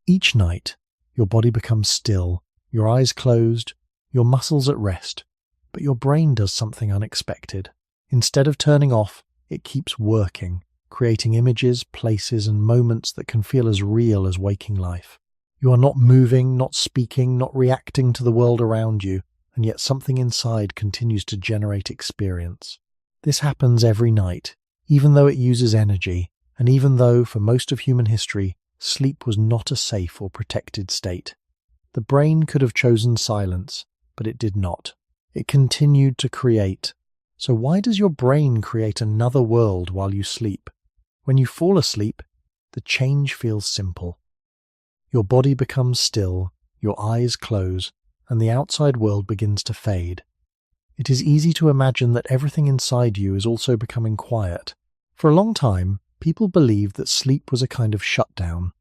Each night, your body becomes still, your eyes closed, your muscles at rest, but your brain does something unexpected. Instead of turning off, it keeps working, creating images, places, and moments that can feel as real as waking life. You are not moving, not speaking, not reacting to the world around you, and yet something inside continues to generate experience. This happens every night, even though it uses energy, and even though, for most of human history, sleep was not a safe or protected state. The brain could have chosen silence, but it did not. It continued to create. So why does your brain create another world while you sleep? When you fall asleep, the change feels simple. Your body becomes still, your eyes close, and the outside world begins to fade. It is easy to imagine that everything inside you is also becoming quiet. For a long time, people believed that sleep was a kind of shutdown,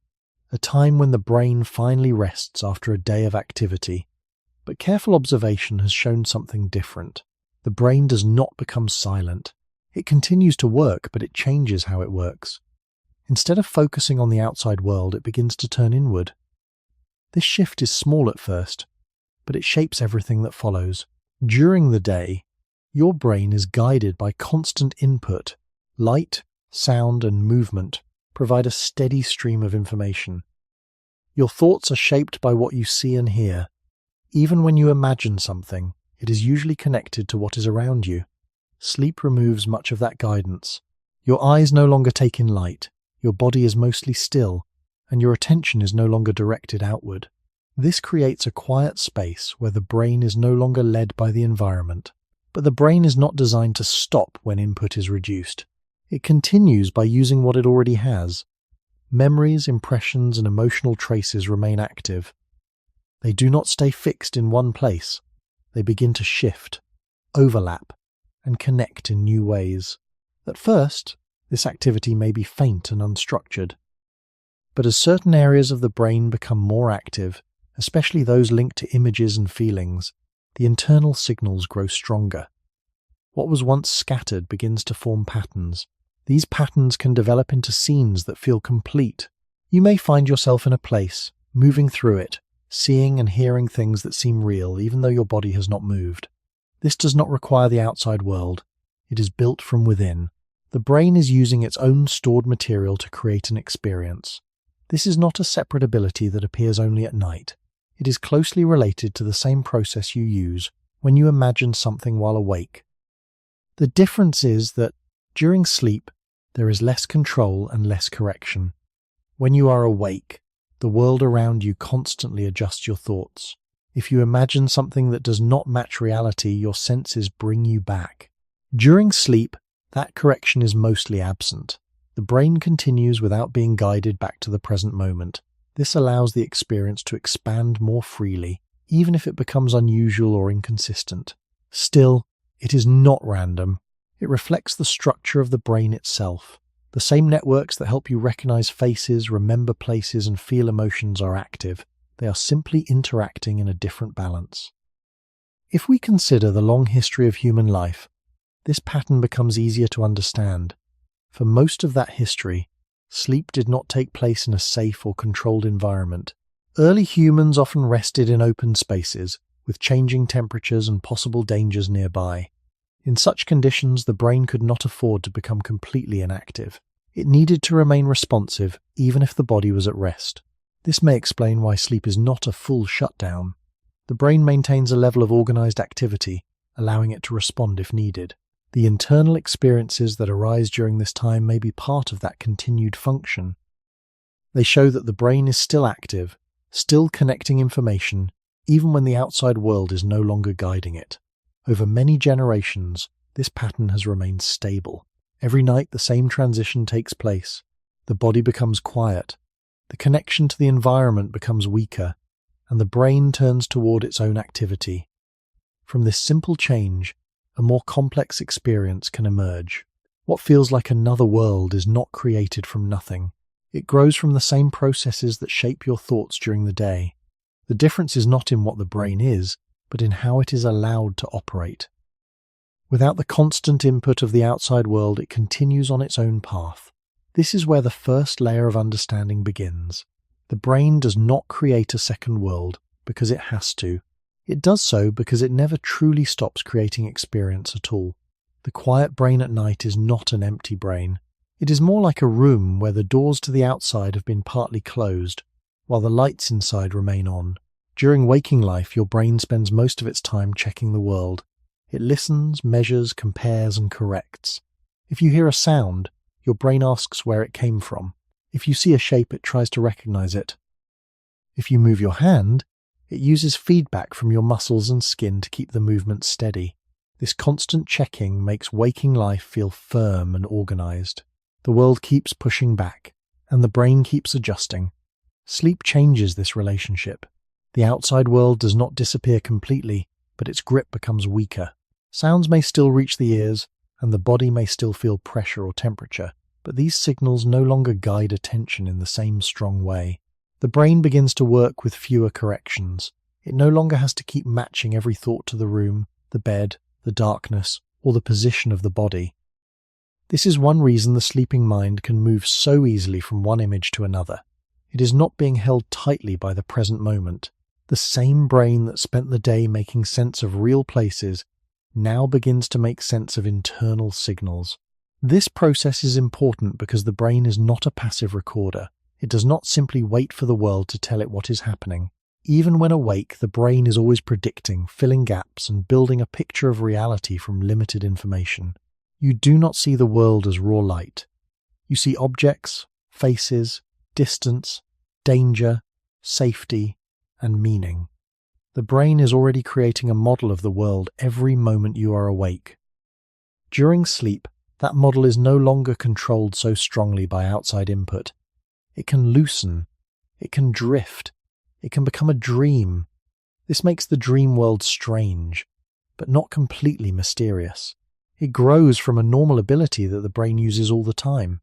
a time when the brain finally rests after a day of activity. But careful observation has shown something different. The brain does not become silent. It continues to work, but it changes how it works. Instead of focusing on the outside world, it begins to turn inward. This shift is small at first, but it shapes everything that follows. During the day, your brain is guided by constant input. Light, sound, and movement provide a steady stream of information. Your thoughts are shaped by what you see and hear. Even when you imagine something, it is usually connected to what is around you. Sleep removes much of that guidance. Your eyes no longer take in light, your body is mostly still, and your attention is no longer directed outward. This creates a quiet space where the brain is no longer led by the environment. But the brain is not designed to stop when input is reduced. It continues by using what it already has. Memories, impressions, and emotional traces remain active. They do not stay fixed in one place. They begin to shift, overlap, and connect in new ways. At first, this activity may be faint and unstructured. But as certain areas of the brain become more active, especially those linked to images and feelings, the internal signals grow stronger. What was once scattered begins to form patterns. These patterns can develop into scenes that feel complete. You may find yourself in a place, moving through it, seeing and hearing things that seem real even though your body has not moved. This does not require the outside world. It is built from within. The brain is using its own stored material to create an experience. This is not a separate ability that appears only at night. It is closely related to the same process you use when you imagine something while awake. The difference is that during sleep, there is less control and less correction. When you are awake, the world around you constantly adjusts your thoughts. If you imagine something that does not match reality, your senses bring you back. During sleep, that correction is mostly absent. The brain continues without being guided back to the present moment. This allows the experience to expand more freely, even if it becomes unusual or inconsistent. Still, it is not random. It reflects the structure of the brain itself. The same networks that help you recognize faces, remember places, and feel emotions are active. They are simply interacting in a different balance. If we consider the long history of human life, this pattern becomes easier to understand. For most of that history, sleep did not take place in a safe or controlled environment. Early humans often rested in open spaces, with changing temperatures and possible dangers nearby. In such conditions, the brain could not afford to become completely inactive. It needed to remain responsive, even if the body was at rest. This may explain why sleep is not a full shutdown. The brain maintains a level of organized activity, allowing it to respond if needed. The internal experiences that arise during this time may be part of that continued function. They show that the brain is still active, still connecting information, even when the outside world is no longer guiding it. Over many generations, this pattern has remained stable. Every night the same transition takes place. The body becomes quiet, the connection to the environment becomes weaker, and the brain turns toward its own activity. From this simple change, a more complex experience can emerge. What feels like another world is not created from nothing. It grows from the same processes that shape your thoughts during the day. The difference is not in what the brain is, but in how it is allowed to operate. Without the constant input of the outside world, it continues on its own path. This is where the first layer of understanding begins. The brain does not create a second world because it has to. It does so because it never truly stops creating experience at all. The quiet brain at night is not an empty brain. It is more like a room where the doors to the outside have been partly closed, while the lights inside remain on. During waking life, your brain spends most of its time checking the world. It listens, measures, compares, and corrects. If you hear a sound, your brain asks where it came from. If you see a shape, it tries to recognize it. If you move your hand, it uses feedback from your muscles and skin to keep the movement steady. This constant checking makes waking life feel firm and organized. The world keeps pushing back, and the brain keeps adjusting. Sleep changes this relationship. The outside world does not disappear completely, but its grip becomes weaker. Sounds may still reach the ears, and the body may still feel pressure or temperature, but these signals no longer guide attention in the same strong way. The brain begins to work with fewer corrections. It no longer has to keep matching every thought to the room, the bed, the darkness, or the position of the body. This is one reason the sleeping mind can move so easily from one image to another. It is not being held tightly by the present moment. The same brain that spent the day making sense of real places now begins to make sense of internal signals. This process is important because the brain is not a passive recorder. It does not simply wait for the world to tell it what is happening. Even when awake, the brain is always predicting, filling gaps, and building a picture of reality from limited information. You do not see the world as raw light. You see objects, faces, distance, danger, safety, and meaning. The brain is already creating a model of the world every moment you are awake. During sleep, that model is no longer controlled so strongly by outside input. It can loosen, it can drift, it can become a dream. This makes the dream world strange, but not completely mysterious. It grows from a normal ability that the brain uses all the time.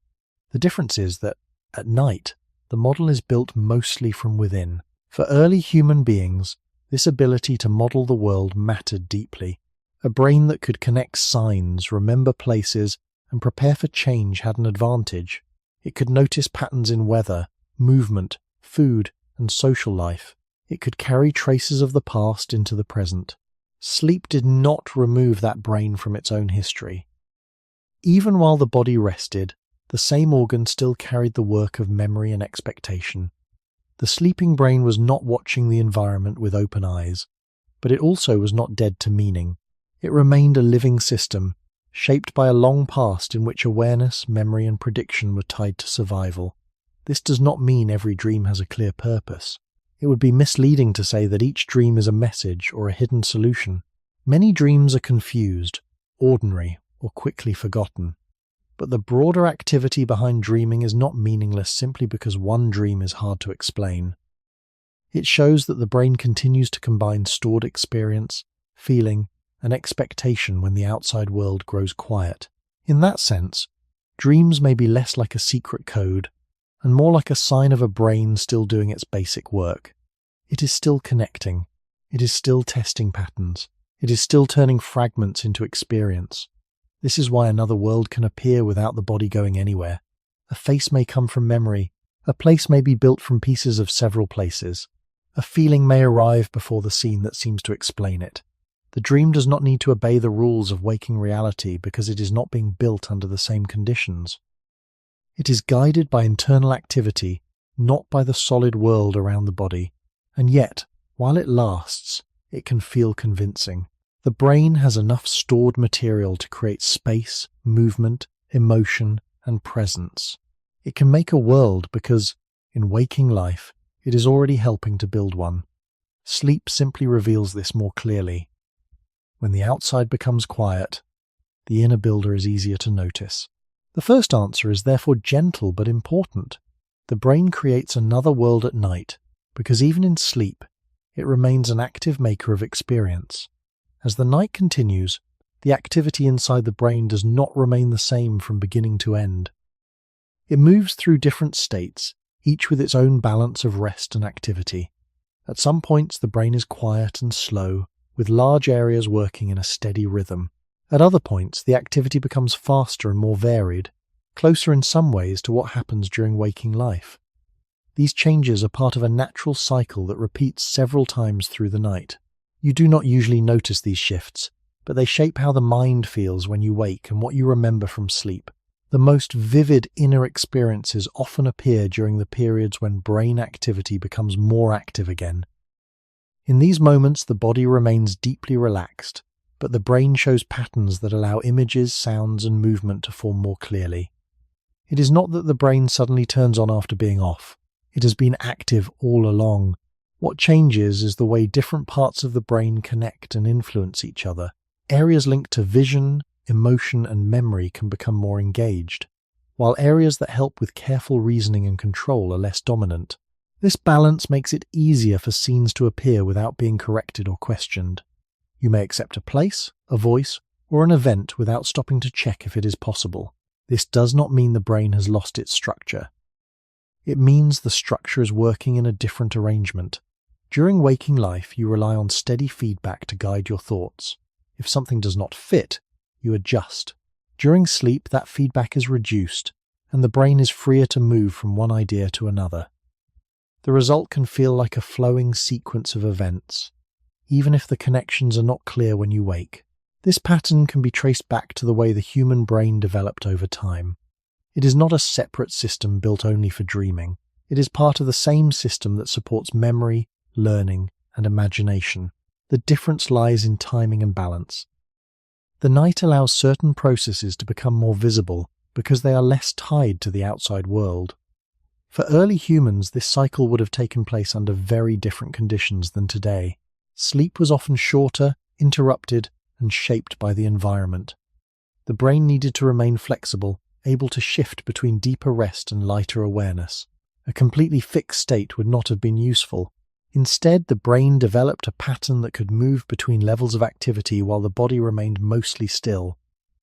The difference is that, at night, the model is built mostly from within. For early human beings, this ability to model the world mattered deeply. A brain that could connect signs, remember places, and prepare for change had an advantage. It could notice patterns in weather, movement, food, and social life. It could carry traces of the past into the present. Sleep did not remove that brain from its own history. Even while the body rested, the same organ still carried the work of memory and expectation. The sleeping brain was not watching the environment with open eyes, but it also was not dead to meaning. It remained a living system, shaped by a long past in which awareness, memory, and prediction were tied to survival. This does not mean every dream has a clear purpose. It would be misleading to say that each dream is a message or a hidden solution. Many dreams are confused, ordinary, or quickly forgotten. But the broader activity behind dreaming is not meaningless simply because one dream is hard to explain. It shows that the brain continues to combine stored experience, feeling, and expectation when the outside world grows quiet. In that sense, dreams may be less like a secret code and more like a sign of a brain still doing its basic work. It is still connecting. It is still testing patterns. It is still turning fragments into experience. This is why another world can appear without the body going anywhere. A face may come from memory. A place may be built from pieces of several places. A feeling may arrive before the scene that seems to explain it. The dream does not need to obey the rules of waking reality because it is not being built under the same conditions. It is guided by internal activity, not by the solid world around the body. And yet, while it lasts, it can feel convincing. The brain has enough stored material to create space, movement, emotion, and presence. It can make a world because, in waking life, it is already helping to build one. Sleep simply reveals this more clearly. When the outside becomes quiet, the inner builder is easier to notice. The first answer is therefore gentle but important. The brain creates another world at night because even in sleep, it remains an active maker of experience. As the night continues, the activity inside the brain does not remain the same from beginning to end. It moves through different states, each with its own balance of rest and activity. At some points, the brain is quiet and slow, with large areas working in a steady rhythm. At other points, the activity becomes faster and more varied, closer in some ways to what happens during waking life. These changes are part of a natural cycle that repeats several times through the night. You do not usually notice these shifts, but they shape how the mind feels when you wake and what you remember from sleep. The most vivid inner experiences often appear during the periods when brain activity becomes more active again. In these moments, the body remains deeply relaxed, but the brain shows patterns that allow images, sounds, and movement to form more clearly. It is not that the brain suddenly turns on after being off. It has been active all along. What changes is the way different parts of the brain connect and influence each other. Areas linked to vision, emotion, and memory can become more engaged, while areas that help with careful reasoning and control are less dominant. This balance makes it easier for scenes to appear without being corrected or questioned. You may accept a place, a voice, or an event without stopping to check if it is possible. This does not mean the brain has lost its structure. It means the structure is working in a different arrangement. During waking life, you rely on steady feedback to guide your thoughts. If something does not fit, you adjust. During sleep, that feedback is reduced, and the brain is freer to move from one idea to another. The result can feel like a flowing sequence of events, even if the connections are not clear when you wake. This pattern can be traced back to the way the human brain developed over time. It is not a separate system built only for dreaming. It is part of the same system that supports memory, learning, and imagination. The difference lies in timing and balance. The night allows certain processes to become more visible because they are less tied to the outside world. For early humans, this cycle would have taken place under very different conditions than today. Sleep was often shorter, interrupted, and shaped by the environment. The brain needed to remain flexible, able to shift between deeper rest and lighter awareness. A completely fixed state would not have been useful. Instead, the brain developed a pattern that could move between levels of activity while the body remained mostly still.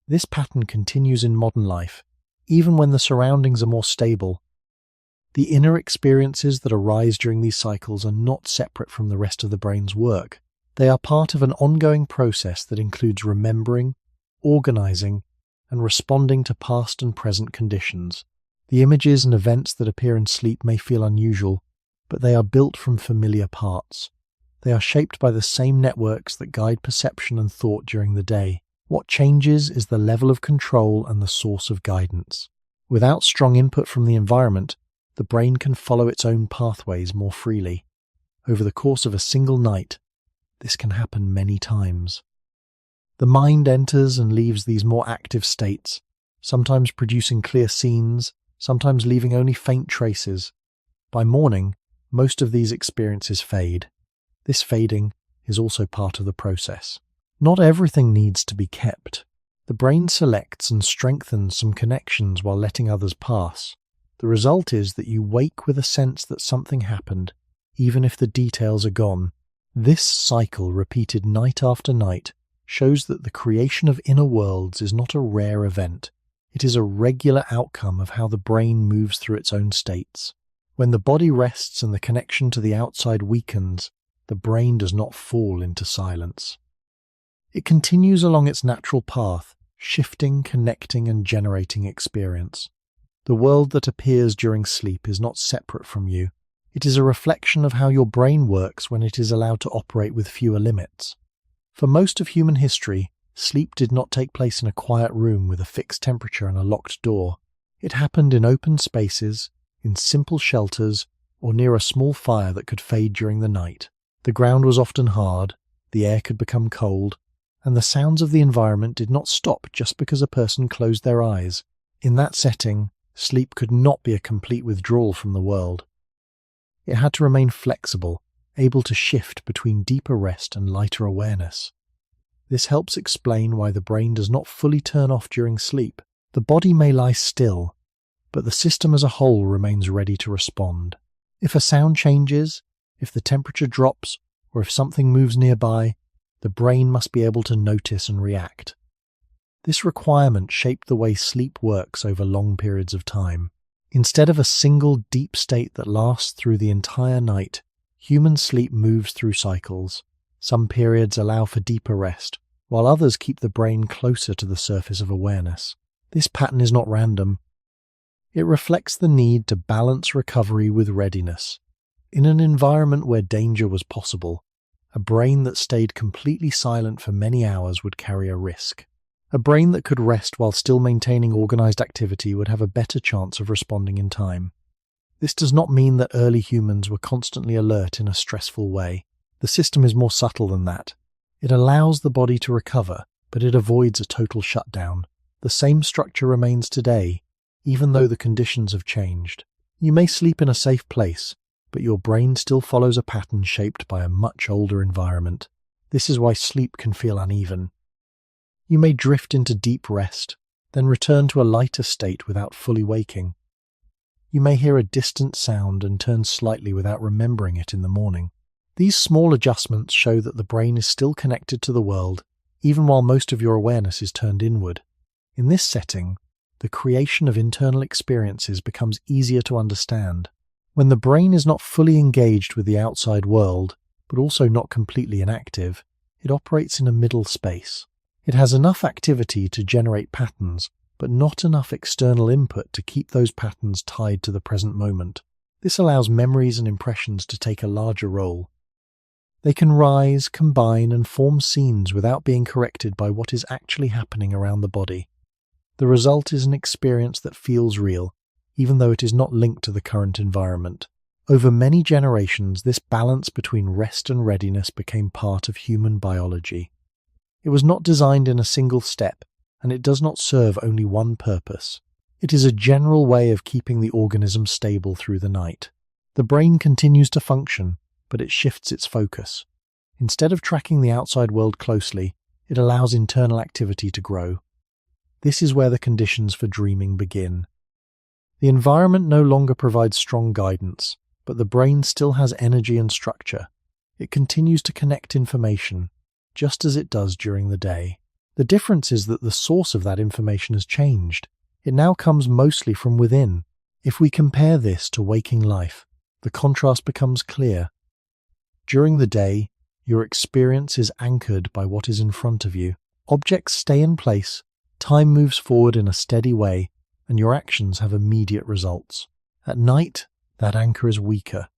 This pattern continues in modern life, even when the surroundings are more stable. The inner experiences that arise during these cycles are not separate from the rest of the brain's work. They are part of an ongoing process that includes remembering, organizing, and responding to past and present conditions. The images and events that appear in sleep may feel unusual, but they are built from familiar parts. They are shaped by the same networks that guide perception and thought during the day. What changes is the level of control and the source of guidance. Without strong input from the environment, the brain can follow its own pathways more freely. Over the course of a single night, this can happen many times. The mind enters and leaves these more active states, sometimes producing clear scenes, sometimes leaving only faint traces. By morning, most of these experiences fade. This fading is also part of the process. Not everything needs to be kept. The brain selects and strengthens some connections while letting others pass. The result is that you wake with a sense that something happened, even if the details are gone. This cycle, repeated night after night, shows that the creation of inner worlds is not a rare event. It is a regular outcome of how the brain moves through its own states. When the body rests and the connection to the outside weakens, the brain does not fall into silence. It continues along its natural path, shifting, connecting, and generating experience. The world that appears during sleep is not separate from you. It is a reflection of how your brain works when it is allowed to operate with fewer limits. For most of human history, sleep did not take place in a quiet room with a fixed temperature and a locked door. It happened in open spaces, in simple shelters, or near a small fire that could fade during the night. The ground was often hard, the air could become cold, and the sounds of the environment did not stop just because a person closed their eyes. In that setting, sleep could not be a complete withdrawal from the world. It had to remain flexible, able to shift between deeper rest and lighter awareness. This helps explain why the brain does not fully turn off during sleep. The body may lie still, but the system as a whole remains ready to respond. If a sound changes, if the temperature drops, or if something moves nearby, the brain must be able to notice and react. This requirement shaped the way sleep works over long periods of time. Instead of a single deep state that lasts through the entire night, human sleep moves through cycles. Some periods allow for deeper rest, while others keep the brain closer to the surface of awareness. This pattern is not random. It reflects the need to balance recovery with readiness. In an environment where danger was possible, a brain that stayed completely silent for many hours would carry a risk. A brain that could rest while still maintaining organized activity would have a better chance of responding in time. This does not mean that early humans were constantly alert in a stressful way. The system is more subtle than that. It allows the body to recover, but it avoids a total shutdown. The same structure remains today, even though the conditions have changed. You may sleep in a safe place, but your brain still follows a pattern shaped by a much older environment. This is why sleep can feel uneven. You may drift into deep rest, then return to a lighter state without fully waking. You may hear a distant sound and turn slightly without remembering it in the morning. These small adjustments show that the brain is still connected to the world, even while most of your awareness is turned inward. In this setting, the creation of internal experiences becomes easier to understand. When the brain is not fully engaged with the outside world, but also not completely inactive, it operates in a middle space. It has enough activity to generate patterns, but not enough external input to keep those patterns tied to the present moment. This allows memories and impressions to take a larger role. They can rise, combine, and form scenes without being corrected by what is actually happening around the body. The result is an experience that feels real, even though it is not linked to the current environment. Over many generations, this balance between rest and readiness became part of human biology. It was not designed in a single step, and it does not serve only one purpose. It is a general way of keeping the organism stable through the night. The brain continues to function, but it shifts its focus. Instead of tracking the outside world closely, it allows internal activity to grow. This is where the conditions for dreaming begin. The environment no longer provides strong guidance, but the brain still has energy and structure. It continues to connect information, just as it does during the day. The difference is that the source of that information has changed. It now comes mostly from within. If we compare this to waking life, the contrast becomes clear. During the day, your experience is anchored by what is in front of you. Objects stay in place, time moves forward in a steady way, and your actions have immediate results. At night, that anchor is weaker.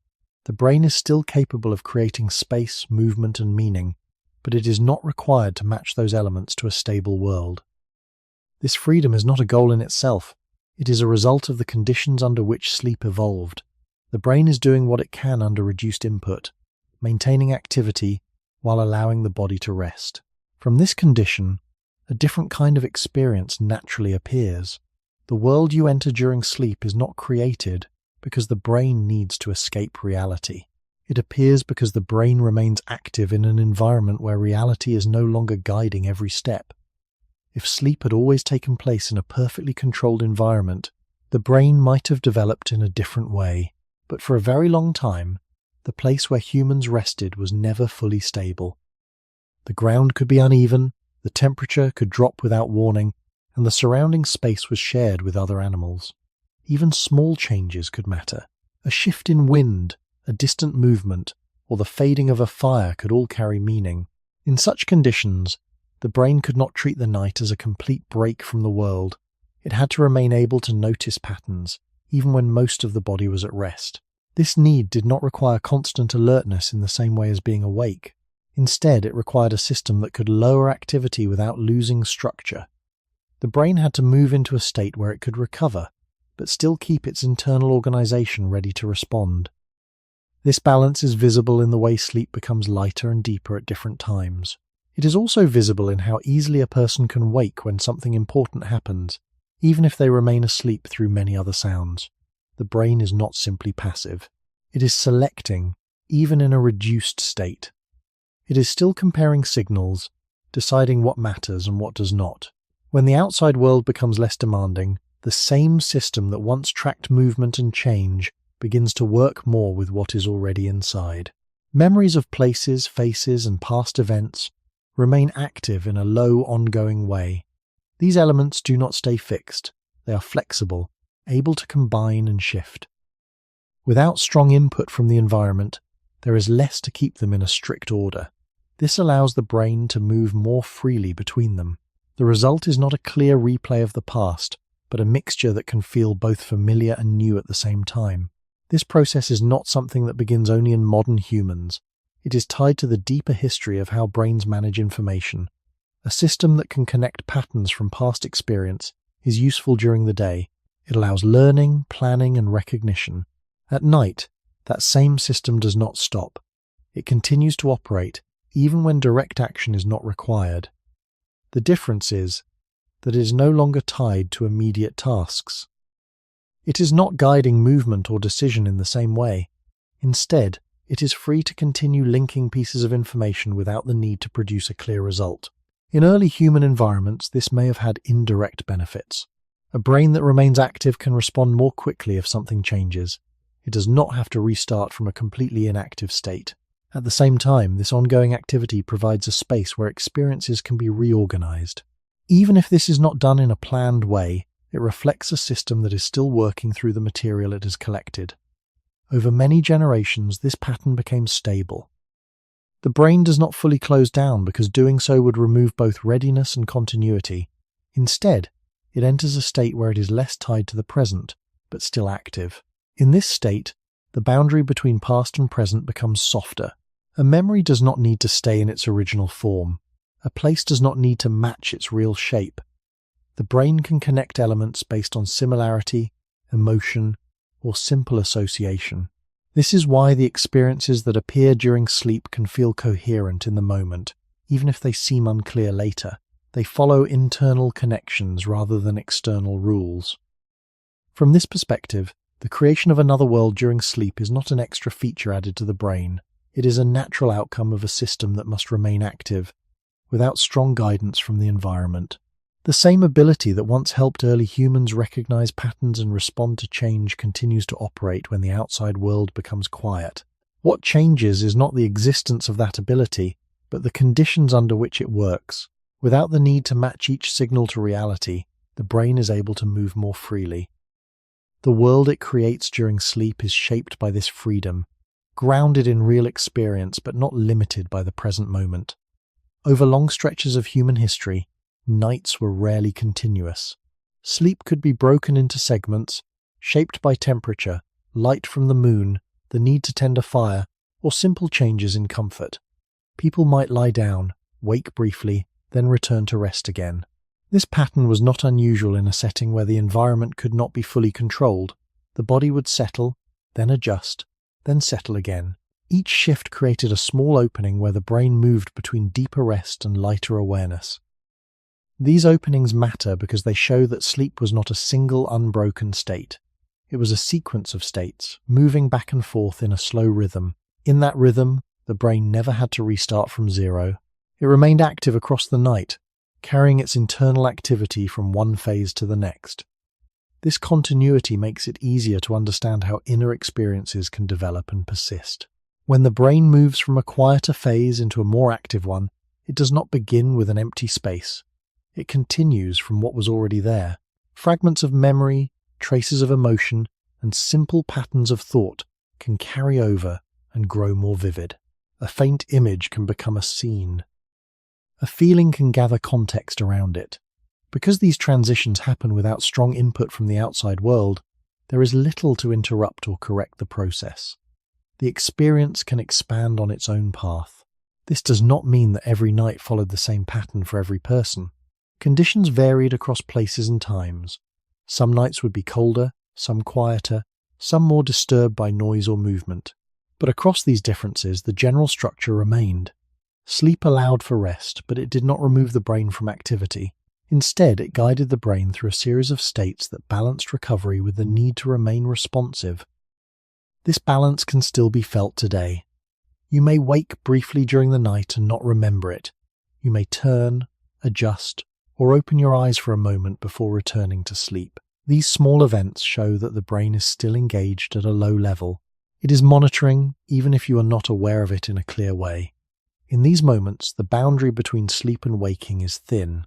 The brain is still capable of creating space, movement, and meaning, but it is not required to match those elements to a stable world. This freedom is not a goal in itself. It is a result of the conditions under which sleep evolved. The brain is doing what it can under reduced input, maintaining activity while allowing the body to rest. From this condition, a different kind of experience naturally appears. The world you enter during sleep is not created because the brain needs to escape reality. It appears because the brain remains active in an environment where reality is no longer guiding every step. If sleep had always taken place in a perfectly controlled environment, the brain might have developed in a different way. But for a very long time, the place where humans rested was never fully stable. The ground could be uneven, the temperature could drop without warning, and the surrounding space was shared with other animals. Even small changes could matter. A shift in wind, a distant movement, or the fading of a fire could all carry meaning. In such conditions, the brain could not treat the night as a complete break from the world. It had to remain able to notice patterns, even when most of the body was at rest. This need did not require constant alertness in the same way as being awake. Instead, it required a system that could lower activity without losing structure. The brain had to move into a state where it could recover, but still keep its internal organization ready to respond. This balance is visible in the way sleep becomes lighter and deeper at different times. It is also visible in how easily a person can wake when something important happens, even if they remain asleep through many other sounds. The brain is not simply passive. It is selecting, even in a reduced state. It is still comparing signals, deciding what matters and what does not. When the outside world becomes less demanding, the same system that once tracked movement and change begins to work more with what is already inside. Memories of places, faces, and past events remain active in a low, ongoing way. These elements do not stay fixed. They are flexible, able to combine and shift. Without strong input from the environment, there is less to keep them in a strict order. This allows the brain to move more freely between them. The result is not a clear replay of the past, but a mixture that can feel both familiar and new at the same time. This process is not something that begins only in modern humans. It is tied to the deeper history of how brains manage information. A system that can connect patterns from past experience is useful during the day. It allows learning, planning, and recognition. At night, that same system does not stop. It continues to operate, even when direct action is not required. The difference is that it is no longer tied to immediate tasks. It is not guiding movement or decision in the same way. Instead, it is free to continue linking pieces of information without the need to produce a clear result. In early human environments, this may have had indirect benefits. A brain that remains active can respond more quickly if something changes. It does not have to restart from a completely inactive state. At the same time, this ongoing activity provides a space where experiences can be reorganized. Even if this is not done in a planned way, it reflects a system that is still working through the material it has collected. Over many generations, this pattern became stable. The brain does not fully close down because doing so would remove both readiness and continuity. Instead, it enters a state where it is less tied to the present, but still active. In this state, the boundary between past and present becomes softer. A memory does not need to stay in its original form. A place does not need to match its real shape. The brain can connect elements based on similarity, emotion, or simple association. This is why the experiences that appear during sleep can feel coherent in the moment, even if they seem unclear later. They follow internal connections rather than external rules. From this perspective, the creation of another world during sleep is not an extra feature added to the brain. It is a natural outcome of a system that must remain active, without strong guidance from the environment. The same ability that once helped early humans recognize patterns and respond to change continues to operate when the outside world becomes quiet. What changes is not the existence of that ability, but the conditions under which it works. Without the need to match each signal to reality, the brain is able to move more freely. The world it creates during sleep is shaped by this freedom, grounded in real experience but not limited by the present moment. Over long stretches of human history, nights were rarely continuous. Sleep could be broken into segments, shaped by temperature, light from the moon, the need to tend a fire, or simple changes in comfort. People might lie down, wake briefly, then return to rest again. This pattern was not unusual in a setting where the environment could not be fully controlled. The body would settle, then adjust, then settle again. Each shift created a small opening where the brain moved between deeper rest and lighter awareness. These openings matter because they show that sleep was not a single unbroken state. It was a sequence of states, moving back and forth in a slow rhythm. In that rhythm, the brain never had to restart from zero. It remained active across the night, carrying its internal activity from one phase to the next. This continuity makes it easier to understand how inner experiences can develop and persist. When the brain moves from a quieter phase into a more active one, it does not begin with an empty space. It continues from what was already there. Fragments of memory, traces of emotion, and simple patterns of thought can carry over and grow more vivid. A faint image can become a scene. A feeling can gather context around it. Because these transitions happen without strong input from the outside world, there is little to interrupt or correct the process. The experience can expand on its own path. This does not mean that every night followed the same pattern for every person. Conditions varied across places and times. Some nights would be colder, some quieter, some more disturbed by noise or movement. But across these differences, the general structure remained. Sleep allowed for rest, but it did not remove the brain from activity. Instead, it guided the brain through a series of states that balanced recovery with the need to remain responsive. This balance can still be felt today. You may wake briefly during the night and not remember it. You may turn, adjust, or open your eyes for a moment before returning to sleep. These small events show that the brain is still engaged at a low level. It is monitoring, even if you are not aware of it in a clear way. In these moments, the boundary between sleep and waking is thin.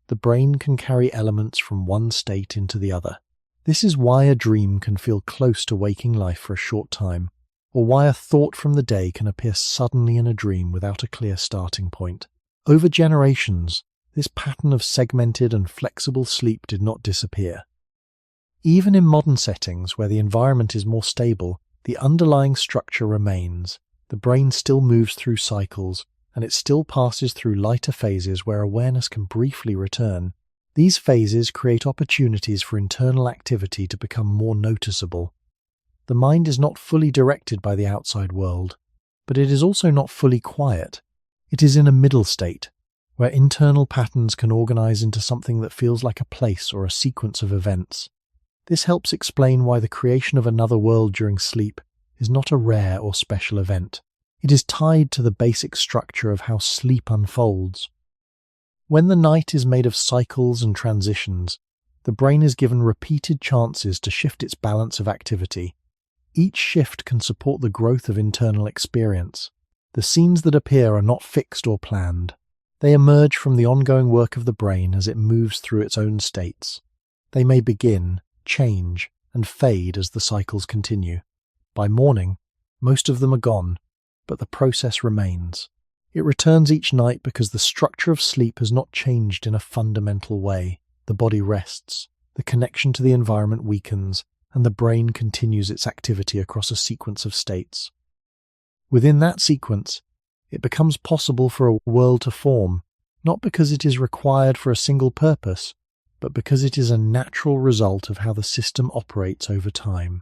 The brain can carry elements from one state into the other. This is why a dream can feel close to waking life for a short time, or why a thought from the day can appear suddenly in a dream without a clear starting point. Over generations, this pattern of segmented and flexible sleep did not disappear. Even in modern settings where the environment is more stable, the underlying structure remains. The brain still moves through cycles, and it still passes through lighter phases where awareness can briefly return. These phases create opportunities for internal activity to become more noticeable. The mind is not fully directed by the outside world, but it is also not fully quiet. It is in a middle state, where internal patterns can organize into something that feels like a place or a sequence of events. This helps explain why the creation of another world during sleep is not a rare or special event. It is tied to the basic structure of how sleep unfolds. When the night is made of cycles and transitions, the brain is given repeated chances to shift its balance of activity. Each shift can support the growth of internal experience. The scenes that appear are not fixed or planned. They emerge from the ongoing work of the brain as it moves through its own states. They may begin, change, and fade as the cycles continue. By morning, most of them are gone, but the process remains. It returns each night because the structure of sleep has not changed in a fundamental way. The body rests, the connection to the environment weakens, and the brain continues its activity across a sequence of states. Within that sequence, it becomes possible for a world to form, not because it is required for a single purpose, but because it is a natural result of how the system operates over time.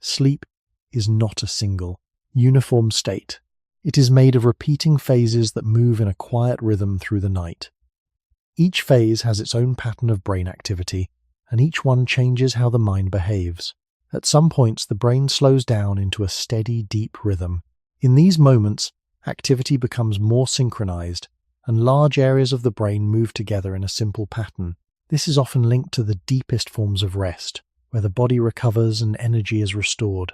Sleep is not a single, uniform state. It is made of repeating phases that move in a quiet rhythm through the night. Each phase has its own pattern of brain activity, and each one changes how the mind behaves. At some points, the brain slows down into a steady, deep rhythm. In these moments, activity becomes more synchronized, and large areas of the brain move together in a simple pattern. This is often linked to the deepest forms of rest, where the body recovers and energy is restored.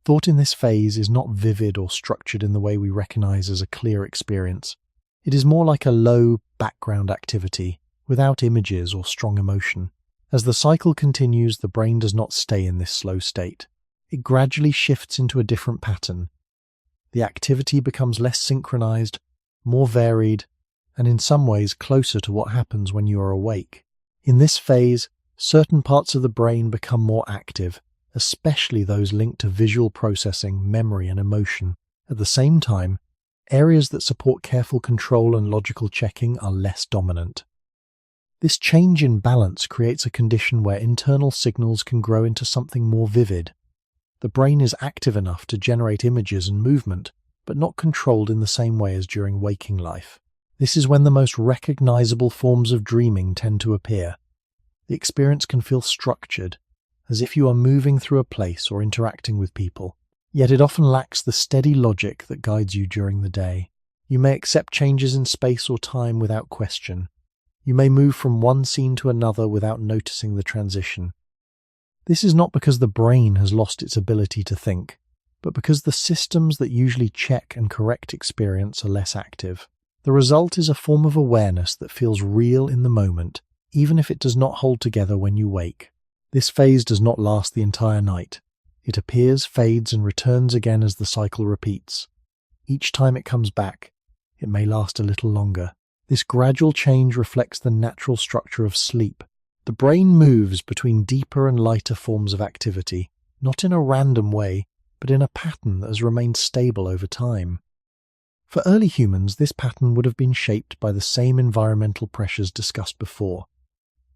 Thought in this phase is not vivid or structured in the way we recognize as a clear experience. It is more like a low background activity, without images or strong emotion. As the cycle continues, the brain does not stay in this slow state. It gradually shifts into a different pattern. The activity becomes less synchronized, more varied, and in some ways closer to what happens when you are awake. In this phase, certain parts of the brain become more active, especially those linked to visual processing, memory, and emotion. At the same time, areas that support careful control and logical checking are less dominant. This change in balance creates a condition where internal signals can grow into something more vivid. The brain is active enough to generate images and movement, but not controlled in the same way as during waking life. This is when the most recognizable forms of dreaming tend to appear. The experience can feel structured, as if you are moving through a place or interacting with people, yet it often lacks the steady logic that guides you during the day. You may accept changes in space or time without question. You may move from one scene to another without noticing the transition. This is not because the brain has lost its ability to think, but because the systems that usually check and correct experience are less active. The result is a form of awareness that feels real in the moment, even if it does not hold together when you wake. This phase does not last the entire night. It appears, fades, and returns again as the cycle repeats. Each time it comes back, it may last a little longer. This gradual change reflects the natural structure of sleep. The brain moves between deeper and lighter forms of activity, not in a random way, but in a pattern that has remained stable over time. For early humans, this pattern would have been shaped by the same environmental pressures discussed before.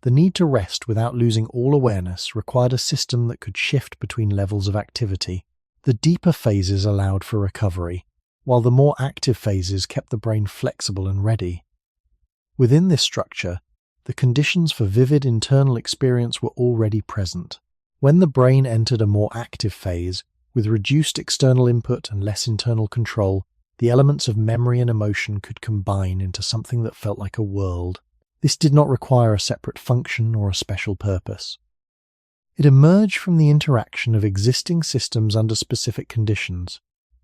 The need to rest without losing all awareness required a system that could shift between levels of activity. The deeper phases allowed for recovery, while the more active phases kept the brain flexible and ready. Within this structure, the conditions for vivid internal experience were already present. When the brain entered a more active phase, with reduced external input and less internal control, the elements of memory and emotion could combine into something that felt like a world. This did not require a separate function or a special purpose. It emerged from the interaction of existing systems under specific conditions.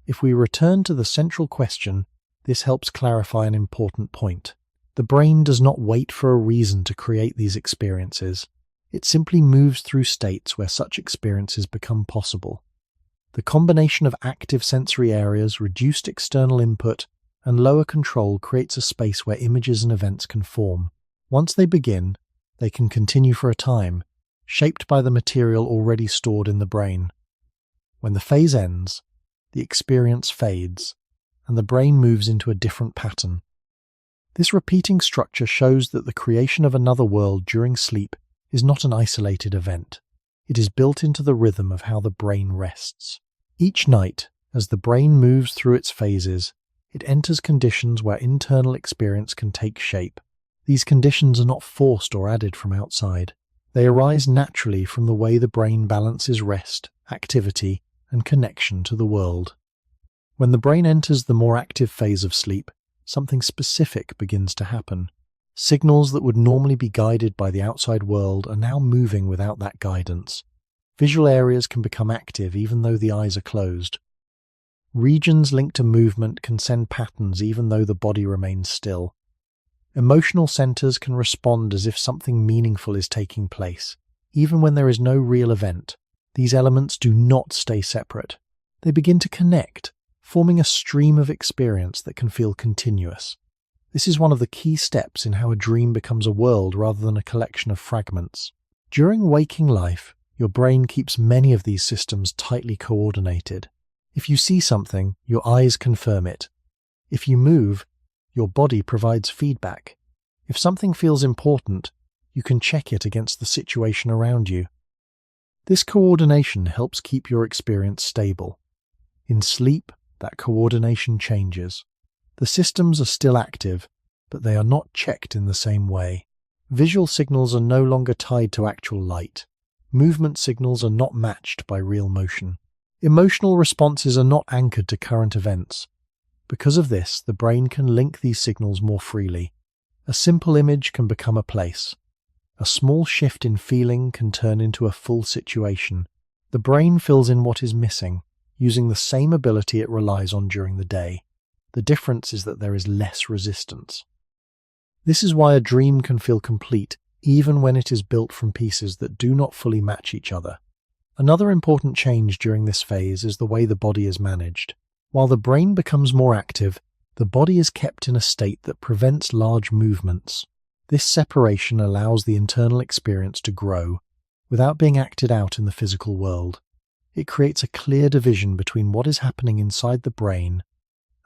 If we return to the central question, this helps clarify an important point. The brain does not wait for a reason to create these experiences. It simply moves through states where such experiences become possible. The combination of active sensory areas, reduced external input, and lower control creates a space where images and events can form. Once they begin, they can continue for a time, shaped by the material already stored in the brain. When the phase ends, the experience fades, and the brain moves into a different pattern. This repeating structure shows that the creation of another world during sleep is not an isolated event. It is built into the rhythm of how the brain rests. Each night, as the brain moves through its phases, it enters conditions where internal experience can take shape. These conditions are not forced or added from outside. They arise naturally from the way the brain balances rest, activity, and connection to the world. When the brain enters the more active phase of sleep, something specific begins to happen. Signals that would normally be guided by the outside world are now moving without that guidance. Visual areas can become active even though the eyes are closed. Regions linked to movement can send patterns even though the body remains still. Emotional centers can respond as if something meaningful is taking place, even when there is no real event. These elements do not stay separate. They begin to connect, forming a stream of experience that can feel continuous. This is one of the key steps in how a dream becomes a world rather than a collection of fragments. During waking life, your brain keeps many of these systems tightly coordinated. If you see something, your eyes confirm it. If you move, your body provides feedback. If something feels important, you can check it against the situation around you. This coordination helps keep your experience stable. In sleep, that coordination changes. The systems are still active, but they are not checked in the same way. Visual signals are no longer tied to actual light. Movement signals are not matched by real motion. Emotional responses are not anchored to current events. Because of this, the brain can link these signals more freely. A simple image can become a place. A small shift in feeling can turn into a full situation. The brain fills in what is missing, using the same ability it relies on during the day. The difference is that there is less resistance. This is why a dream can feel complete, even when it is built from pieces that do not fully match each other. Another important change during this phase is the way the body is managed. While the brain becomes more active, the body is kept in a state that prevents large movements. This separation allows the internal experience to grow, without being acted out in the physical world. It creates a clear division between what is happening inside the brain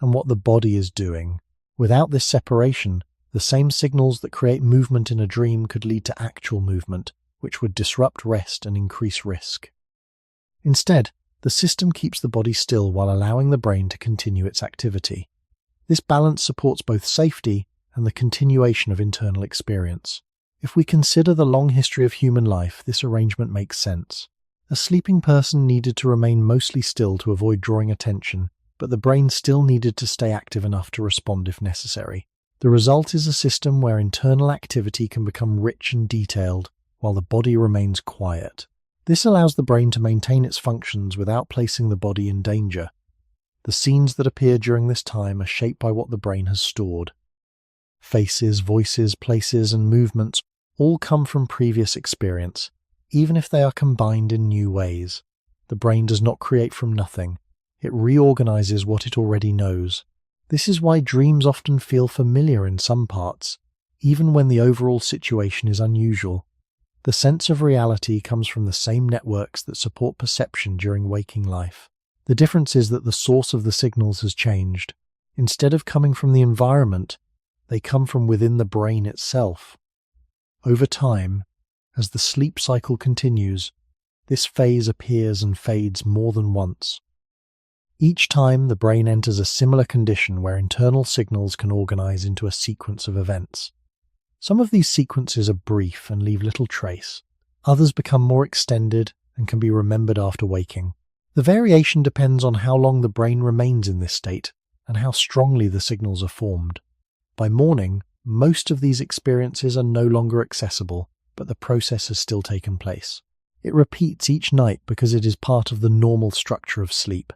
and what the body is doing. Without this separation, the same signals that create movement in a dream could lead to actual movement, which would disrupt rest and increase risk. Instead, the system keeps the body still while allowing the brain to continue its activity. This balance supports both safety and the continuation of internal experience. If we consider the long history of human life, this arrangement makes sense. A sleeping person needed to remain mostly still to avoid drawing attention, but the brain still needed to stay active enough to respond if necessary. The result is a system where internal activity can become rich and detailed, while the body remains quiet. This allows the brain to maintain its functions without placing the body in danger. The scenes that appear during this time are shaped by what the brain has stored. Faces, voices, places, and movements all come from previous experience, even if they are combined in new ways. The brain does not create from nothing. It reorganizes what it already knows. This is why dreams often feel familiar in some parts, even when the overall situation is unusual. The sense of reality comes from the same networks that support perception during waking life. The difference is that the source of the signals has changed. Instead of coming from the environment, they come from within the brain itself. Over time, as the sleep cycle continues, this phase appears and fades more than once. Each time, the brain enters a similar condition where internal signals can organize into a sequence of events. Some of these sequences are brief and leave little trace. Others become more extended and can be remembered after waking. The variation depends on how long the brain remains in this state and how strongly the signals are formed. By morning, most of these experiences are no longer accessible, but the process has still taken place. It repeats each night because it is part of the normal structure of sleep.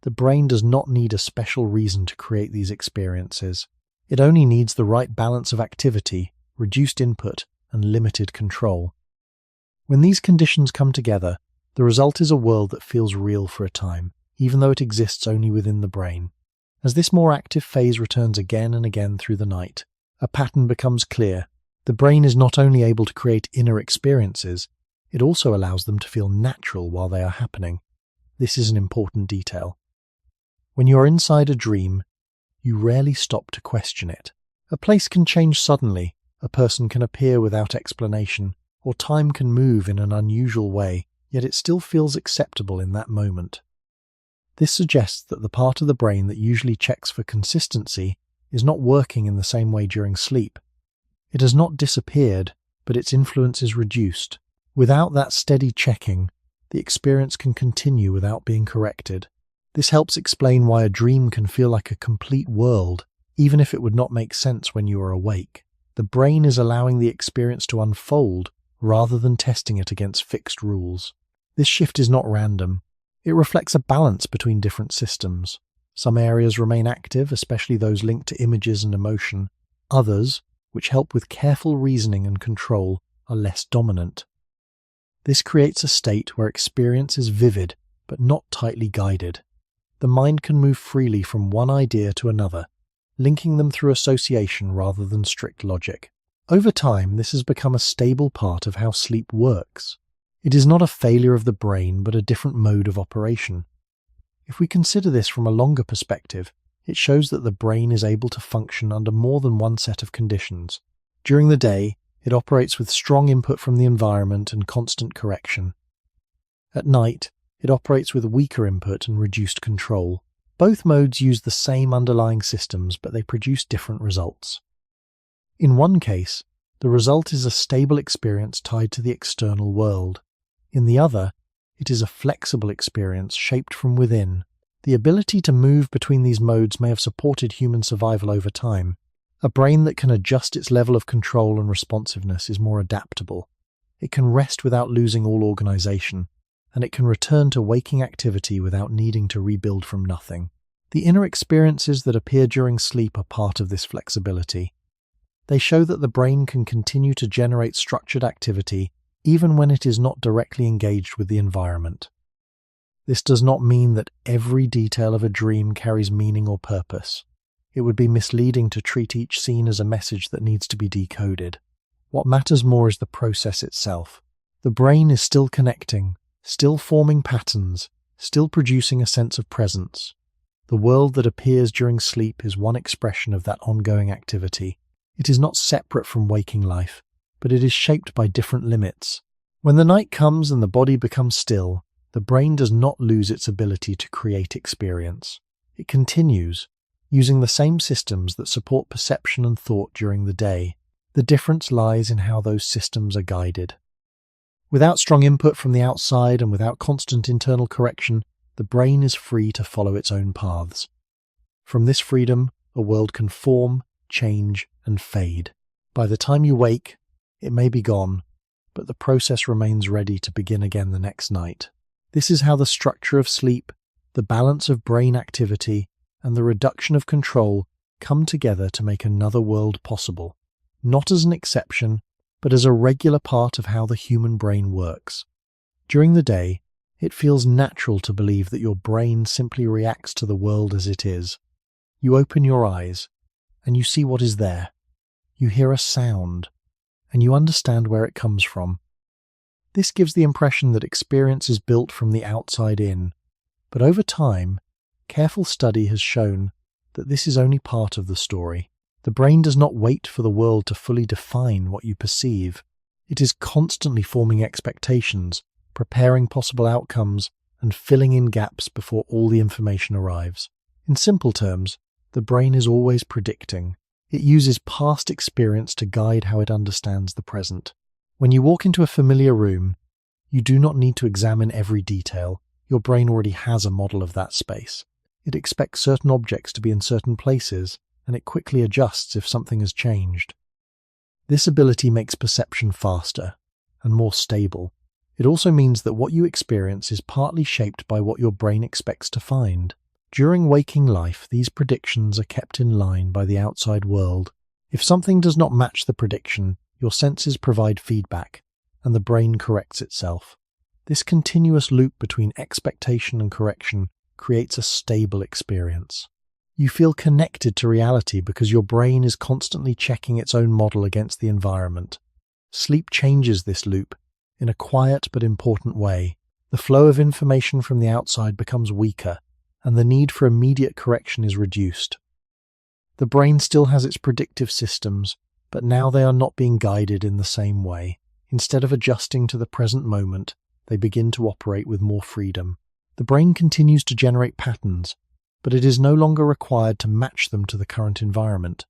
The brain does not need a special reason to create these experiences. It only needs the right balance of activity, reduced input, and limited control. When these conditions come together, the result is a world that feels real for a time, even though it exists only within the brain. As this more active phase returns again and again through the night, a pattern becomes clear. The brain is not only able to create inner experiences, It also allows them to feel natural while they are happening. This is an important detail. When you are inside a dream, you rarely stop to question it. A place can change suddenly, a person can appear without explanation, or time can move in an unusual way, yet it still feels acceptable in that moment. This suggests that the part of the brain that usually checks for consistency is not working in the same way during sleep. It has not disappeared, but its influence is reduced. Without that steady checking, the experience can continue without being corrected. This helps explain why a dream can feel like a complete world, even if it would not make sense when you are awake. The brain is allowing the experience to unfold rather than testing it against fixed rules. This shift is not random. It reflects a balance between different systems. Some areas remain active, especially those linked to images and emotion. Others, which help with careful reasoning and control, are less dominant. This creates a state where experience is vivid but not tightly guided. The mind can move freely from one idea to another, linking them through association rather than strict logic. Over time, this has become a stable part of how sleep works. It is not a failure of the brain, but a different mode of operation. If we consider this from a longer perspective, it shows that the brain is able to function under more than one set of conditions. During the day, it operates with strong input from the environment and constant correction. At night, it operates with weaker input and reduced control. Both modes use the same underlying systems, but they produce different results. In one case, the result is a stable experience tied to the external world. In the other, it is a flexible experience shaped from within. The ability to move between these modes may have supported human survival over time. A brain that can adjust its level of control and responsiveness is more adaptable. It can rest without losing all organization, and it can return to waking activity without needing to rebuild from nothing. The inner experiences that appear during sleep are part of this flexibility. They show that the brain can continue to generate structured activity even when it is not directly engaged with the environment. This does not mean that every detail of a dream carries meaning or purpose. It would be misleading to treat each scene as a message that needs to be decoded. What matters more is the process itself. The brain is still connecting, still forming patterns, still producing a sense of presence. The world that appears during sleep is one expression of that ongoing activity. It is not separate from waking life, but it is shaped by different limits. When the night comes and the body becomes still, the brain does not lose its ability to create experience. It continues, using the same systems that support perception and thought during the day. The difference lies in how those systems are guided. Without strong input from the outside and without constant internal correction, the brain is free to follow its own paths. From this freedom, a world can form, change, and fade. By the time you wake, it may be gone, but the process remains ready to begin again the next night. This is how the structure of sleep, the balance of brain activity, and the reduction of control come together to make another world possible, not as an exception, but as a regular part of how the human brain works. During the day, it feels natural to believe that your brain simply reacts to the world as it is. You open your eyes, and you see what is there. You hear a sound, and you understand where it comes from. This gives the impression that experience is built from the outside in, but over time, careful study has shown that this is only part of the story. The brain does not wait for the world to fully define what you perceive. It is constantly forming expectations, preparing possible outcomes, and filling in gaps before all the information arrives. In simple terms, the brain is always predicting. It uses past experience to guide how it understands the present. When you walk into a familiar room, you do not need to examine every detail. Your brain already has a model of that space. It expects certain objects to be in certain places, and it quickly adjusts if something has changed. This ability makes perception faster and more stable. It also means that what you experience is partly shaped by what your brain expects to find. During waking life, these predictions are kept in line by the outside world. If something does not match the prediction, your senses provide feedback, and the brain corrects itself. This continuous loop between expectation and correction creates a stable experience. You feel connected to reality because your brain is constantly checking its own model against the environment. Sleep changes this loop. in a quiet but important way. The flow of information from the outside becomes weaker, and the need for immediate correction is reduced. The brain still has its predictive systems, but now they are not being guided in the same way. Instead of adjusting to the present moment, they begin to operate with more freedom. The brain continues to generate patterns, but it is no longer required to match them to the current environment.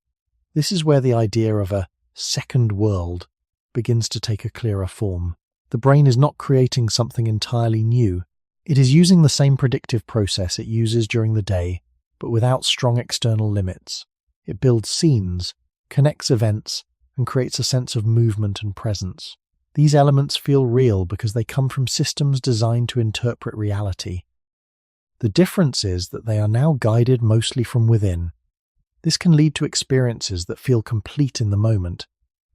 This is where the idea of a second world begins to take a clearer form. The brain is not creating something entirely new. It is using the same predictive process it uses during the day, but without strong external limits. It builds scenes, connects events, and creates a sense of movement and presence. These elements feel real because they come from systems designed to interpret reality. The difference is that they are now guided mostly from within. This can lead to experiences that feel complete in the moment,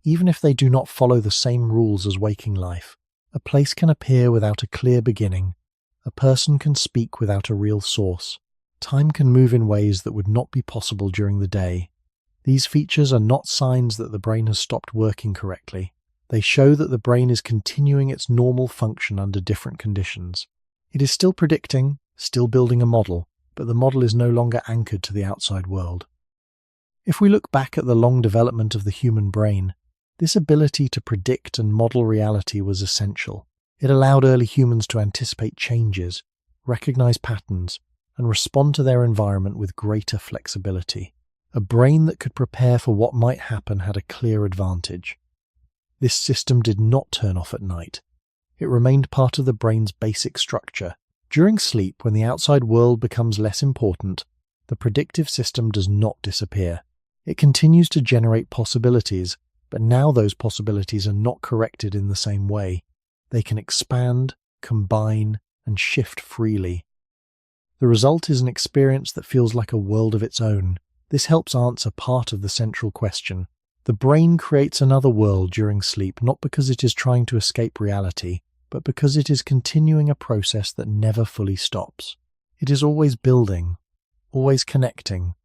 even if they do not follow the same rules as waking life. A place can appear without a clear beginning. A person can speak without a real source. Time can move in ways that would not be possible during the day. These features are not signs that the brain has stopped working correctly. They show that the brain is continuing its normal function under different conditions. It is still predicting, still building a model, but the model is no longer anchored to the outside world. If we look back at the long development of the human brain, this ability to predict and model reality was essential. It allowed early humans to anticipate changes, recognize patterns, and respond to their environment with greater flexibility. A brain that could prepare for what might happen had a clear advantage. This system did not turn off at night. It remained part of the brain's basic structure. During sleep, when the outside world becomes less important, the predictive system does not disappear. It continues to generate possibilities, but now those possibilities are not corrected in the same way. They can expand, combine, and shift freely. The result is an experience that feels like a world of its own. This helps answer part of the central question. The brain creates another world during sleep not because it is trying to escape reality, but because it is continuing a process that never fully stops. It is always building, always connecting,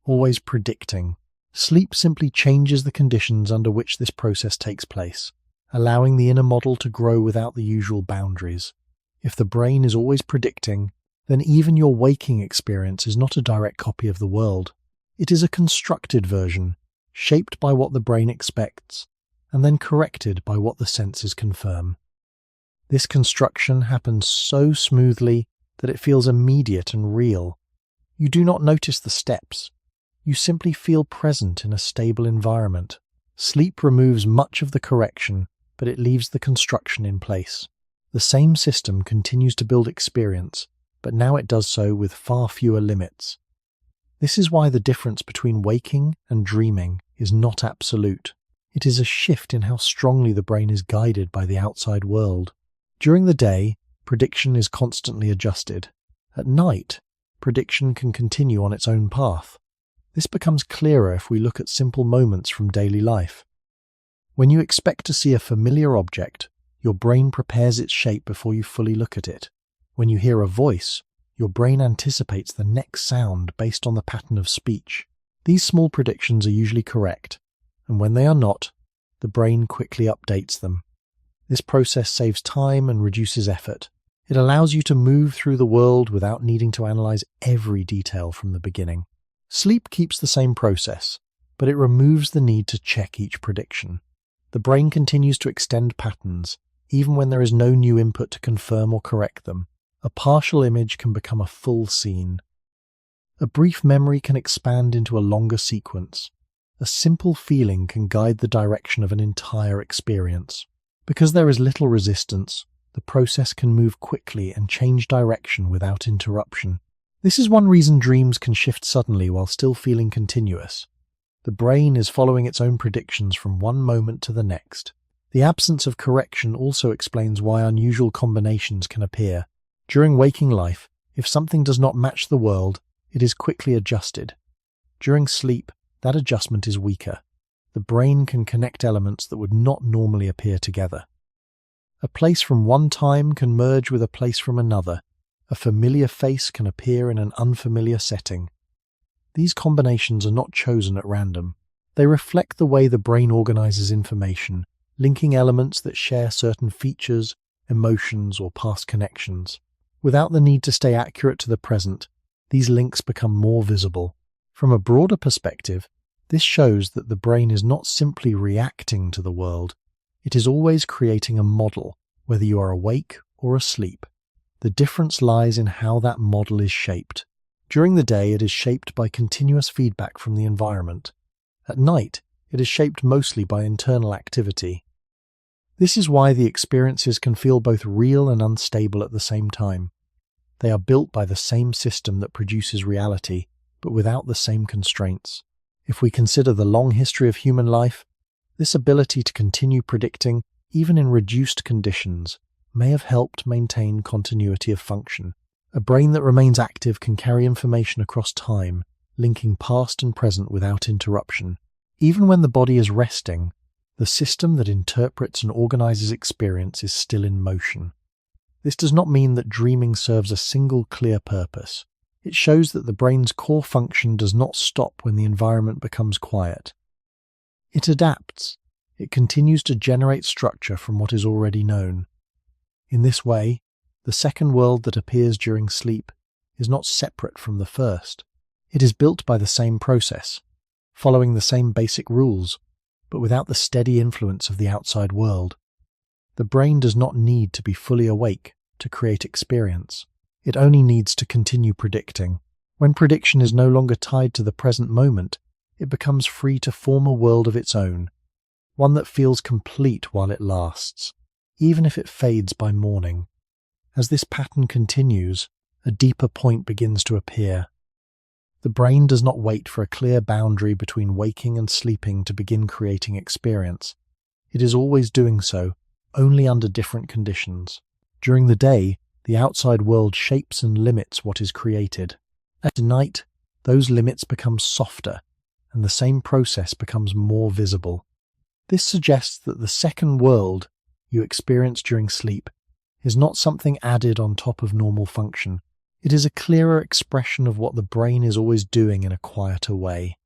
always predicting. Sleep simply changes the conditions under which this process takes place, allowing the inner model to grow without the usual boundaries. If the brain is always predicting, then even your waking experience is not a direct copy of the world. It is a constructed version, shaped by what the brain expects, and then corrected by what the senses confirm. This construction happens so smoothly that it feels immediate and real. You do not notice the steps. You simply feel present in a stable environment. Sleep removes much of the correction, but it leaves the construction in place. The same system continues to build experience, but now it does so with far fewer limits. This is why the difference between waking and dreaming is not absolute. It is a shift in how strongly the brain is guided by the outside world. During the day, prediction is constantly adjusted. At night, prediction can continue on its own path. This becomes clearer if we look at simple moments from daily life. When you expect to see a familiar object, your brain prepares its shape before you fully look at it. When you hear a voice, your brain anticipates the next sound based on the pattern of speech. These small predictions are usually correct, and when they are not, the brain quickly updates them. This process saves time and reduces effort. It allows you to move through the world without needing to analyze every detail from the beginning. Sleep keeps the same process, but it removes the need to check each prediction. The brain continues to extend patterns, even when there is no new input to confirm or correct them. A partial image can become a full scene. A brief memory can expand into a longer sequence. A simple feeling can guide the direction of an entire experience. Because there is little resistance, the process can move quickly and change direction without interruption. This is one reason dreams can shift suddenly while still feeling continuous. The brain is following its own predictions from one moment to the next. The absence of correction also explains why unusual combinations can appear. During waking life, if something does not match the world, it is quickly adjusted. During sleep, that adjustment is weaker. The brain can connect elements that would not normally appear together. A place from one time can merge with a place from another. A familiar face can appear in an unfamiliar setting. These combinations are not chosen at random. They reflect the way the brain organizes information, linking elements that share certain features, emotions, or past connections. Without the need to stay accurate to the present, these links become more visible. From a broader perspective, this shows that the brain is not simply reacting to the world, it is always creating a model, whether you are awake or asleep. The difference lies in how that model is shaped. During the day, it is shaped by continuous feedback from the environment. At night, it is shaped mostly by internal activity. This is why the experiences can feel both real and unstable at the same time. They are built by the same system that produces reality, but without the same constraints. If we consider the long history of human life, this ability to continue predicting, even in reduced conditions, may have helped maintain continuity of function. A brain that remains active can carry information across time, linking past and present without interruption. Even when the body is resting, the system that interprets and organizes experience is still in motion. This does not mean that dreaming serves a single clear purpose. It shows that the brain's core function does not stop when the environment becomes quiet. It adapts. It continues to generate structure from what is already known. In this way, the second world that appears during sleep is not separate from the first. It is built by the same process, following the same basic rules, but without the steady influence of the outside world. The brain does not need to be fully awake to create experience. It only needs to continue predicting. When prediction is no longer tied to the present moment, it becomes free to form a world of its own, one that feels complete while it lasts, even if it fades by morning. As this pattern continues, a deeper point begins to appear. The brain does not wait for a clear boundary between waking and sleeping to begin creating experience. It is always doing so, only under different conditions. During the day, the outside world shapes and limits what is created. At night, those limits become softer, and the same process becomes more visible. This suggests that the second world you experience during sleep is not something added on top of normal function. It is a clearer expression of what the brain is always doing in a quieter way.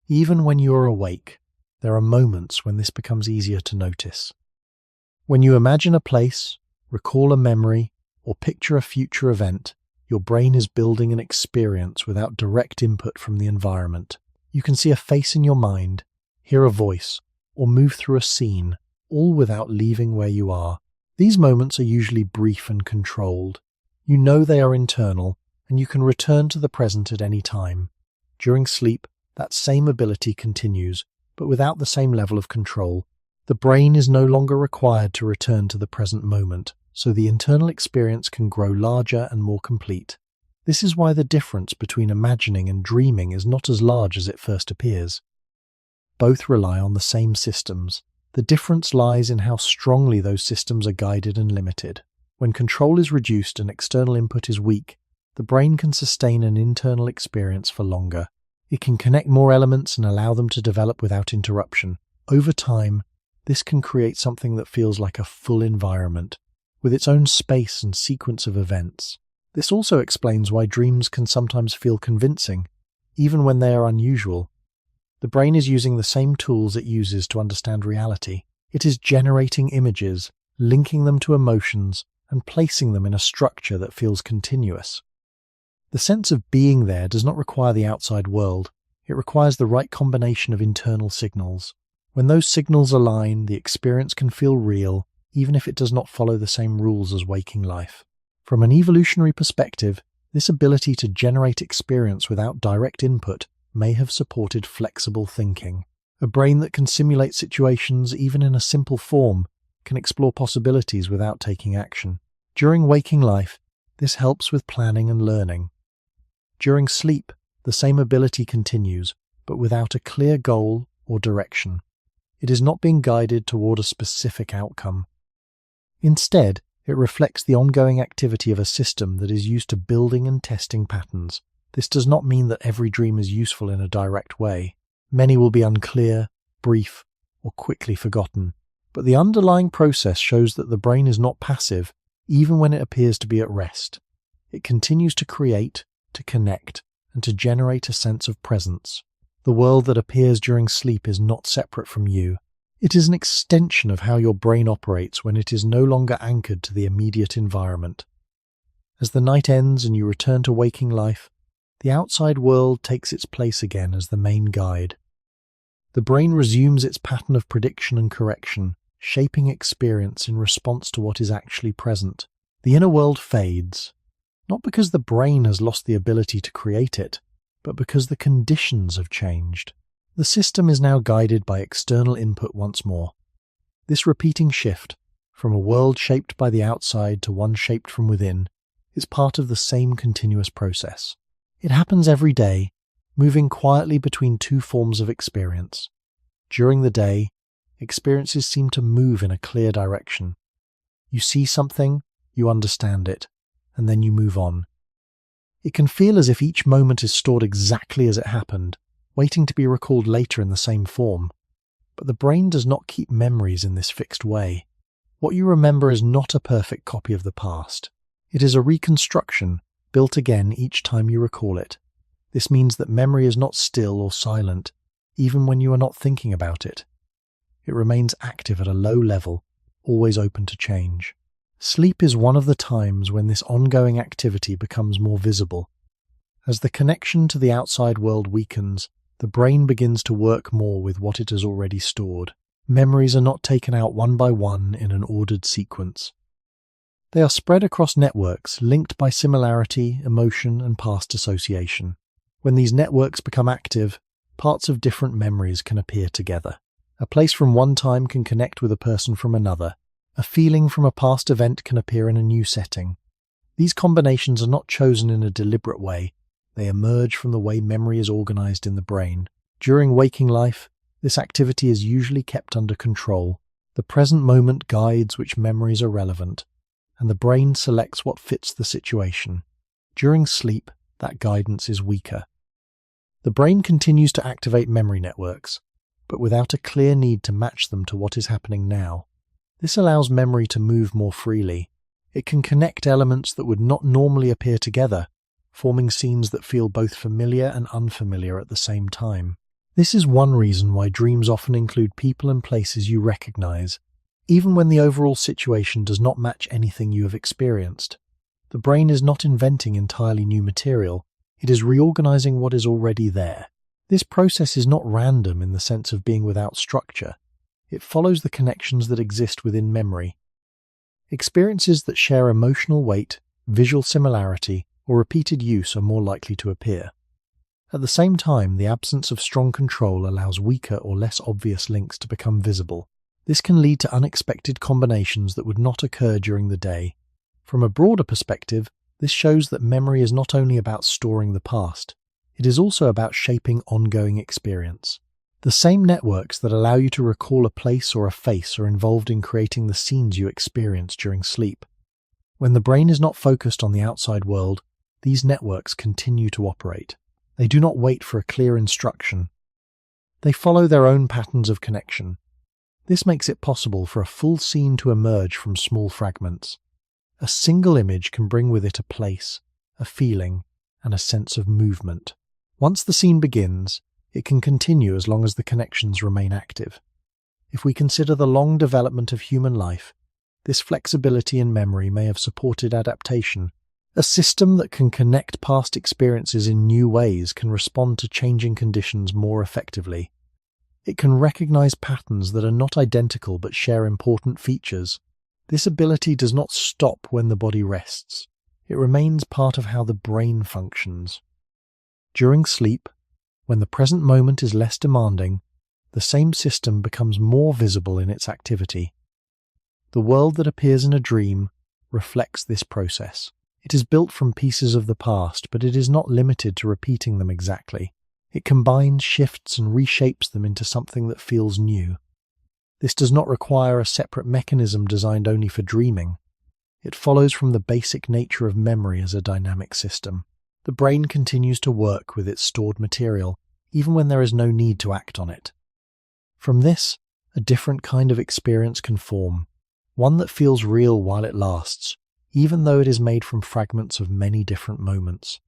Even when you are awake, there are moments when this becomes easier to notice. When you imagine a place, recall a memory, or picture a future event, your brain is building an experience without direct input from the environment. You can see a face in your mind, hear a voice, or move through a scene, all without leaving where you are. These moments are usually brief and controlled. You know they are internal, and you can return to the present at any time. During sleep, that same ability continues, but without the same level of control. The brain is no longer required to return to the present moment, so the internal experience can grow larger and more complete. This is why the difference between imagining and dreaming is not as large as it first appears. Both rely on the same systems. The difference lies in how strongly those systems are guided and limited. When control is reduced and external input is weak, the brain can sustain an internal experience for longer. It can connect more elements and allow them to develop without interruption. Over time, this can create something that feels like a full environment, with its own space and sequence of events. This also explains why dreams can sometimes feel convincing, even when they are unusual. The brain is using the same tools it uses to understand reality. It is generating images, linking them to emotions, and placing them in a structure that feels continuous. The sense of being there does not require the outside world. It requires the right combination of internal signals. When those signals align, the experience can feel real, even if it does not follow the same rules as waking life. From an evolutionary perspective, this ability to generate experience without direct input may have supported flexible thinking. A brain that can simulate situations even in a simple form can explore possibilities without taking action. During waking life, this helps with planning and learning. During sleep, the same ability continues, but without a clear goal or direction. It is not being guided toward a specific outcome. Instead, it reflects the ongoing activity of a system that is used to building and testing patterns. This does not mean that every dream is useful in a direct way. Many will be unclear, brief, or quickly forgotten. But the underlying process shows that the brain is not passive, even when it appears to be at rest. It continues to create, to connect, and to generate a sense of presence. The world that appears during sleep is not separate from you. It is an extension of how your brain operates when it is no longer anchored to the immediate environment. As the night ends and you return to waking life, the outside world takes its place again as the main guide. The brain resumes its pattern of prediction and correction, shaping experience in response to what is actually present. The inner world fades, not because the brain has lost the ability to create it, but because the conditions have changed. The system is now guided by external input once more. This repeating shift, from a world shaped by the outside to one shaped from within, is part of the same continuous process. It happens every day, moving quietly between two forms of experience. During the day, experiences seem to move in a clear direction. You see something, you understand it, and then you move on. It can feel as if each moment is stored exactly as it happened, waiting to be recalled later in the same form. But the brain does not keep memories in this fixed way. What you remember is not a perfect copy of the past. It is a reconstruction, built again each time you recall it. This means that memory is not still or silent, even when you are not thinking about it. It remains active at a low level, always open to change. Sleep is one of the times when this ongoing activity becomes more visible. As the connection to the outside world weakens, the brain begins to work more with what it has already stored. Memories are not taken out one by one in an ordered sequence. They are spread across networks linked by similarity, emotion, and past association. When these networks become active, parts of different memories can appear together. A place from one time can connect with a person from another. A feeling from a past event can appear in a new setting. These combinations are not chosen in a deliberate way. They emerge from the way memory is organized in the brain. During waking life, this activity is usually kept under control. The present moment guides which memories are relevant, and the brain selects what fits the situation. During sleep, that guidance is weaker. The brain continues to activate memory networks, but without a clear need to match them to what is happening now. This allows memory to move more freely. It can connect elements that would not normally appear together, forming scenes that feel both familiar and unfamiliar at the same time. This is one reason why dreams often include people and places you recognize, even when the overall situation does not match anything you have experienced. The brain is not inventing entirely new material, it is reorganizing what is already there. This process is not random in the sense of being without structure. It follows the connections that exist within memory. Experiences that share emotional weight, visual similarity, or repeated use are more likely to appear. At the same time, the absence of strong control allows weaker or less obvious links to become visible. This can lead to unexpected combinations that would not occur during the day. From a broader perspective, this shows that memory is not only about storing the past, it is also about shaping ongoing experience. The same networks that allow you to recall a place or a face are involved in creating the scenes you experience during sleep. When the brain is not focused on the outside world, these networks continue to operate. They do not wait for a clear instruction. They follow their own patterns of connection. This makes it possible for a full scene to emerge from small fragments. A single image can bring with it a place, a feeling, and a sense of movement. Once the scene begins, it can continue as long as the connections remain active. If we consider the long development of human life, this flexibility in memory may have supported adaptation. A system that can connect past experiences in new ways can respond to changing conditions more effectively. It can recognize patterns that are not identical but share important features. This ability does not stop when the body rests. It remains part of how the brain functions. During sleep, when the present moment is less demanding, the same system becomes more visible in its activity. The world that appears in a dream reflects this process. It is built from pieces of the past, but it is not limited to repeating them exactly. It combines, shifts, and reshapes them into something that feels new. This does not require a separate mechanism designed only for dreaming. It follows from the basic nature of memory as a dynamic system. The brain continues to work with its stored material, even when there is no need to act on it. From this, a different kind of experience can form, one that feels real while it lasts, even though it is made from fragments of many different moments.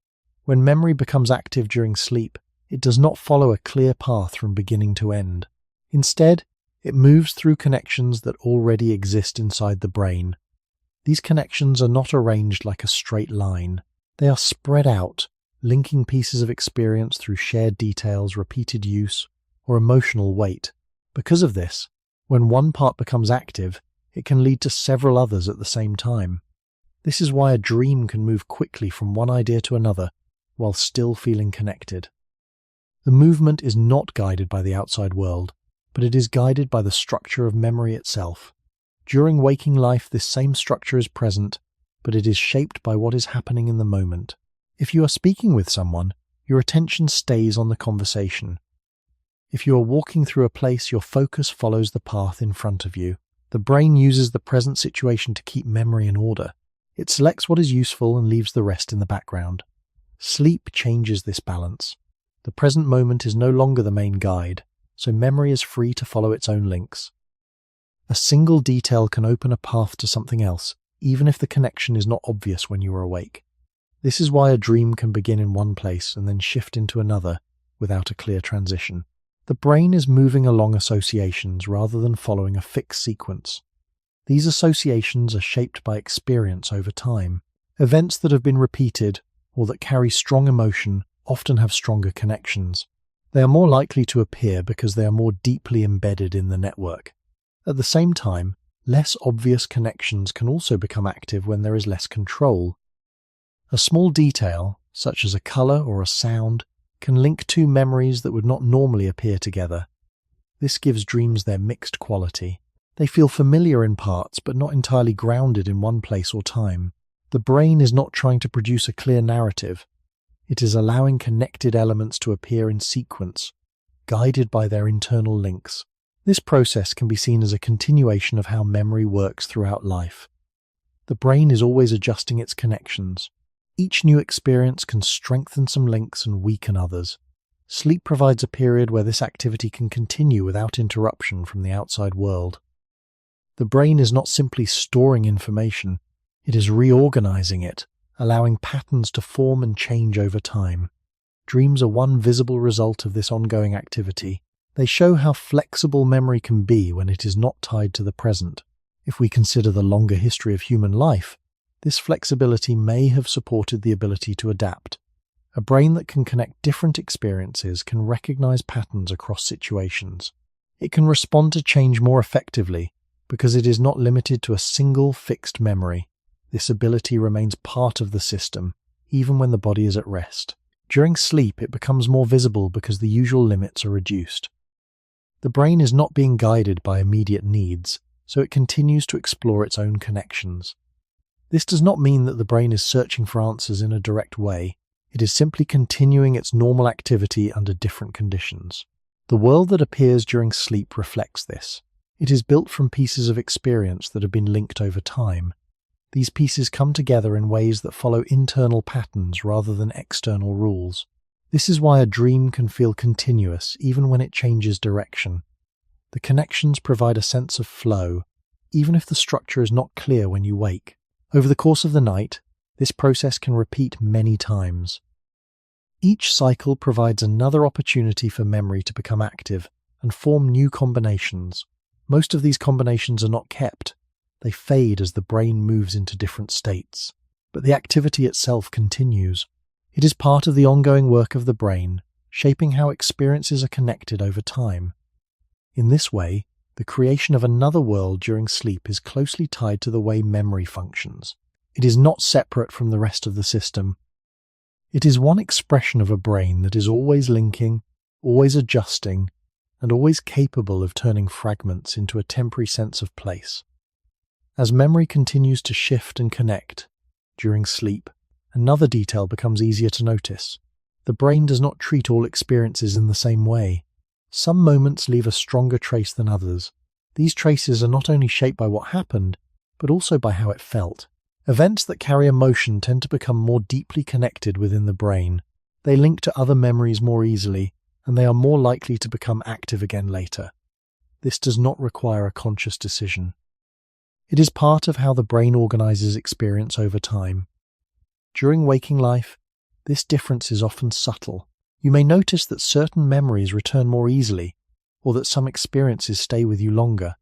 When memory becomes active during sleep, it does not follow a clear path from beginning to end. Instead, It moves through connections that already exist inside the brain. These connections are not arranged like a straight line. They are spread out, linking pieces of experience through shared details, repeated use, or emotional weight. Because of this, when one part becomes active, it can lead to several others at the same time. This is why a dream can move quickly from one idea to another while still feeling connected. The movement is not guided by the outside world, but it is guided by the structure of memory itself. During waking life, this same structure is present, but it is shaped by what is happening in the moment. If you are speaking with someone, your attention stays on the conversation. If you are walking through a place, your focus follows the path in front of you. The brain uses the present situation to keep memory in order. It selects what is useful and leaves the rest in the background. Sleep changes this balance. The present moment is no longer the main guide, so memory is free to follow its own links. A single detail can open a path to something else, even if the connection is not obvious when you are awake. This is why a dream can begin in one place and then shift into another without a clear transition. The brain is moving along associations rather than following a fixed sequence. These associations are shaped by experience over time. Events that have been repeated or that carry strong emotion often have stronger connections. They are more likely to appear because they are more deeply embedded in the network. At the same time, less obvious connections can also become active when there is less control. A small detail, such as a color or a sound, can link two memories that would not normally appear together. This gives dreams their mixed quality. They feel familiar in parts, but not entirely grounded in one place or time. The brain is not trying to produce a clear narrative. It is allowing connected elements to appear in sequence, guided by their internal links. This process can be seen as a continuation of how memory works throughout life. The brain is always adjusting its connections. Each new experience can strengthen some links and weaken others. Sleep provides a period where this activity can continue without interruption from the outside world. The brain is not simply storing information, it is reorganizing it, allowing patterns to form and change over time. Dreams are one visible result of this ongoing activity. They show how flexible memory can be when it is not tied to the present. If we consider the longer history of human life, this flexibility may have supported the ability to adapt. A brain that can connect different experiences can recognize patterns across situations. It can respond to change more effectively because it is not limited to a single fixed memory. This ability remains part of the system, even when the body is at rest. During sleep, it becomes more visible because the usual limits are reduced. The brain is not being guided by immediate needs, so it continues to explore its own connections. This does not mean that the brain is searching for answers in a direct way. It is simply continuing its normal activity under different conditions. The world that appears during sleep reflects this. It is built from pieces of experience that have been linked over time. These pieces come together in ways that follow internal patterns rather than external rules. This is why a dream can feel continuous even when it changes direction. The connections provide a sense of flow, even if the structure is not clear when you wake. Over the course of the night, this process can repeat many times. Each cycle provides another opportunity for memory to become active and form new combinations. Most of these combinations are not kept. They fade as the brain moves into different states. But the activity itself continues. It is part of the ongoing work of the brain, shaping how experiences are connected over time. In this way, the creation of another world during sleep is closely tied to the way memory functions. It is not separate from the rest of the system. It is one expression of a brain that is always linking, always adjusting, and always capable of turning fragments into a temporary sense of place. As memory continues to shift and connect during sleep, another detail becomes easier to notice. The brain does not treat all experiences in the same way. Some moments leave a stronger trace than others. These traces are not only shaped by what happened, but also by how it felt. Events that carry emotion tend to become more deeply connected within the brain. They link to other memories more easily, and they are more likely to become active again later. This does not require a conscious decision. It is part of how the brain organizes experience over time. During waking life, this difference is often subtle. You may notice that certain memories return more easily, or that some experiences stay with you longer.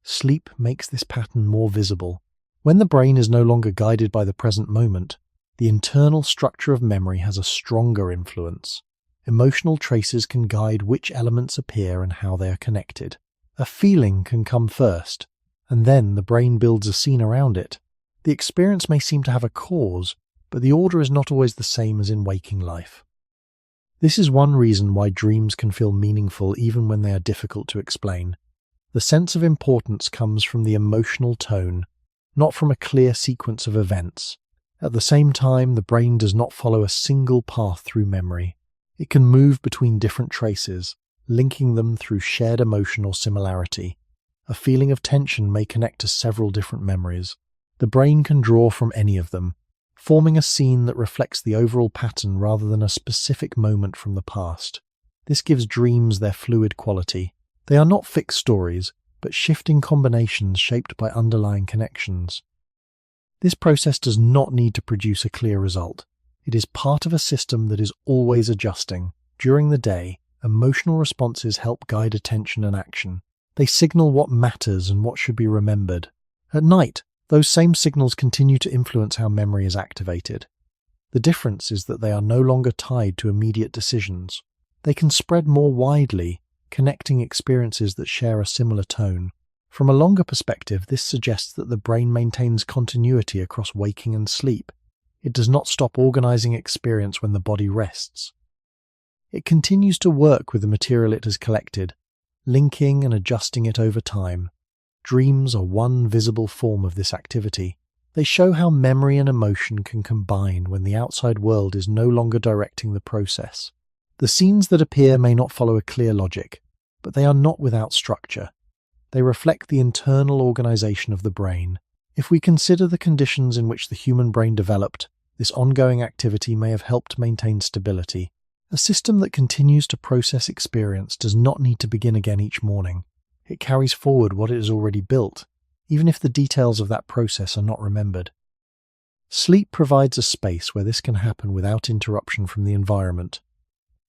Sleep makes this pattern more visible. When the brain is no longer guided by the present moment, the internal structure of memory has a stronger influence. Emotional traces can guide which elements appear and how they are connected. A feeling can come first, and then the brain builds a scene around it. The experience may seem to have a cause, but the order is not always the same as in waking life. This is one reason why dreams can feel meaningful even when they are difficult to explain. The sense of importance comes from the emotional tone, not from a clear sequence of events. At the same time, the brain does not follow a single path through memory. It can move between different traces, linking them through shared emotion or similarity. A feeling of tension may connect to several different memories. The brain can draw from any of them, forming a scene that reflects the overall pattern rather than a specific moment from the past. This gives dreams their fluid quality. They are not fixed stories, but shifting combinations shaped by underlying connections. This process does not need to produce a clear result. It is part of a system that is always adjusting. During the day, emotional responses help guide attention and action. They signal what matters and what should be remembered. At night, those same signals continue to influence how memory is activated. The difference is that they are no longer tied to immediate decisions. They can spread more widely, connecting experiences that share a similar tone. From a longer perspective, this suggests that the brain maintains continuity across waking and sleep. It does not stop organizing experience when the body rests. It continues to work with the material it has collected, linking and adjusting it over time. Dreams are one visible form of this activity. They show how memory and emotion can combine when the outside world is no longer directing the process. The scenes that appear may not follow a clear logic, but they are not without structure. They reflect the internal organization of the brain. If we consider the conditions in which the human brain developed, this ongoing activity may have helped maintain stability. A system that continues to process experience does not need to begin again each morning. It carries forward what it has already built, even if the details of that process are not remembered. Sleep provides a space where this can happen without interruption from the environment.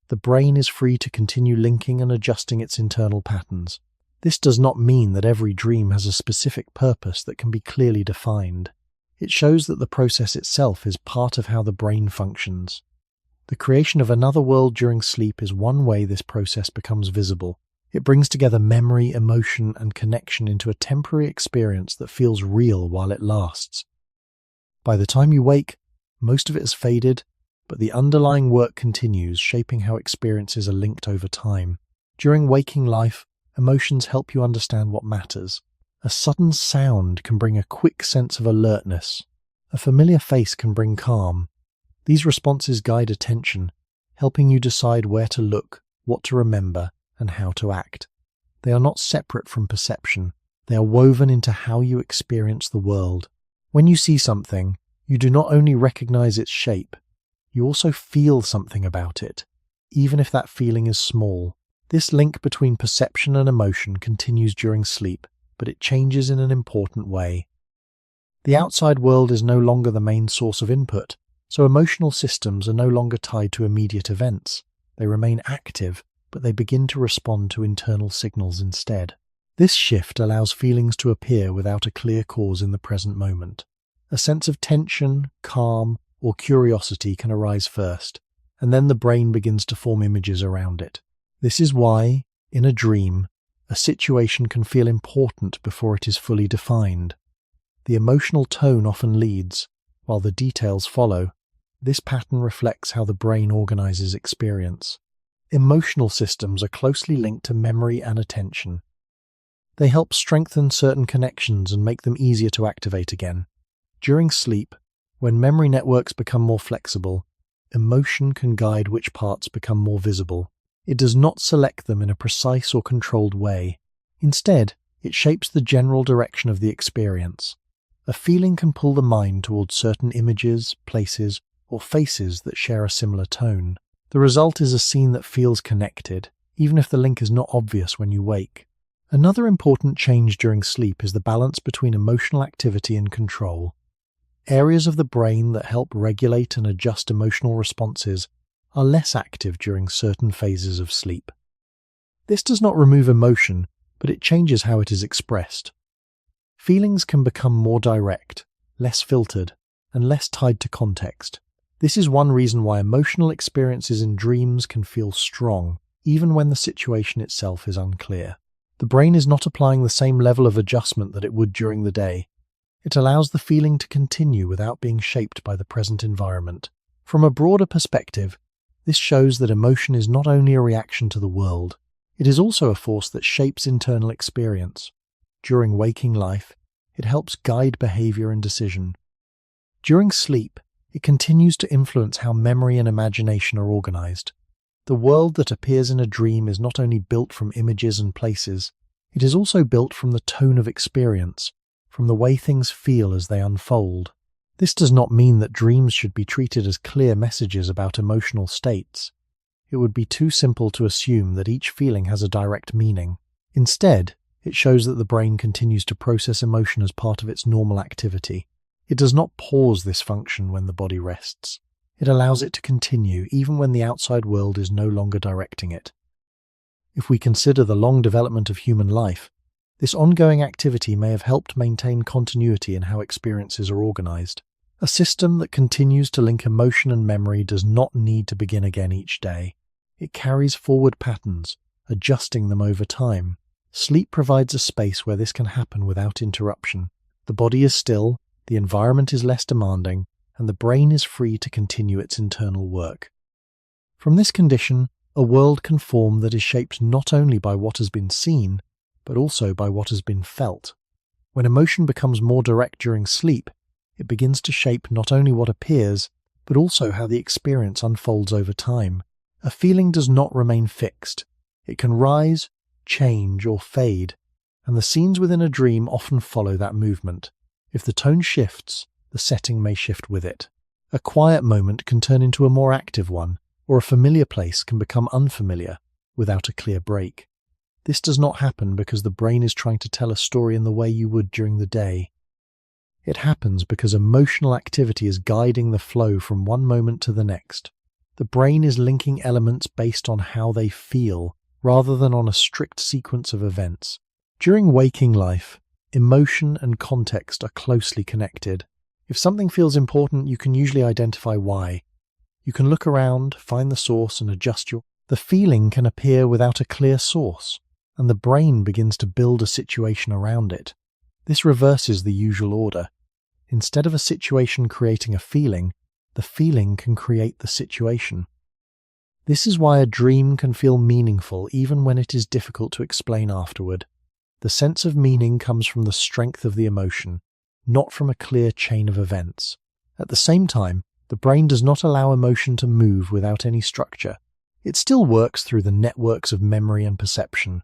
The brain is free to continue linking and adjusting its internal patterns. This does not mean that every dream has a specific purpose that can be clearly defined. It shows that the process itself is part of how the brain functions. The creation of another world during sleep is one way this process becomes visible. It brings together memory, emotion, and connection into a temporary experience that feels real while it lasts. By the time you wake, most of it has faded, but the underlying work continues, shaping how experiences are linked over time. During waking life, emotions help you understand what matters. A sudden sound can bring a quick sense of alertness. A familiar face can bring calm. These responses guide attention, helping you decide where to look, what to remember, and how to act. They are not separate from perception. They are woven into how you experience the world. When you see something, you do not only recognize its shape, you also feel something about it, even if that feeling is small. This link between perception and emotion continues during sleep, but it changes in an important way. The outside world is no longer the main source of input, so emotional systems are no longer tied to immediate events. They remain active, but they begin to respond to internal signals instead. This shift allows feelings to appear without a clear cause in the present moment. A sense of tension, calm, or curiosity can arise first, and then the brain begins to form images around it. This is why, in a dream, a situation can feel important before it is fully defined. The emotional tone often leads, while the details follow. This pattern reflects how the brain organizes experience. Emotional systems are closely linked to memory and attention. They help strengthen certain connections and make them easier to activate again. During sleep, when memory networks become more flexible, emotion can guide which parts become more visible. It does not select them in a precise or controlled way. Instead, it shapes the general direction of the experience. A feeling can pull the mind towards certain images, places, or faces that share a similar tone. The result is a scene that feels connected, even if the link is not obvious when you wake. Another important change during sleep is the balance between emotional activity and control. Areas of the brain that help regulate and adjust emotional responses are less active during certain phases of sleep. This does not remove emotion, but it changes how it is expressed. Feelings can become more direct, less filtered, and less tied to context. This is one reason why emotional experiences in dreams can feel strong, even when the situation itself is unclear. The brain is not applying the same level of adjustment that it would during the day. It allows the feeling to continue without being shaped by the present environment. From a broader perspective, this shows that emotion is not only a reaction to the world, it is also a force that shapes internal experience. During waking life, it helps guide behavior and decision. During sleep, it continues to influence how memory and imagination are organized. The world that appears in a dream is not only built from images and places, it is also built from the tone of experience, from the way things feel as they unfold. This does not mean that dreams should be treated as clear messages about emotional states. It would be too simple to assume that each feeling has a direct meaning. Instead, it shows that the brain continues to process emotion as part of its normal activity. It does not pause this function when the body rests. It allows it to continue even when the outside world is no longer directing it. If we consider the long development of human life, this ongoing activity may have helped maintain continuity in how experiences are organized. A system that continues to link emotion and memory does not need to begin again each day. It carries forward patterns, adjusting them over time. Sleep provides a space where this can happen without interruption. The body is still, the environment is less demanding, and the brain is free to continue its internal work. From this condition, a world can form that is shaped not only by what has been seen, but also by what has been felt. When emotion becomes more direct during sleep, it begins to shape not only what appears, but also how the experience unfolds over time. A feeling does not remain fixed. It can rise, change, or fade, and the scenes within a dream often follow that movement. If the tone shifts, the setting may shift with it. A quiet moment can turn into a more active one, or a familiar place can become unfamiliar without a clear break. This does not happen because the brain is trying to tell a story in the way you would during the day. It happens because emotional activity is guiding the flow from one moment to the next. The brain is linking elements based on how they feel, rather than on a strict sequence of events. During waking life, emotion and context are closely connected. If something feels important, you can usually identify why. You can look around, find the source, and adjust your... The feeling can appear without a clear source, and the brain begins to build a situation around it. This reverses the usual order. Instead of a situation creating a feeling, the feeling can create the situation. This is why a dream can feel meaningful even when it is difficult to explain afterward. The sense of meaning comes from the strength of the emotion, not from a clear chain of events. At the same time, the brain does not allow emotion to move without any structure. It still works through the networks of memory and perception.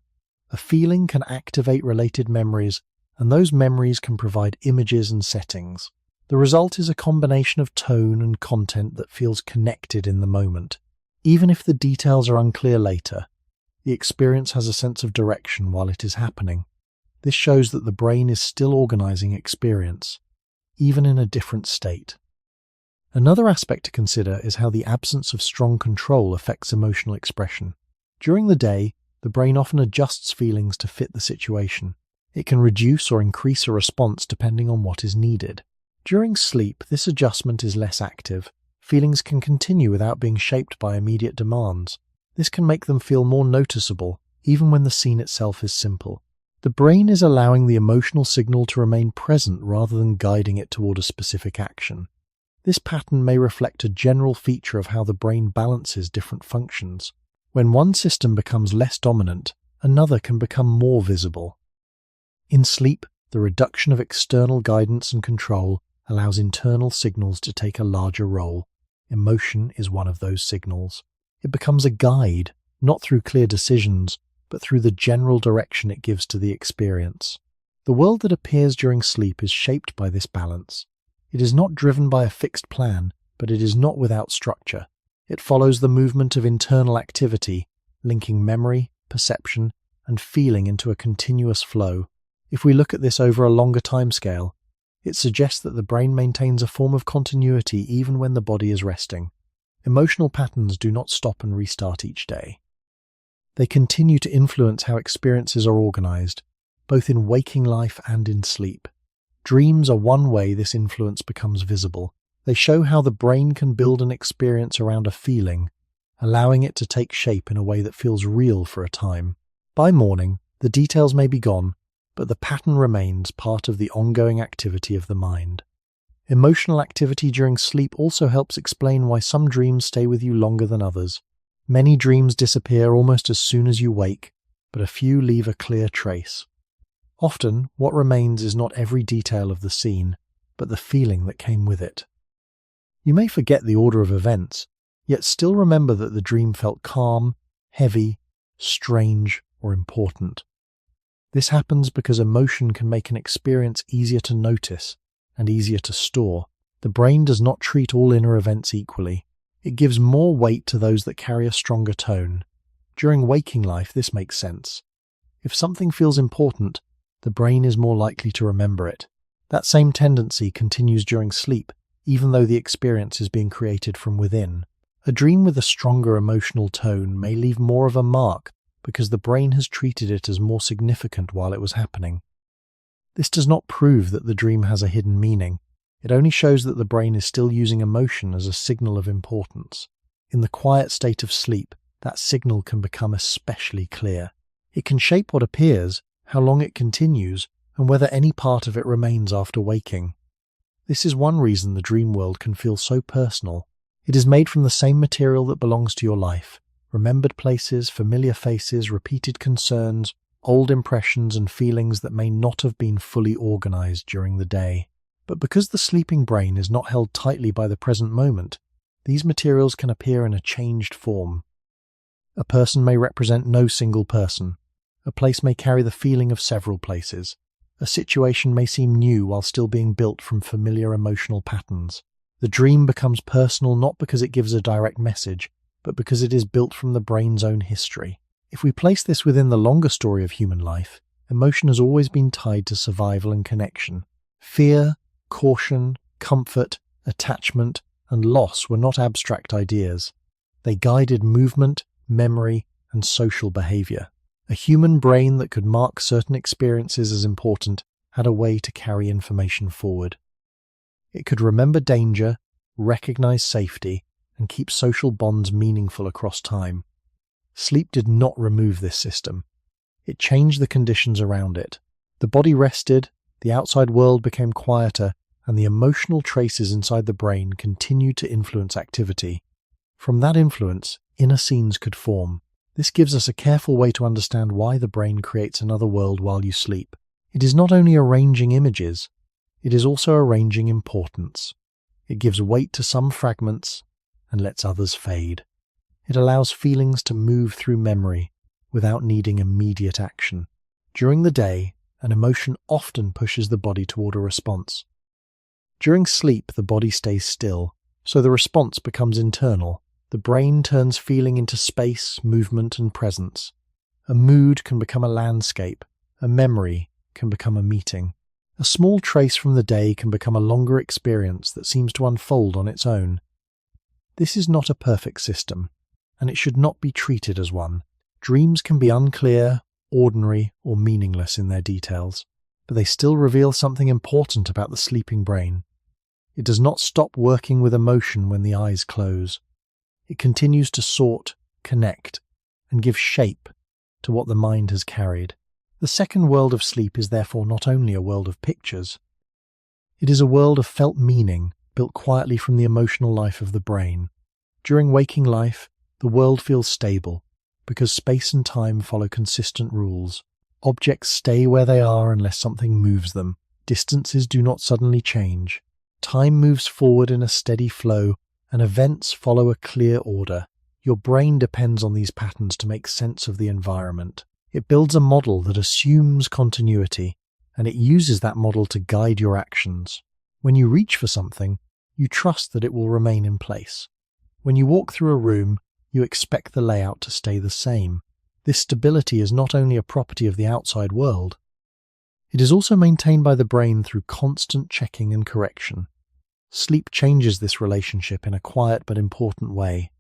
A feeling can activate related memories, and those memories can provide images and settings. The result is a combination of tone and content that feels connected in the moment. Even if the details are unclear later, the experience has a sense of direction while it is happening. This shows that the brain is still organizing experience, even in a different state. Another aspect to consider is how the absence of strong control affects emotional expression. During the day, the brain often adjusts feelings to fit the situation. It can reduce or increase a response depending on what is needed. During sleep, this adjustment is less active. Feelings can continue without being shaped by immediate demands. This can make them feel more noticeable, even when the scene itself is simple. The brain is allowing the emotional signal to remain present rather than guiding it toward a specific action. This pattern may reflect a general feature of how the brain balances different functions. When one system becomes less dominant, another can become more visible. In sleep, the reduction of external guidance and control allows internal signals to take a larger role. Emotion is one of those signals. It becomes a guide, not through clear decisions, but through the general direction it gives to the experience. The world that appears during sleep is shaped by this balance. It is not driven by a fixed plan, but it is not without structure. It follows the movement of internal activity, linking memory, perception, and feeling into a continuous flow. If we look at this over a longer timescale, it suggests that the brain maintains a form of continuity even when the body is resting. Emotional patterns do not stop and restart each day. They continue to influence how experiences are organized, both in waking life and in sleep. Dreams are one way this influence becomes visible. They show how the brain can build an experience around a feeling, allowing it to take shape in a way that feels real for a time. By morning, the details may be gone, but the pattern remains part of the ongoing activity of the mind. Emotional activity during sleep also helps explain why some dreams stay with you longer than others. Many dreams disappear almost as soon as you wake, but a few leave a clear trace. Often, what remains is not every detail of the scene, but the feeling that came with it. You may forget the order of events, yet still remember that the dream felt calm, heavy, strange, or important. This happens because emotion can make an experience easier to notice and easier to store. The brain does not treat all inner events equally. It gives more weight to those that carry a stronger tone. During waking life, this makes sense. If something feels important, the brain is more likely to remember it. That same tendency continues during sleep, even though the experience is being created from within. A dream with a stronger emotional tone may leave more of a mark because the brain has treated it as more significant while it was happening. This does not prove that the dream has a hidden meaning. It only shows that the brain is still using emotion as a signal of importance. In the quiet state of sleep, that signal can become especially clear. It can shape what appears, how long it continues, and whether any part of it remains after waking. This is one reason the dream world can feel so personal. It is made from the same material that belongs to your life. Remembered places, familiar faces, repeated concerns, old impressions and feelings that may not have been fully organized during the day. But because the sleeping brain is not held tightly by the present moment, these materials can appear in a changed form. A person may represent no single person. A place may carry the feeling of several places. A situation may seem new while still being built from familiar emotional patterns. The dream becomes personal not because it gives a direct message, but because it is built from the brain's own history. If we place this within the longer story of human life, emotion has always been tied to survival and connection. Fear, caution, comfort, attachment, and loss were not abstract ideas. They guided movement, memory, and social behavior. A human brain that could mark certain experiences as important had a way to carry information forward. It could remember danger, recognize safety, and keep social bonds meaningful across time. Sleep did not remove this system. It changed the conditions around it. The body rested, the outside world became quieter, and the emotional traces inside the brain continued to influence activity. From that influence, inner scenes could form. This gives us a careful way to understand why the brain creates another world while you sleep. It is not only arranging images, it is also arranging importance. It gives weight to some fragments and lets others fade. It allows feelings to move through memory without needing immediate action. During the day, an emotion often pushes the body toward a response. During sleep, the body stays still, so the response becomes internal. The brain turns feeling into space, movement, and presence. A mood can become a landscape. A memory can become a meeting. A small trace from the day can become a longer experience that seems to unfold on its own. This is not a perfect system, and it should not be treated as one. Dreams can be unclear, ordinary, or meaningless in their details, but they still reveal something important about the sleeping brain. It does not stop working with emotion when the eyes close. It continues to sort, connect, and give shape to what the mind has carried. The second world of sleep is therefore not only a world of pictures. It is a world of felt meaning, built quietly from the emotional life of the brain. During waking life, the world feels stable, because space and time follow consistent rules. Objects stay where they are unless something moves them. Distances do not suddenly change. Time moves forward in a steady flow, and events follow a clear order. Your brain depends on these patterns to make sense of the environment. It builds a model that assumes continuity, and it uses that model to guide your actions. When you reach for something, you trust that it will remain in place. When you walk through a room, you expect the layout to stay the same. This stability is not only a property of the outside world, it is also maintained by the brain through constant checking and correction. Sleep changes this relationship in a quiet but important way.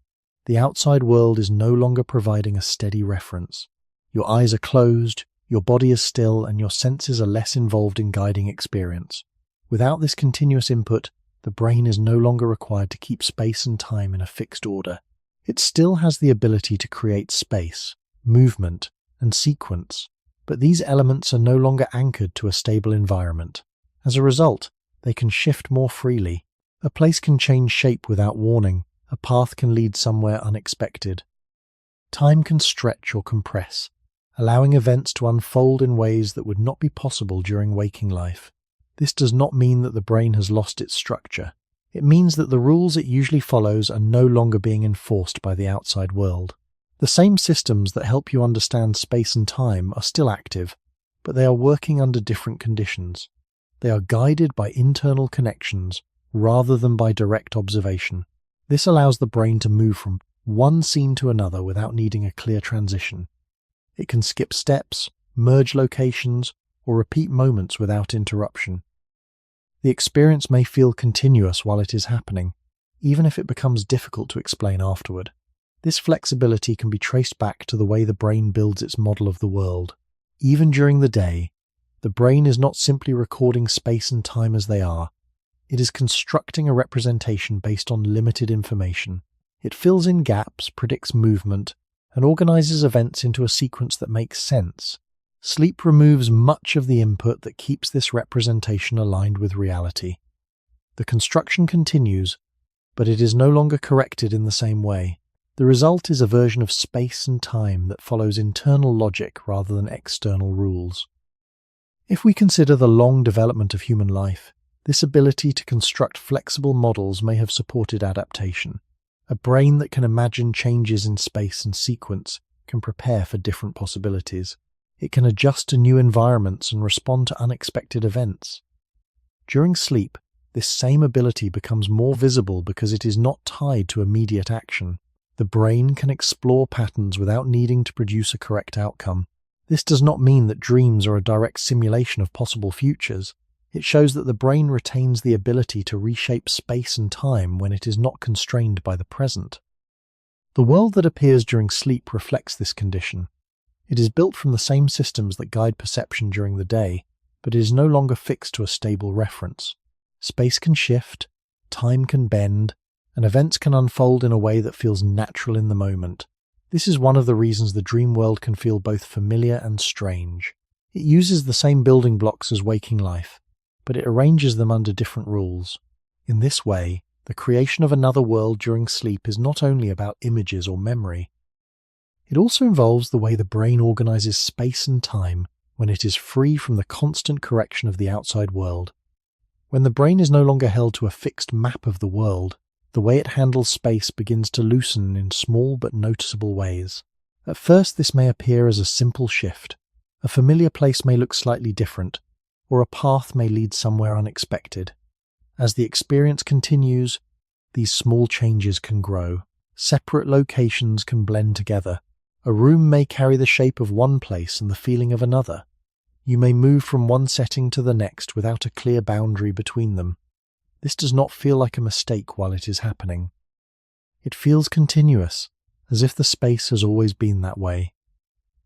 The outside world is no longer providing a steady reference. Your eyes are closed, your body is still, and your senses are less involved in guiding experience. Without this continuous input, the brain is no longer required to keep space and time in a fixed order. It still has the ability to create space, movement, and sequence, but these elements are no longer anchored to a stable environment. As a result, they can shift more freely. A place can change shape without warning. A path can lead somewhere unexpected. Time can stretch or compress, allowing events to unfold in ways that would not be possible during waking life. This does not mean that the brain has lost its structure. It means that the rules it usually follows are no longer being enforced by the outside world. The same systems that help you understand space and time are still active, but they are working under different conditions. They are guided by internal connections rather than by direct observation. This allows the brain to move from one scene to another without needing a clear transition. It can skip steps, merge locations, or repeat moments without interruption. The experience may feel continuous while it is happening, even if it becomes difficult to explain afterward. This flexibility can be traced back to the way the brain builds its model of the world. Even during the day, the brain is not simply recording space and time as they are. It is constructing a representation based on limited information. It fills in gaps, predicts movement, and organizes events into a sequence that makes sense. Sleep removes much of the input that keeps this representation aligned with reality. The construction continues, but it is no longer corrected in the same way. The result is a version of space and time that follows internal logic rather than external rules. If we consider the long development of human life, this ability to construct flexible models may have supported adaptation. A brain that can imagine changes in space and sequence can prepare for different possibilities. It can adjust to new environments and respond to unexpected events. During sleep, this same ability becomes more visible because it is not tied to immediate action. The brain can explore patterns without needing to produce a correct outcome. This does not mean that dreams are a direct simulation of possible futures. It shows that the brain retains the ability to reshape space and time when it is not constrained by the present. The world that appears during sleep reflects this condition. It is built from the same systems that guide perception during the day, but it is no longer fixed to a stable reference. Space can shift, time can bend, and events can unfold in a way that feels natural in the moment. This is one of the reasons the dream world can feel both familiar and strange. It uses the same building blocks as waking life, but it arranges them under different rules. In this way, the creation of another world during sleep is not only about images or memory. It also involves the way the brain organizes space and time when it is free from the constant correction of the outside world. When the brain is no longer held to a fixed map of the world, the way it handles space begins to loosen in small but noticeable ways. At first, this may appear as a simple shift. A familiar place may look slightly different, or a path may lead somewhere unexpected. As the experience continues, these small changes can grow. Separate locations can blend together. A room may carry the shape of one place and the feeling of another. You may move from one setting to the next without a clear boundary between them. This does not feel like a mistake while it is happening. It feels continuous, as if the space has always been that way.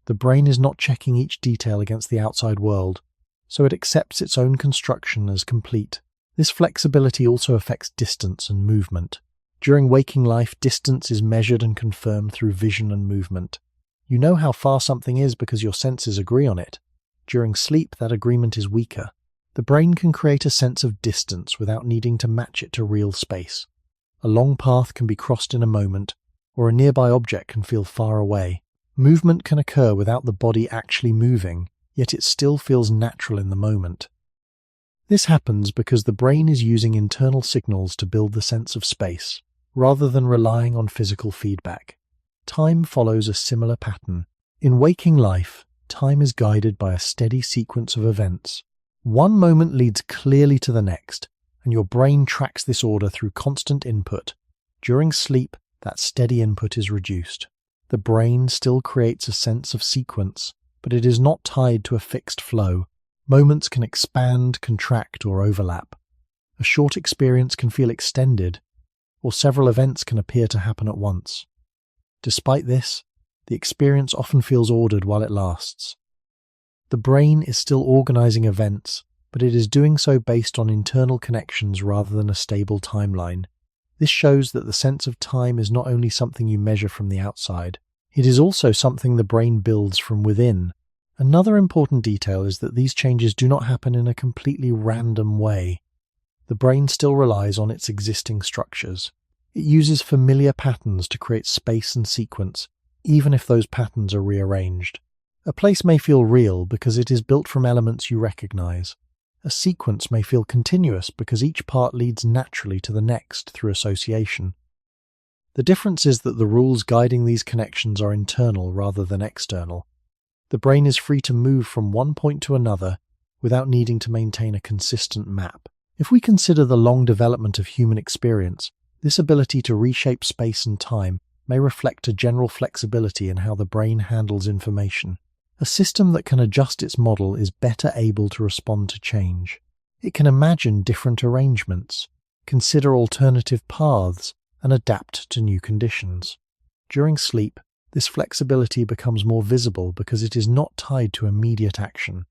The brain is not checking each detail against the outside world, so it accepts its own construction as complete. This flexibility also affects distance and movement. During waking life, distance is measured and confirmed through vision and movement. You know how far something is because your senses agree on it. During sleep, that agreement is weaker. The brain can create a sense of distance without needing to match it to real space. A long path can be crossed in a moment, or a nearby object can feel far away. Movement can occur without the body actually moving, yet it still feels natural in the moment. This happens because the brain is using internal signals to build the sense of space, rather than relying on physical feedback. Time follows a similar pattern. In waking life, time is guided by a steady sequence of events. One moment leads clearly to the next, and your brain tracks this order through constant input. During sleep, that steady input is reduced. The brain still creates a sense of sequence, but it is not tied to a fixed flow. Moments can expand, contract, or overlap. A short experience can feel extended, or several events can appear to happen at once. Despite this, the experience often feels ordered while it lasts. The brain is still organizing events, but it is doing so based on internal connections rather than a stable timeline. This shows that the sense of time is not only something you measure from the outside, it is also something the brain builds from within. Another important detail is that these changes do not happen in a completely random way. The brain still relies on its existing structures. It uses familiar patterns to create space and sequence, even if those patterns are rearranged. A place may feel real because it is built from elements you recognize. A sequence may feel continuous because each part leads naturally to the next through association. The difference is that the rules guiding these connections are internal rather than external. The brain is free to move from one point to another without needing to maintain a consistent map. If we consider the long development of human experience, this ability to reshape space and time may reflect a general flexibility in how the brain handles information. A system that can adjust its model is better able to respond to change. It can imagine different arrangements, consider alternative paths, and adapt to new conditions. During sleep, this flexibility becomes more visible because it is not tied to immediate action.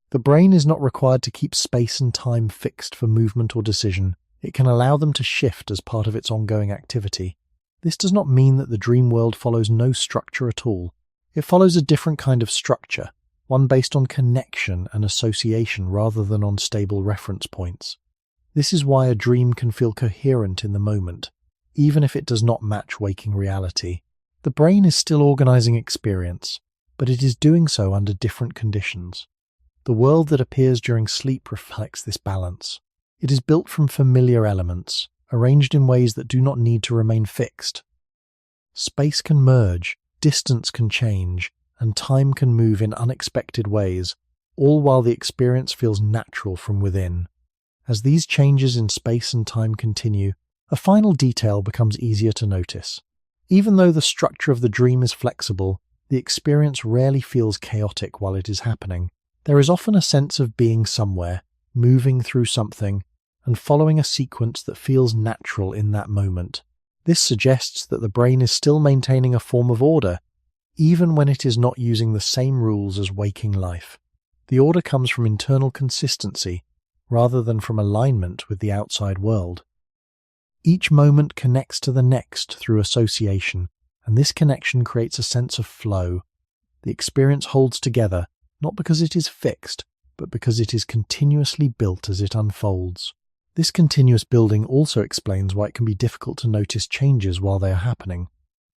The brain is not required to keep space and time fixed for movement or decision. It can allow them to shift as part of its ongoing activity. This does not mean that the dream world follows no structure at all. It follows a different kind of structure, one based on connection and association rather than on stable reference points. This is why a dream can feel coherent in the moment, even if it does not match waking reality. The brain is still organizing experience, but it is doing so under different conditions. The world that appears during sleep reflects this balance. It is built from familiar elements, arranged in ways that do not need to remain fixed. Space can merge, distance can change, and time can move in unexpected ways, all while the experience feels natural from within. As these changes in space and time continue, a final detail becomes easier to notice. Even though the structure of the dream is flexible, the experience rarely feels chaotic while it is happening. There is often a sense of being somewhere, moving through something, and following a sequence that feels natural in that moment. This suggests that the brain is still maintaining a form of order, even when it is not using the same rules as waking life. The order comes from internal consistency, rather than from alignment with the outside world. Each moment connects to the next through association, and this connection creates a sense of flow. The experience holds together, not because it is fixed, but because it is continuously built as it unfolds. This continuous building also explains why it can be difficult to notice changes while they are happening.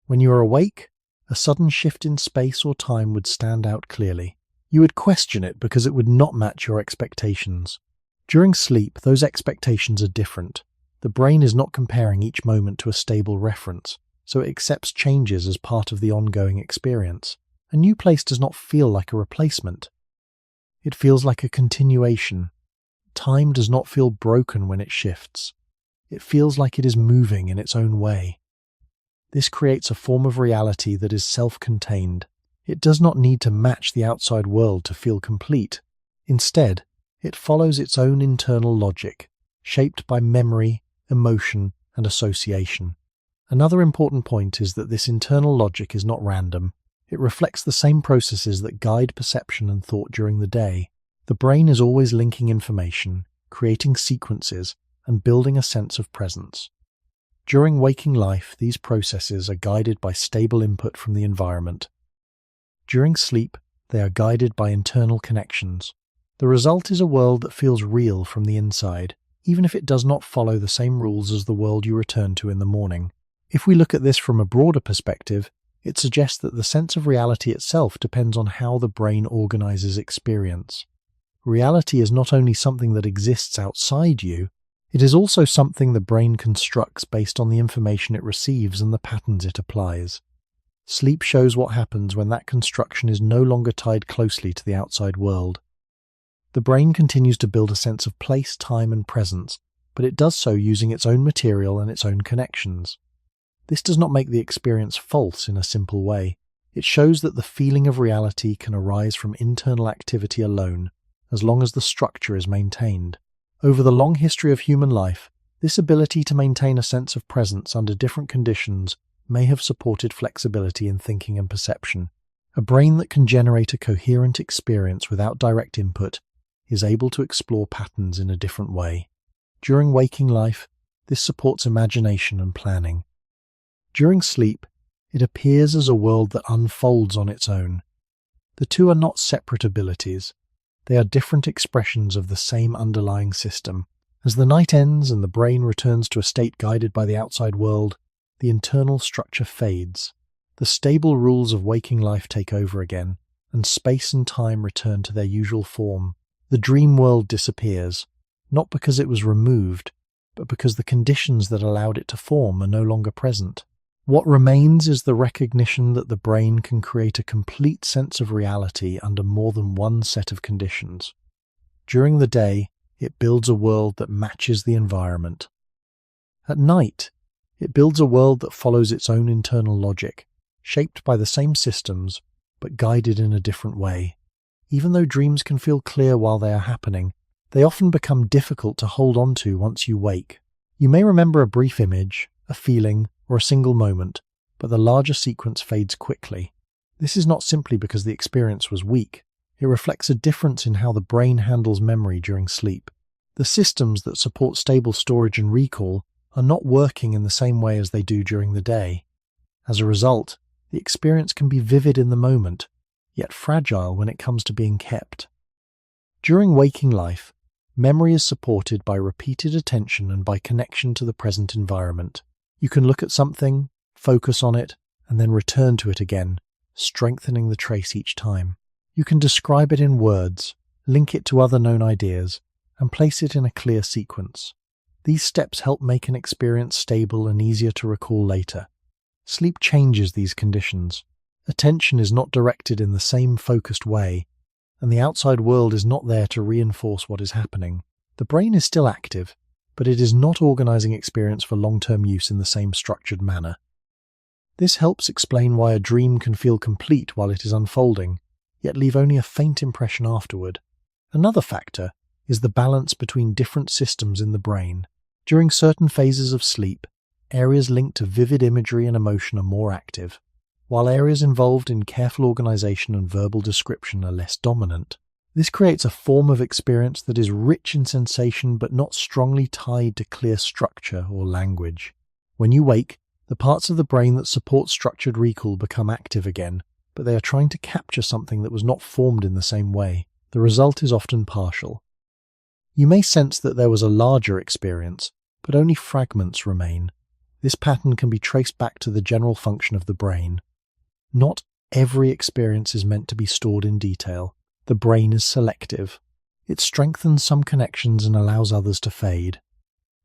When you are awake, a sudden shift in space or time would stand out clearly. You would question it because it would not match your expectations. During sleep, those expectations are different. The brain is not comparing each moment to a stable reference, so it accepts changes as part of the ongoing experience. A new place does not feel like a replacement. It feels like a continuation. Time does not feel broken when it shifts. It feels like it is moving in its own way. This creates a form of reality that is self-contained. It does not need to match the outside world to feel complete. Instead, it follows its own internal logic, shaped by memory, emotion, and association. Another important point is that this internal logic is not random. It reflects the same processes that guide perception and thought during the day. The brain is always linking information, creating sequences, and building a sense of presence. During waking life, these processes are guided by stable input from the environment. During sleep, they are guided by internal connections. The result is a world that feels real from the inside, even if it does not follow the same rules as the world you return to in the morning. If we look at this from a broader perspective, it suggests that the sense of reality itself depends on how the brain organizes experience. Reality is not only something that exists outside you, it is also something the brain constructs based on the information it receives and the patterns it applies. Sleep shows what happens when that construction is no longer tied closely to the outside world. The brain continues to build a sense of place, time, and presence, but it does so using its own material and its own connections. This does not make the experience false in a simple way. It shows that the feeling of reality can arise from internal activity alone, as long as the structure is maintained. Over the long history of human life, this ability to maintain a sense of presence under different conditions may have supported flexibility in thinking and perception. A brain that can generate a coherent experience without direct input is able to explore patterns in a different way. During waking life, this supports imagination and planning. During sleep, it appears as a world that unfolds on its own. The two are not separate abilities. They are different expressions of the same underlying system. As the night ends and the brain returns to a state guided by the outside world, the internal structure fades. The stable rules of waking life take over again, and space and time return to their usual form. The dream world disappears, not because it was removed, but because the conditions that allowed it to form are no longer present. What remains is the recognition that the brain can create a complete sense of reality under more than one set of conditions. During the day, it builds a world that matches the environment. At night, it builds a world that follows its own internal logic, shaped by the same systems, but guided in a different way. Even though dreams can feel clear while they are happening, they often become difficult to hold on to once you wake. You may remember a brief image, a feeling, or a single moment, but the larger sequence fades quickly. This is not simply because the experience was weak. It reflects a difference in how the brain handles memory during sleep. The systems that support stable storage and recall are not working in the same way as they do during the day. As a result, the experience can be vivid in the moment, yet fragile when it comes to being kept. During waking life, memory is supported by repeated attention and by connection to the present environment. You can look at something, focus on it, and then return to it again, strengthening the trace each time. You can describe it in words, link it to other known ideas, and place it in a clear sequence. These steps help make an experience stable and easier to recall later. Sleep changes these conditions. Attention is not directed in the same focused way, and the outside world is not there to reinforce what is happening. The brain is still active, but it is not organizing experience for long-term use in the same structured manner. This helps explain why a dream can feel complete while it is unfolding, yet leave only a faint impression afterward. Another factor is the balance between different systems in the brain. During certain phases of sleep, areas linked to vivid imagery and emotion are more active, while areas involved in careful organization and verbal description are less dominant. This creates a form of experience that is rich in sensation but not strongly tied to clear structure or language. When you wake, the parts of the brain that support structured recall become active again, but they are trying to capture something that was not formed in the same way. The result is often partial. You may sense that there was a larger experience, but only fragments remain. This pattern can be traced back to the general function of the brain. Not every experience is meant to be stored in detail. The brain is selective. It strengthens some connections and allows others to fade.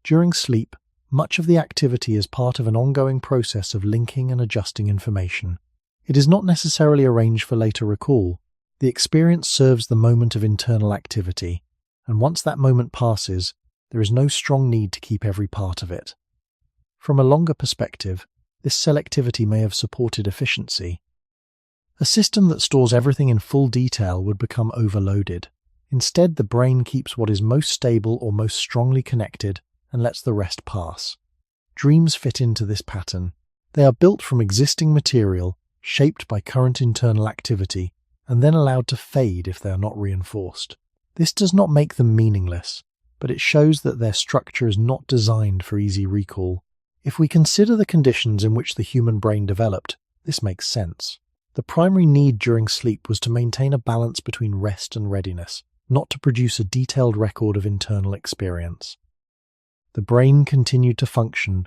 During sleep, much of the activity is part of an ongoing process of linking and adjusting information. It is not necessarily arranged for later recall. The experience serves the moment of internal activity, and once that moment passes, there is no strong need to keep every part of it. From a longer perspective, this selectivity may have supported efficiency. A system that stores everything in full detail would become overloaded. Instead, the brain keeps what is most stable or most strongly connected and lets the rest pass. Dreams fit into this pattern. They are built from existing material, shaped by current internal activity, and then allowed to fade if they are not reinforced. This does not make them meaningless, but it shows that their structure is not designed for easy recall. If we consider the conditions in which the human brain developed, this makes sense. The primary need during sleep was to maintain a balance between rest and readiness, not to produce a detailed record of internal experience. The brain continued to function,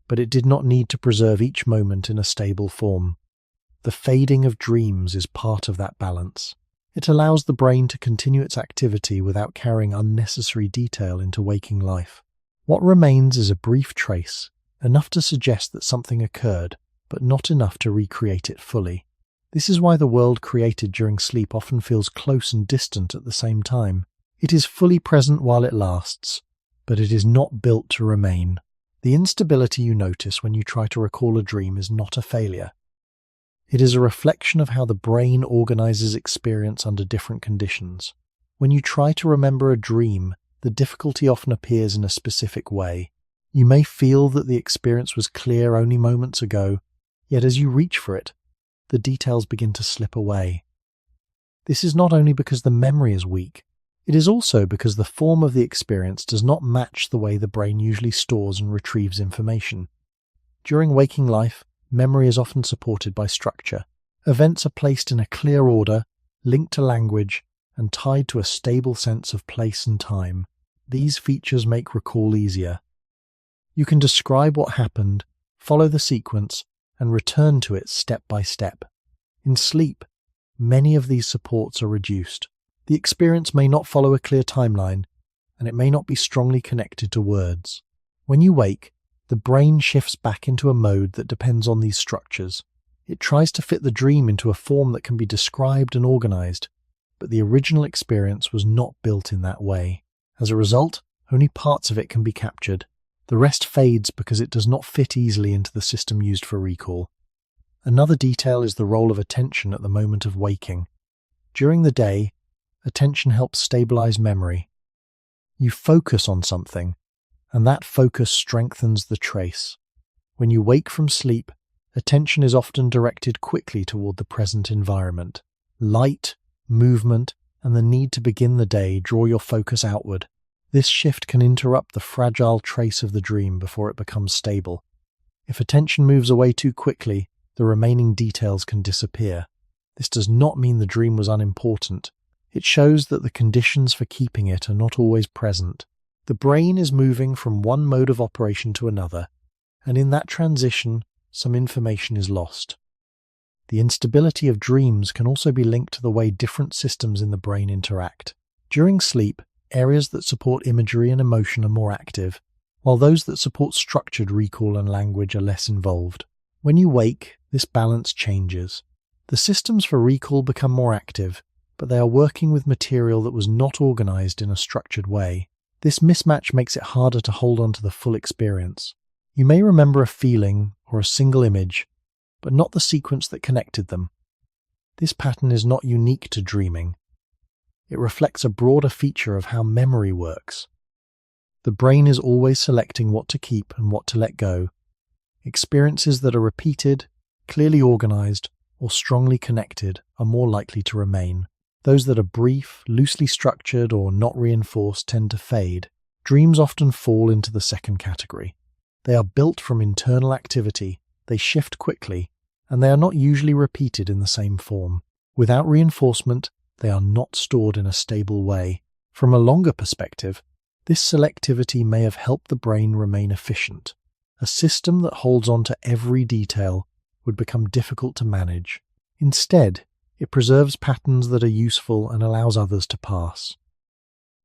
but it did not need to preserve each moment in a stable form. The fading of dreams is part of that balance. It allows the brain to continue its activity without carrying unnecessary detail into waking life. What remains is a brief trace, enough to suggest that something occurred, but not enough to recreate it fully. This is why the world created during sleep often feels close and distant at the same time. It is fully present while it lasts, but it is not built to remain. The instability you notice when you try to recall a dream is not a failure. It is a reflection of how the brain organizes experience under different conditions. When you try to remember a dream, the difficulty often appears in a specific way. You may feel that the experience was clear only moments ago, Yet as you reach for it, the details begin to slip away. This is not only because the memory is weak, it is also because the form of the experience does not match the way the brain usually stores and retrieves information. During waking life, memory is often supported by structure. Events are placed in a clear order, linked to language, and tied to a stable sense of place and time. These features make recall easier. You can describe what happened, follow the sequence, and return to it step by step. In sleep, many of these supports are reduced. The experience may not follow a clear timeline, and it may not be strongly connected to words. When you wake, the brain shifts back into a mode that depends on these structures. It tries to fit the dream into a form that can be described and organized, but the original experience was not built in that way. As a result, only parts of it can be captured. The rest fades because it does not fit easily into the system used for recall. Another detail is the role of attention at the moment of waking. During the day, attention helps stabilize memory. You focus on something, and that focus strengthens the trace. When you wake from sleep, attention is often directed quickly toward the present environment. Light, movement, and the need to begin the day draw your focus outward. This shift can interrupt the fragile trace of the dream before it becomes stable. If attention moves away too quickly, the remaining details can disappear. This does not mean the dream was unimportant. It shows that the conditions for keeping it are not always present. The brain is moving from one mode of operation to another, and in that transition, some information is lost. The instability of dreams can also be linked to the way different systems in the brain interact. During sleep, areas that support imagery and emotion are more active, while those that support structured recall and language are less involved. When you wake, this balance changes. The systems for recall become more active, but they are working with material that was not organized in a structured way. This mismatch makes it harder to hold on to the full experience. You may remember a feeling or a single image, but not the sequence that connected them. This pattern is not unique to dreaming. It reflects a broader feature of how memory works. The brain is always selecting what to keep and what to let go. Experiences that are repeated, clearly organized, or strongly connected are more likely to remain. Those that are brief, loosely structured, or not reinforced tend to fade. Dreams often fall into the second category. They are built from internal activity, they shift quickly, and they are not usually repeated in the same form. Without reinforcement, they are not stored in a stable way. From a longer perspective, this selectivity may have helped the brain remain efficient. A system that holds on to every detail would become difficult to manage. Instead, it preserves patterns that are useful and allows others to pass.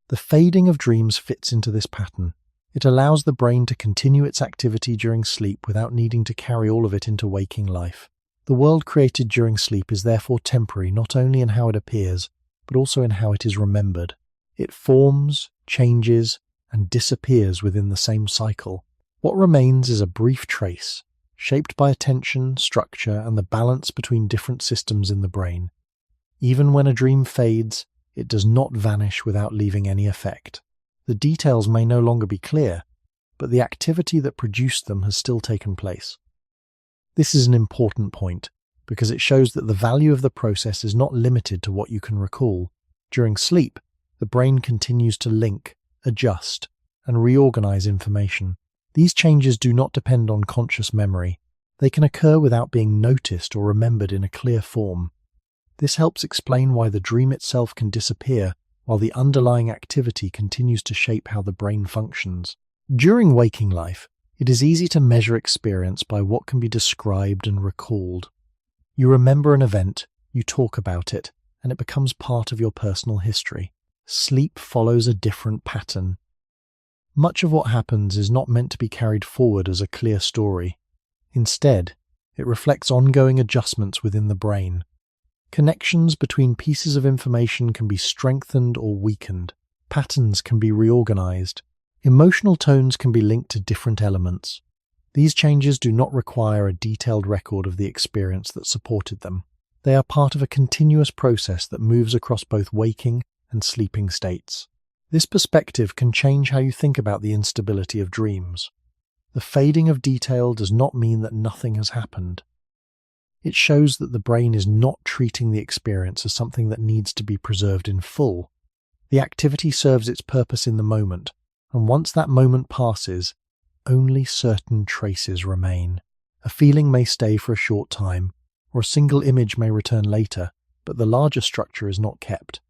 The fading of dreams fits into this pattern. It allows the brain to continue its activity during sleep without needing to carry all of it into waking life. The world created during sleep is therefore temporary not only in how it appears, but also in how it is remembered. It forms, changes, and disappears within the same cycle. What remains is a brief trace, shaped by attention, structure, and the balance between different systems in the brain. Even when a dream fades, it does not vanish without leaving any effect. The details may no longer be clear, but the activity that produced them has still taken place. This is an important point, because it shows that the value of the process is not limited to what you can recall. During sleep, the brain continues to link, adjust, and reorganize information. These changes do not depend on conscious memory. They can occur without being noticed or remembered in a clear form. This helps explain why the dream itself can disappear while the underlying activity continues to shape how the brain functions. During waking life, it is easy to measure experience by what can be described and recalled. You remember an event, you talk about it, and it becomes part of your personal history. Sleep follows a different pattern. Much of what happens is not meant to be carried forward as a clear story. Instead, it reflects ongoing adjustments within the brain. Connections between pieces of information can be strengthened or weakened. Patterns can be reorganized. Emotional tones can be linked to different elements. These changes do not require a detailed record of the experience that supported them. They are part of a continuous process that moves across both waking and sleeping states. This perspective can change how you think about the instability of dreams. The fading of detail does not mean that nothing has happened. It shows that the brain is not treating the experience as something that needs to be preserved in full. The activity serves its purpose in the moment, and once that moment passes, only certain traces remain. A feeling may stay for a short time, or a single image may return later, but the larger structure is not kept.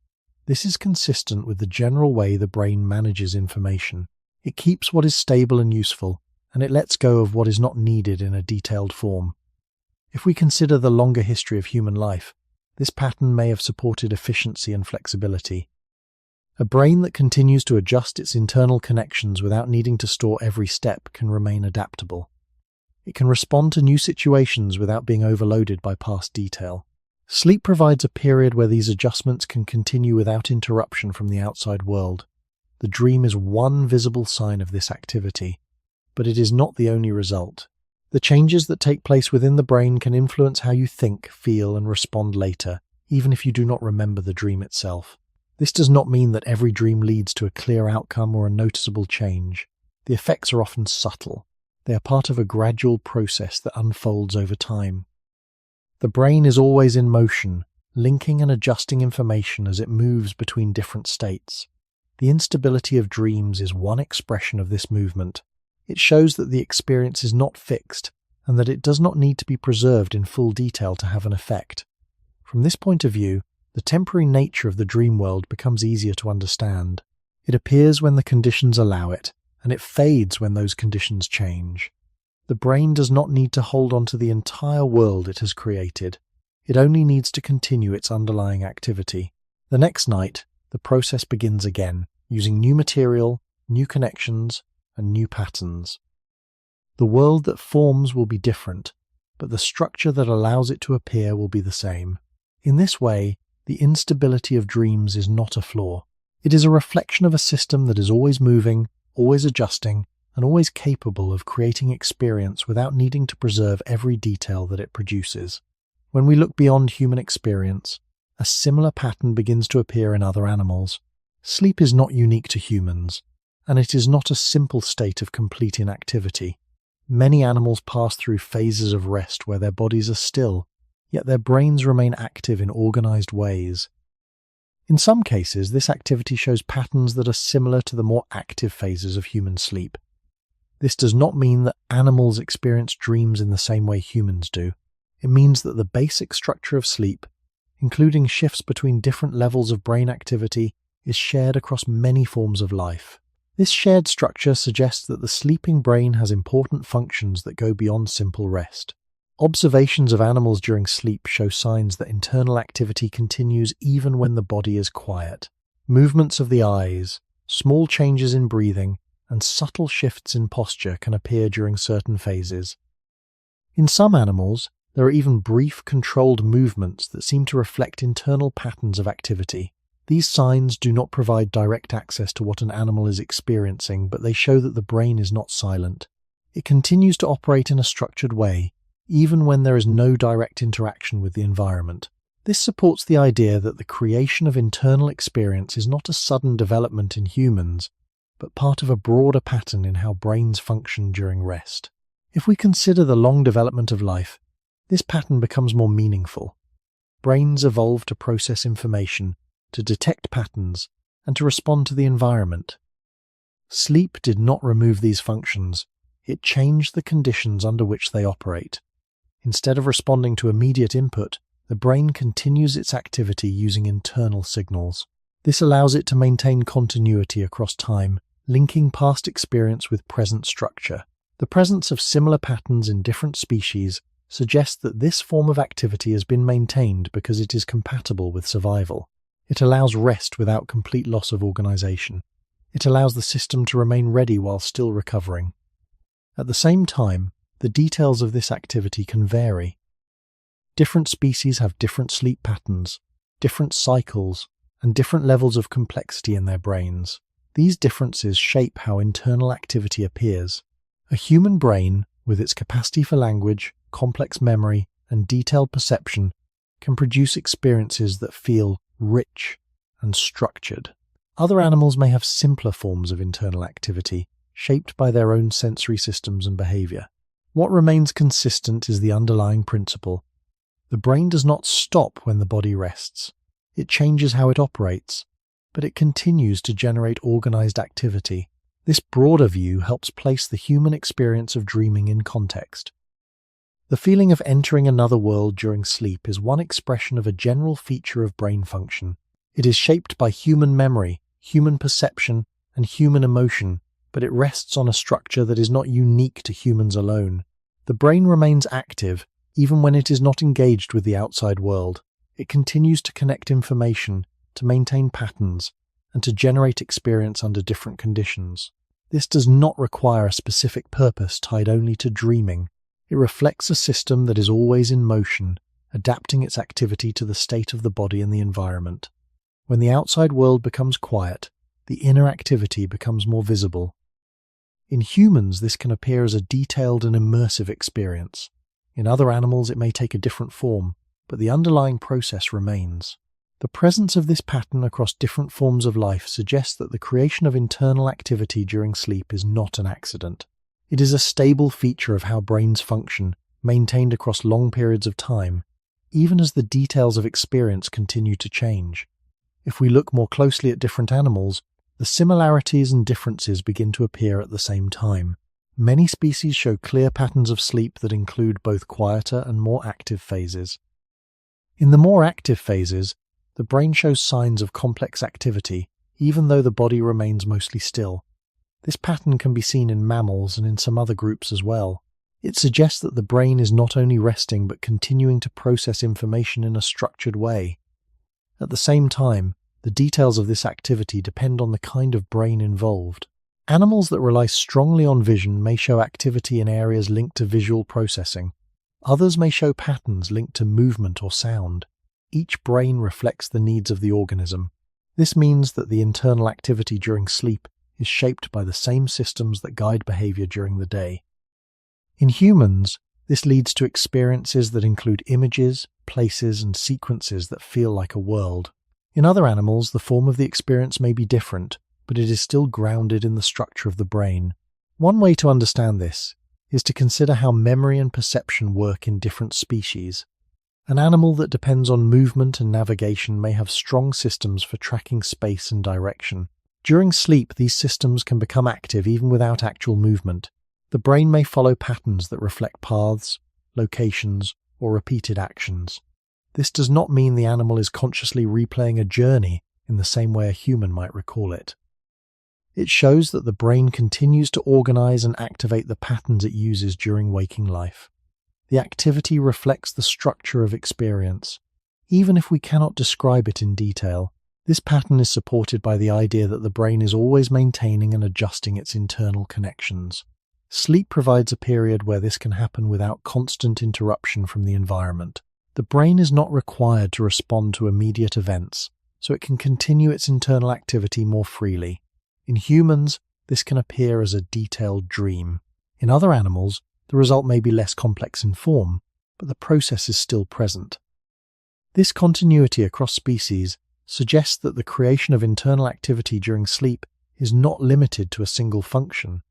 This is consistent with the general way the brain manages information. It keeps what is stable and useful, and it lets go of what is not needed in a detailed form. If we consider the longer history of human life, this pattern may have supported efficiency and flexibility. A brain that continues to adjust its internal connections without needing to store every step can remain adaptable. It can respond to new situations without being overloaded by past detail. Sleep provides a period where these adjustments can continue without interruption from the outside world. The dream is one visible sign of this activity, but it is not the only result. The changes that take place within the brain can influence how you think, feel, and respond later, even if you do not remember the dream itself. This does not mean that every dream leads to a clear outcome or a noticeable change. The effects are often subtle. They are part of a gradual process that unfolds over time. The brain is always in motion, linking and adjusting information as it moves between different states. The instability of dreams is one expression of this movement. It shows that the experience is not fixed, and that it does not need to be preserved in full detail to have an effect. From this point of view, the temporary nature of the dream world becomes easier to understand. It appears when the conditions allow it, and it fades when those conditions change. The brain does not need to hold on to the entire world it has created. It only needs to continue its underlying activity. The next night, the process begins again, using new material, new connections, and new patterns. The world that forms will be different, but the structure that allows it to appear will be the same. In this way, the instability of dreams is not a flaw. It is a reflection of a system that is always moving, always adjusting, and always capable of creating experience without needing to preserve every detail that it produces. When we look beyond human experience, a similar pattern begins to appear in other animals. Sleep is not unique to humans, and it is not a simple state of complete inactivity. Many animals pass through phases of rest where their bodies are still, yet their brains remain active in organized ways. In some cases, this activity shows patterns that are similar to the more active phases of human sleep. This does not mean that animals experience dreams in the same way humans do. It means that the basic structure of sleep, including shifts between different levels of brain activity, is shared across many forms of life. This shared structure suggests that the sleeping brain has important functions that go beyond simple rest. Observations of animals during sleep show signs that internal activity continues even when the body is quiet. Movements of the eyes, small changes in breathing, and subtle shifts in posture can appear during certain phases. In some animals, there are even brief, controlled movements that seem to reflect internal patterns of activity. These signs do not provide direct access to what an animal is experiencing, but they show that the brain is not silent. It continues to operate in a structured way, even when there is no direct interaction with the environment. This supports the idea that the creation of internal experience is not a sudden development in humans, but part of a broader pattern in how brains function during rest. If we consider the long development of life, this pattern becomes more meaningful. Brains evolve to process information, to detect patterns, and to respond to the environment. Sleep did not remove these functions, it changed the conditions under which they operate. Instead of responding to immediate input, the brain continues its activity using internal signals. This allows it to maintain continuity across time, linking past experience with present structure. The presence of similar patterns in different species suggests that this form of activity has been maintained because it is compatible with survival. It allows rest without complete loss of organization. It allows the system to remain ready while still recovering. At the same time, the details of this activity can vary. Different species have different sleep patterns, different cycles, and different levels of complexity in their brains. These differences shape how internal activity appears. A human brain, with its capacity for language, complex memory, and detailed perception, can produce experiences that feel rich and structured. Other animals may have simpler forms of internal activity, shaped by their own sensory systems and behavior. What remains consistent is the underlying principle. The brain does not stop when the body rests. It changes how it operates, but it continues to generate organized activity. This broader view helps place the human experience of dreaming in context. The feeling of entering another world during sleep is one expression of a general feature of brain function. It is shaped by human memory, human perception, and human emotion, but it rests on a structure that is not unique to humans alone. The brain remains active, even when it is not engaged with the outside world. It continues to connect information, to maintain patterns, and to generate experience under different conditions. This does not require a specific purpose tied only to dreaming. It reflects a system that is always in motion, adapting its activity to the state of the body and the environment. When the outside world becomes quiet, the inner activity becomes more visible. In humans, this can appear as a detailed and immersive experience. In other animals, it may take a different form, but the underlying process remains. The presence of this pattern across different forms of life suggests that the creation of internal activity during sleep is not an accident. It is a stable feature of how brains function, maintained across long periods of time, even as the details of experience continue to change. If we look more closely at different animals, the similarities and differences begin to appear at the same time. Many species show clear patterns of sleep that include both quieter and more active phases. In the more active phases, the brain shows signs of complex activity, even though the body remains mostly still. This pattern can be seen in mammals and in some other groups as well. It suggests that the brain is not only resting but continuing to process information in a structured way. At the same time, the details of this activity depend on the kind of brain involved. Animals that rely strongly on vision may show activity in areas linked to visual processing. Others may show patterns linked to movement or sound. Each brain reflects the needs of the organism. This means that the internal activity during sleep is shaped by the same systems that guide behavior during the day. In humans, this leads to experiences that include images, places, and sequences that feel like a world. In other animals, the form of the experience may be different, but it is still grounded in the structure of the brain. One way to understand this is to consider how memory and perception work in different species. An animal that depends on movement and navigation may have strong systems for tracking space and direction. During sleep, these systems can become active even without actual movement. The brain may follow patterns that reflect paths, locations, or repeated actions. This does not mean the animal is consciously replaying a journey in the same way a human might recall it. It shows that the brain continues to organize and activate the patterns it uses during waking life. The activity reflects the structure of experience. Even if we cannot describe it in detail, this pattern is supported by the idea that the brain is always maintaining and adjusting its internal connections. Sleep provides a period where this can happen without constant interruption from the environment. The brain is not required to respond to immediate events, so it can continue its internal activity more freely. In humans, this can appear as a detailed dream. In other animals, the result may be less complex in form, but the process is still present. This continuity across species suggests that the creation of internal activity during sleep is not limited to a single function.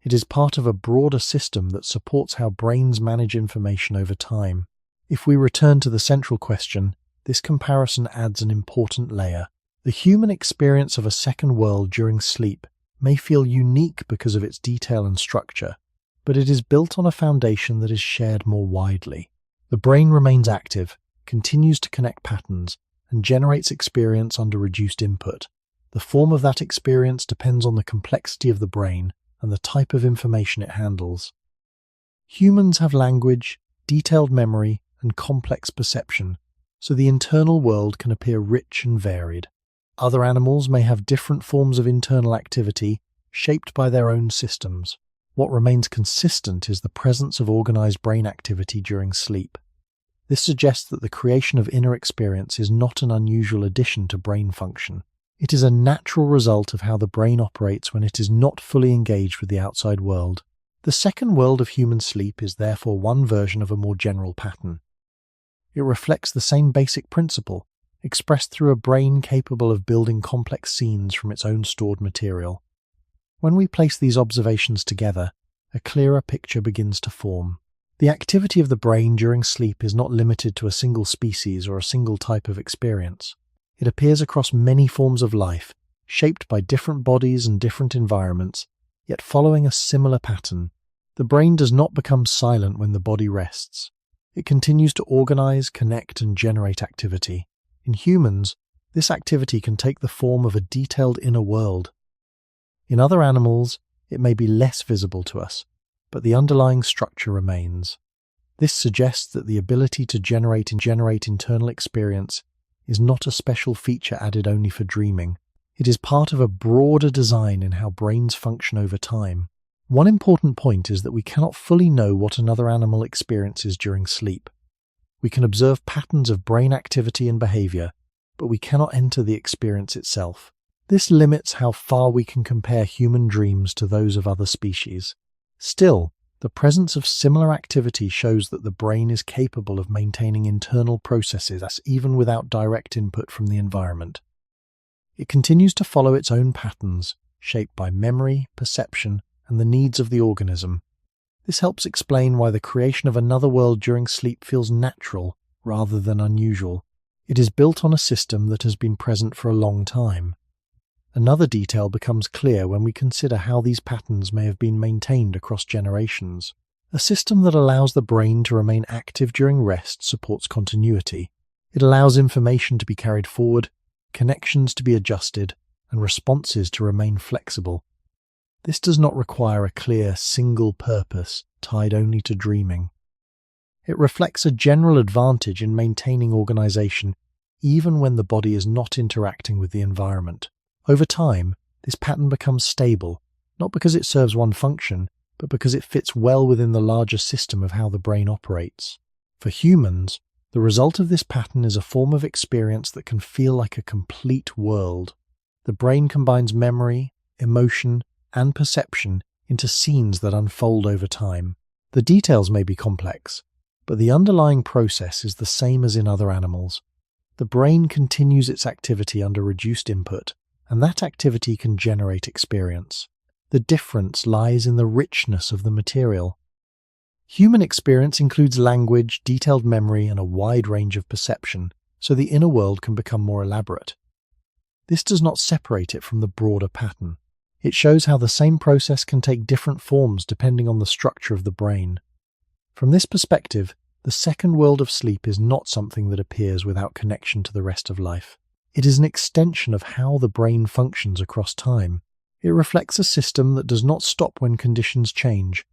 It is part of a broader system that supports how brains manage information over time. If we return to the central question, this comparison adds an important layer. The human experience of a second world during sleep may feel unique because of its detail and structure, but it is built on a foundation that is shared more widely. The brain remains active, continues to connect patterns, and generates experience under reduced input. The form of that experience depends on the complexity of the brain and the type of information it handles. Humans have language, detailed memory, and complex perception, so the internal world can appear rich and varied. Other animals may have different forms of internal activity, shaped by their own systems. What remains consistent is the presence of organized brain activity during sleep. This suggests that the creation of inner experience is not an unusual addition to brain function. It is a natural result of how the brain operates when it is not fully engaged with the outside world. The second world of human sleep is therefore one version of a more general pattern. It reflects the same basic principle, expressed through a brain capable of building complex scenes from its own stored material. When we place these observations together, a clearer picture begins to form. The activity of the brain during sleep is not limited to a single species or a single type of experience. It appears across many forms of life, shaped by different bodies and different environments, yet following a similar pattern. The brain does not become silent when the body rests. It continues to organize, connect, and generate activity. In humans, this activity can take the form of a detailed inner world. In other animals, it may be less visible to us, but the underlying structure remains. This suggests that the ability to generate internal experience is not a special feature added only for dreaming. It is part of a broader design in how brains function over time. One important point is that we cannot fully know what another animal experiences during sleep. We can observe patterns of brain activity and behavior, but we cannot enter the experience itself. This limits how far we can compare human dreams to those of other species. Still, the presence of similar activity shows that the brain is capable of maintaining internal processes even without direct input from the environment. It continues to follow its own patterns, shaped by memory, perception, and the needs of the organism. This helps explain why the creation of another world during sleep feels natural rather than unusual. It is built on a system that has been present for a long time. Another detail becomes clear when we consider how these patterns may have been maintained across generations. A system that allows the brain to remain active during rest supports continuity. It allows information to be carried forward, connections to be adjusted, and responses to remain flexible. This does not require a clear, single purpose tied only to dreaming. It reflects a general advantage in maintaining organization even when the body is not interacting with the environment. Over time, this pattern becomes stable, not because it serves one function, but because it fits well within the larger system of how the brain operates. For humans, the result of this pattern is a form of experience that can feel like a complete world. The brain combines memory, emotion, and perception into scenes that unfold over time. The details may be complex, but the underlying process is the same as in other animals. The brain continues its activity under reduced input, and that activity can generate experience. The difference lies in the richness of the material. Human experience includes language, detailed memory, and a wide range of perception, so the inner world can become more elaborate. This does not separate it from the broader pattern. It shows how the same process can take different forms depending on the structure of the brain. From this perspective, the second world of sleep is not something that appears without connection to the rest of life. It is an extension of how the brain functions across time. It reflects a system that does not stop when conditions change,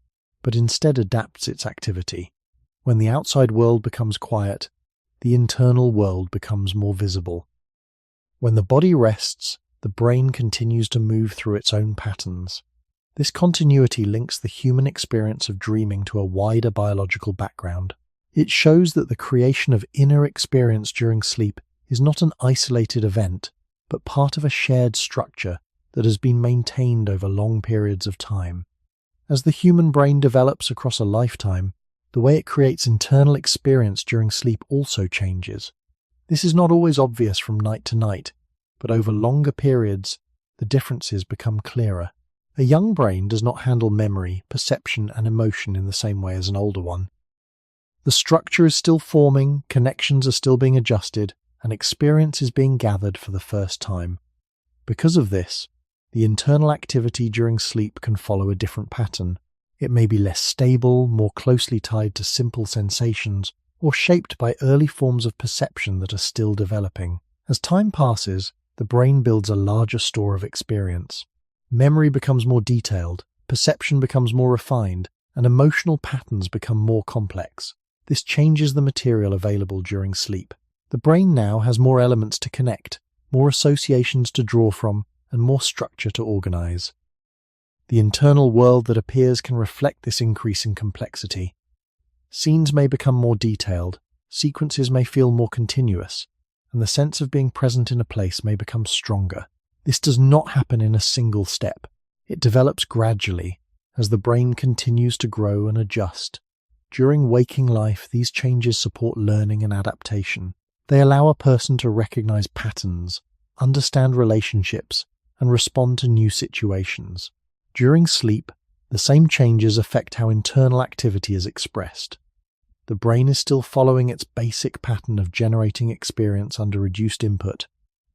but instead adapts its activity. When the outside world becomes quiet, the internal world becomes more visible. When the body rests, the brain continues to move through its own patterns. This continuity links the human experience of dreaming to a wider biological background. It shows that the creation of inner experience during sleep is not an isolated event, but part of a shared structure that has been maintained over long periods of time. As the human brain develops across a lifetime, the way it creates internal experience during sleep also changes. This is not always obvious from night to night, but over longer periods, the differences become clearer. A young brain does not handle memory, perception, and emotion in the same way as an older one. The structure is still forming, connections are still being adjusted, and experience is being gathered for the first time. Because of this, the internal activity during sleep can follow a different pattern. It may be less stable, more closely tied to simple sensations, or shaped by early forms of perception that are still developing. As time passes, the brain builds a larger store of experience. Memory becomes more detailed, perception becomes more refined, and emotional patterns become more complex. This changes the material available during sleep. The brain now has more elements to connect, more associations to draw from, and more structure to organize. The internal world that appears can reflect this increase in complexity. Scenes may become more detailed, sequences may feel more continuous, and the sense of being present in a place may become stronger. This does not happen in a single step. It develops gradually as the brain continues to grow and adjust. During waking life, these changes support learning and adaptation. They allow a person to recognize patterns, understand relationships, and respond to new situations. During sleep, The same changes affect how internal activity is expressed. The brain is still following its basic pattern of generating experience under reduced input,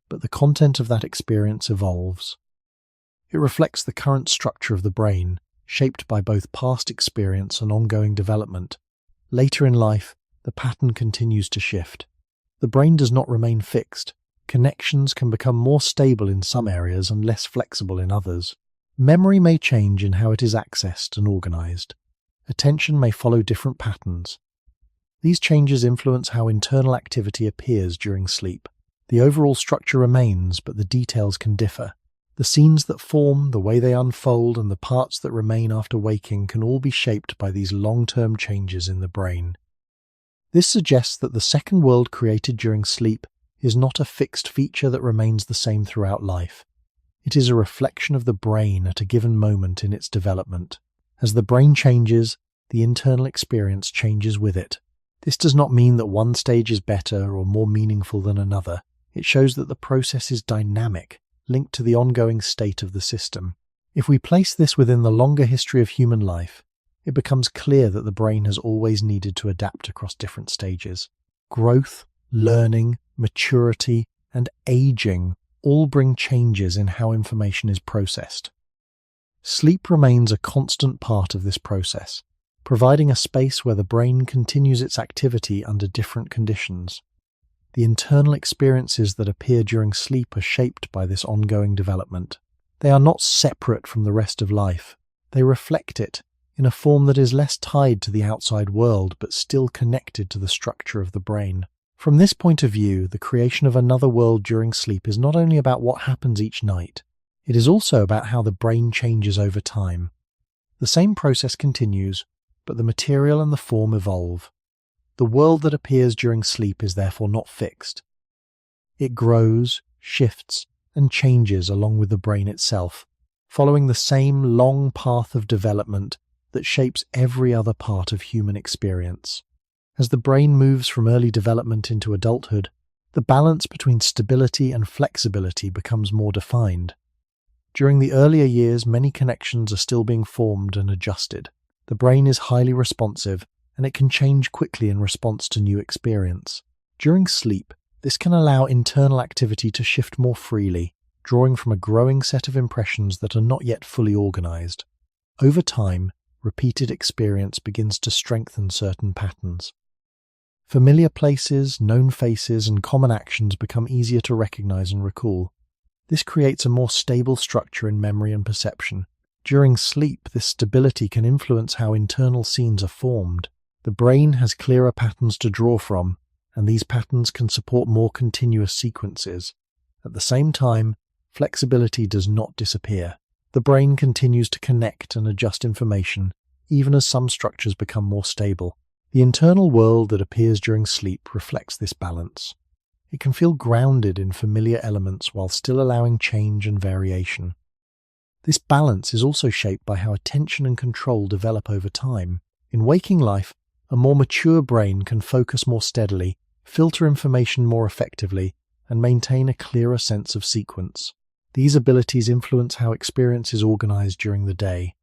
but the content of that experience evolves. It reflects the current structure of the brain, shaped by both past experience and ongoing development. Later in life, the pattern continues to shift. The brain does not remain fixed. Connections can become more stable in some areas and less flexible in others. Memory may change in how it is accessed and organized. Attention may follow different patterns. These changes influence how internal activity appears during sleep. The overall structure remains, but the details can differ. The scenes that form, the way they unfold, and the parts that remain after waking can all be shaped by these long-term changes in the brain. This suggests that the second world created during sleep is not a fixed feature that remains the same throughout life. It is a reflection of the brain at a given moment in its development. As the brain changes, the internal experience changes with it. This does not mean that one stage is better or more meaningful than another. It shows that the process is dynamic, linked to the ongoing state of the system. If we place this within the longer history of human life, it becomes clear that the brain has always needed to adapt across different stages. Growth, learning, maturity, and aging all bring changes in how information is processed. Sleep remains a constant part of this process, providing a space where the brain continues its activity under different conditions. The internal experiences that appear during sleep are shaped by this ongoing development. They are not separate from the rest of life. They reflect it in a form that is less tied to the outside world but still connected to the structure of the brain. From this point of view, the creation of another world during sleep is not only about what happens each night, it is also about how the brain changes over time. The same process continues, but the material and the form evolve. The world that appears during sleep is therefore not fixed. It grows, shifts, and changes along with the brain itself, following the same long path of development that shapes every other part of human experience. As the brain moves from early development into adulthood, the balance between stability and flexibility becomes more defined. During the earlier years, many connections are still being formed and adjusted. The brain is highly responsive, and it can change quickly in response to new experience. During sleep, this can allow internal activity to shift more freely, drawing from a growing set of impressions that are not yet fully organized. Over time, repeated experience begins to strengthen certain patterns. Familiar places, known faces, and common actions become easier to recognize and recall. This creates a more stable structure in memory and perception. During sleep, this stability can influence how internal scenes are formed. The brain has clearer patterns to draw from, and these patterns can support more continuous sequences. At the same time, flexibility does not disappear. The brain continues to connect and adjust information, even as some structures become more stable. The internal world that appears during sleep reflects this balance. It can feel grounded in familiar elements while still allowing change and variation. This balance is also shaped by how attention and control develop over time. In waking life, a more mature brain can focus more steadily, filter information more effectively, and maintain a clearer sense of sequence. These abilities influence how experience is organized during the day.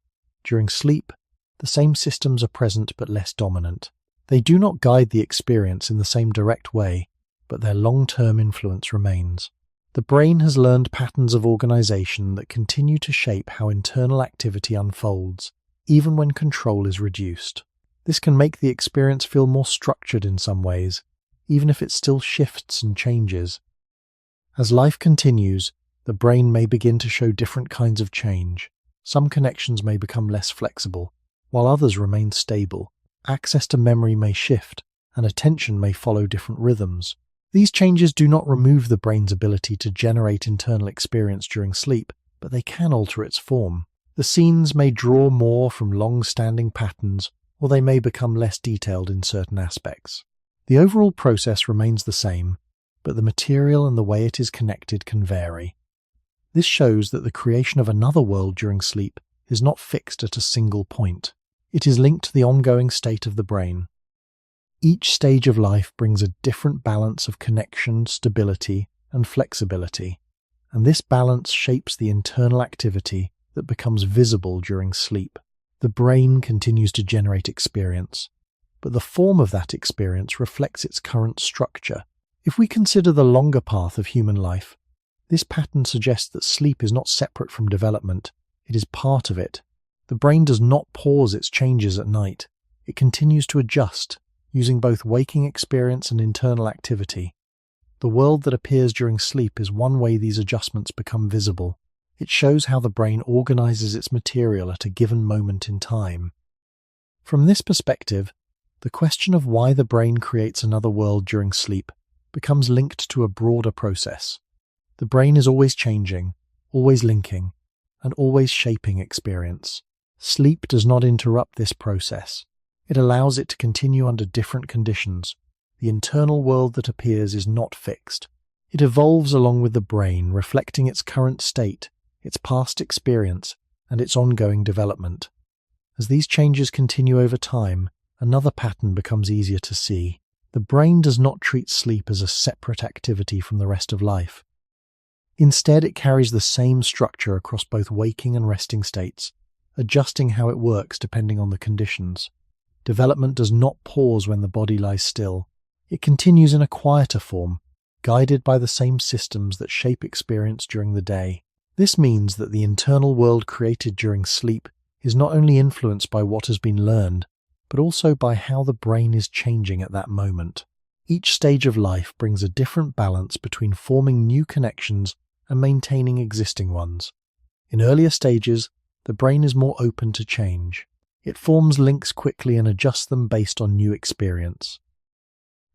During sleep, the same systems are present but less dominant. They do not guide the experience in the same direct way, but their long-term influence remains. The brain has learned patterns of organization that continue to shape how internal activity unfolds, even when control is reduced. This can make the experience feel more structured in some ways, even if it still shifts and changes. As life continues, the brain may begin to show different kinds of change. Some connections may become less flexible, while others remain stable. Access to memory may shift, and attention may follow different rhythms. These changes do not remove the brain's ability to generate internal experience during sleep, but they can alter its form. The scenes may draw more from long-standing patterns, or they may become less detailed in certain aspects. The overall process remains the same, but the material and the way it is connected can vary. This shows that the creation of another world during sleep is not fixed at a single point. It is linked to the ongoing state of the brain. Each stage of life brings a different balance of connection, stability, and flexibility, and this balance shapes the internal activity that becomes visible during sleep. The brain continues to generate experience, but the form of that experience reflects its current structure. If we consider the longer path of human life, this pattern suggests that sleep is not separate from development, it is part of it. The brain does not pause its changes at night. It continues to adjust, using both waking experience and internal activity. The world that appears during sleep is one way these adjustments become visible. It shows how the brain organizes its material at a given moment in time. From this perspective, the question of why the brain creates another world during sleep becomes linked to a broader process. The brain is always changing, always linking, and always shaping experience. Sleep does not interrupt this process. It allows it to continue under different conditions. The internal world that appears is not fixed. It evolves along with the brain, reflecting its current state, its past experience, and its ongoing development. As these changes continue over time, another pattern becomes easier to see. The brain does not treat sleep as a separate activity from the rest of life. Instead, it carries the same structure across both waking and resting states, adjusting how it works depending on the conditions. Development does not pause when the body lies still. It continues in a quieter form, guided by the same systems that shape experience during the day. This means that the internal world created during sleep is not only influenced by what has been learned, but also by how the brain is changing at that moment. Each stage of life brings a different balance between forming new connections and maintaining existing ones. In earlier stages, the brain is more open to change. It forms links quickly and adjusts them based on new experience.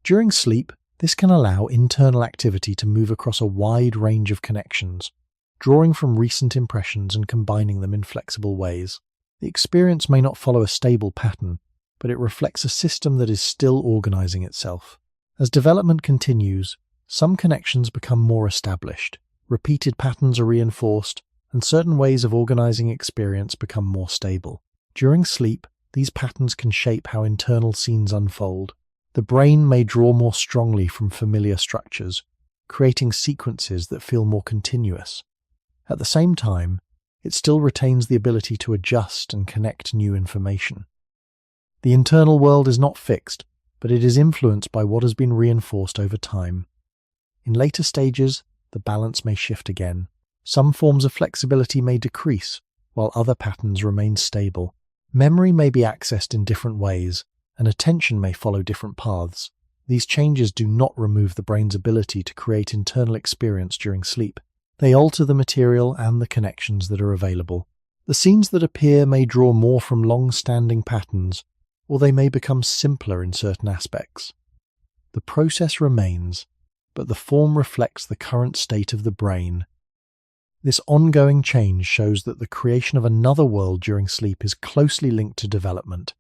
During sleep, this can allow internal activity to move across a wide range of connections, drawing from recent impressions and combining them in flexible ways. The experience may not follow a stable pattern, but it reflects a system that is still organizing itself. As development continues, some connections become more established, repeated patterns are reinforced, and certain ways of organizing experience become more stable. During sleep, these patterns can shape how internal scenes unfold. The brain may draw more strongly from familiar structures, creating sequences that feel more continuous. At the same time, it still retains the ability to adjust and connect new information. The internal world is not fixed, but it is influenced by what has been reinforced over time. In later stages, the balance may shift again. Some forms of flexibility may decrease, while other patterns remain stable. Memory may be accessed in different ways, and attention may follow different paths. These changes do not remove the brain's ability to create internal experience during sleep. They alter the material and the connections that are available. The scenes that appear may draw more from long-standing patterns, or they may become simpler in certain aspects. The process remains, but the form reflects the current state of the brain. This ongoing change shows that the creation of another world during sleep is closely linked to development.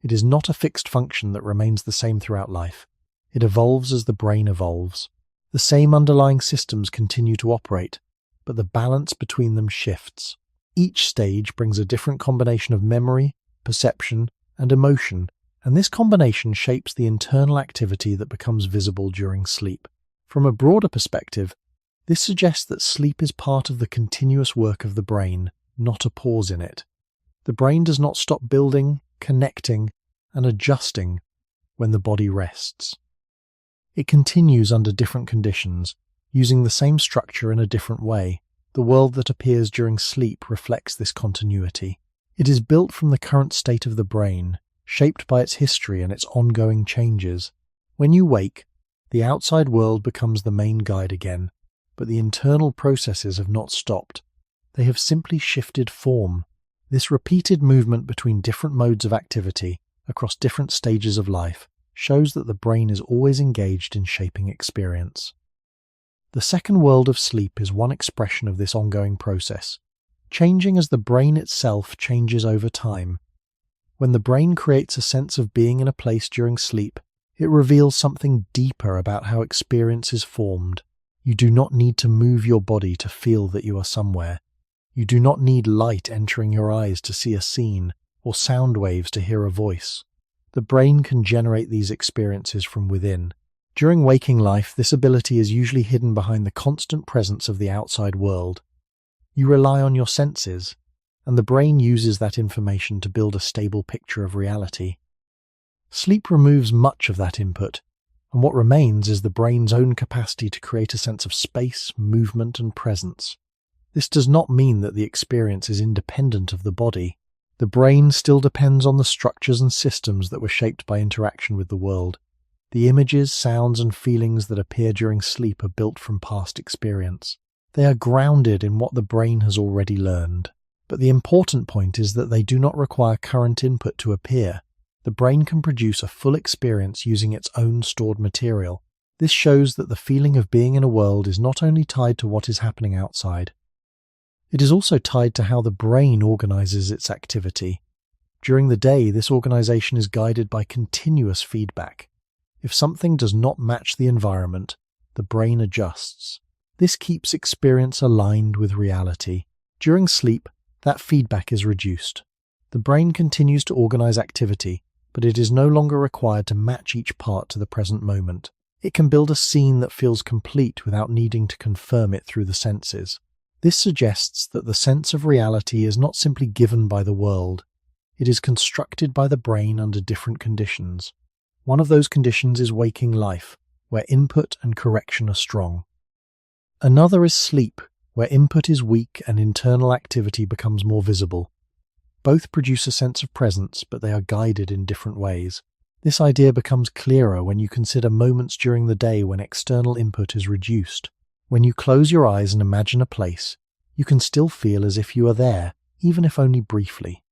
It is not a fixed function that remains the same throughout life. It evolves as the brain evolves. The same underlying systems continue to operate, but the balance between them shifts. Each stage brings a different combination of memory, perception, and emotion, and this combination shapes the internal activity that becomes visible during sleep. From a broader perspective, this suggests that sleep is part of the continuous work of the brain, not a pause in it. The brain does not stop building, connecting, and adjusting when the body rests. It continues under different conditions, using the same structure in a different way. The world that appears during sleep reflects this continuity. It is built from the current state of the brain, shaped by its history and its ongoing changes. When you wake, the outside world becomes the main guide again, but the internal processes have not stopped. They have simply shifted form. This repeated movement between different modes of activity across different stages of life shows that the brain is always engaged in shaping experience. The second world of sleep is one expression of this ongoing process, changing as the brain itself changes over time. When the brain creates a sense of being in a place during sleep, it reveals something deeper about how experience is formed. You do not need to move your body to feel that you are somewhere. You do not need light entering your eyes to see a scene, or sound waves to hear a voice. The brain can generate these experiences from within. During waking life, this ability is usually hidden behind the constant presence of the outside world. You rely on your senses, and the brain uses that information to build a stable picture of reality. Sleep removes much of that input, and what remains is the brain's own capacity to create a sense of space, movement, and presence. This does not mean that the experience is independent of the body. The brain still depends on the structures and systems that were shaped by interaction with the world. The images, sounds, and feelings that appear during sleep are built from past experience. They are grounded in what the brain has already learned. But the important point is that they do not require current input to appear. The brain can produce a full experience using its own stored material. This shows that the feeling of being in a world is not only tied to what is happening outside. It is also tied to how the brain organizes its activity. During the day, this organization is guided by continuous feedback. If something does not match the environment, the brain adjusts. This keeps experience aligned with reality. During sleep, that feedback is reduced. The brain continues to organize activity, but it is no longer required to match each part to the present moment. It can build a scene that feels complete without needing to confirm it through the senses. This suggests that the sense of reality is not simply given by the world. It is constructed by the brain under different conditions. One of those conditions is waking life, where input and correction are strong. Another is sleep, where input is weak and internal activity becomes more visible. Both produce a sense of presence, but they are guided in different ways. This idea becomes clearer when you consider moments during the day when external input is reduced. When you close your eyes and imagine a place, you can still feel as if you are there, even if only briefly.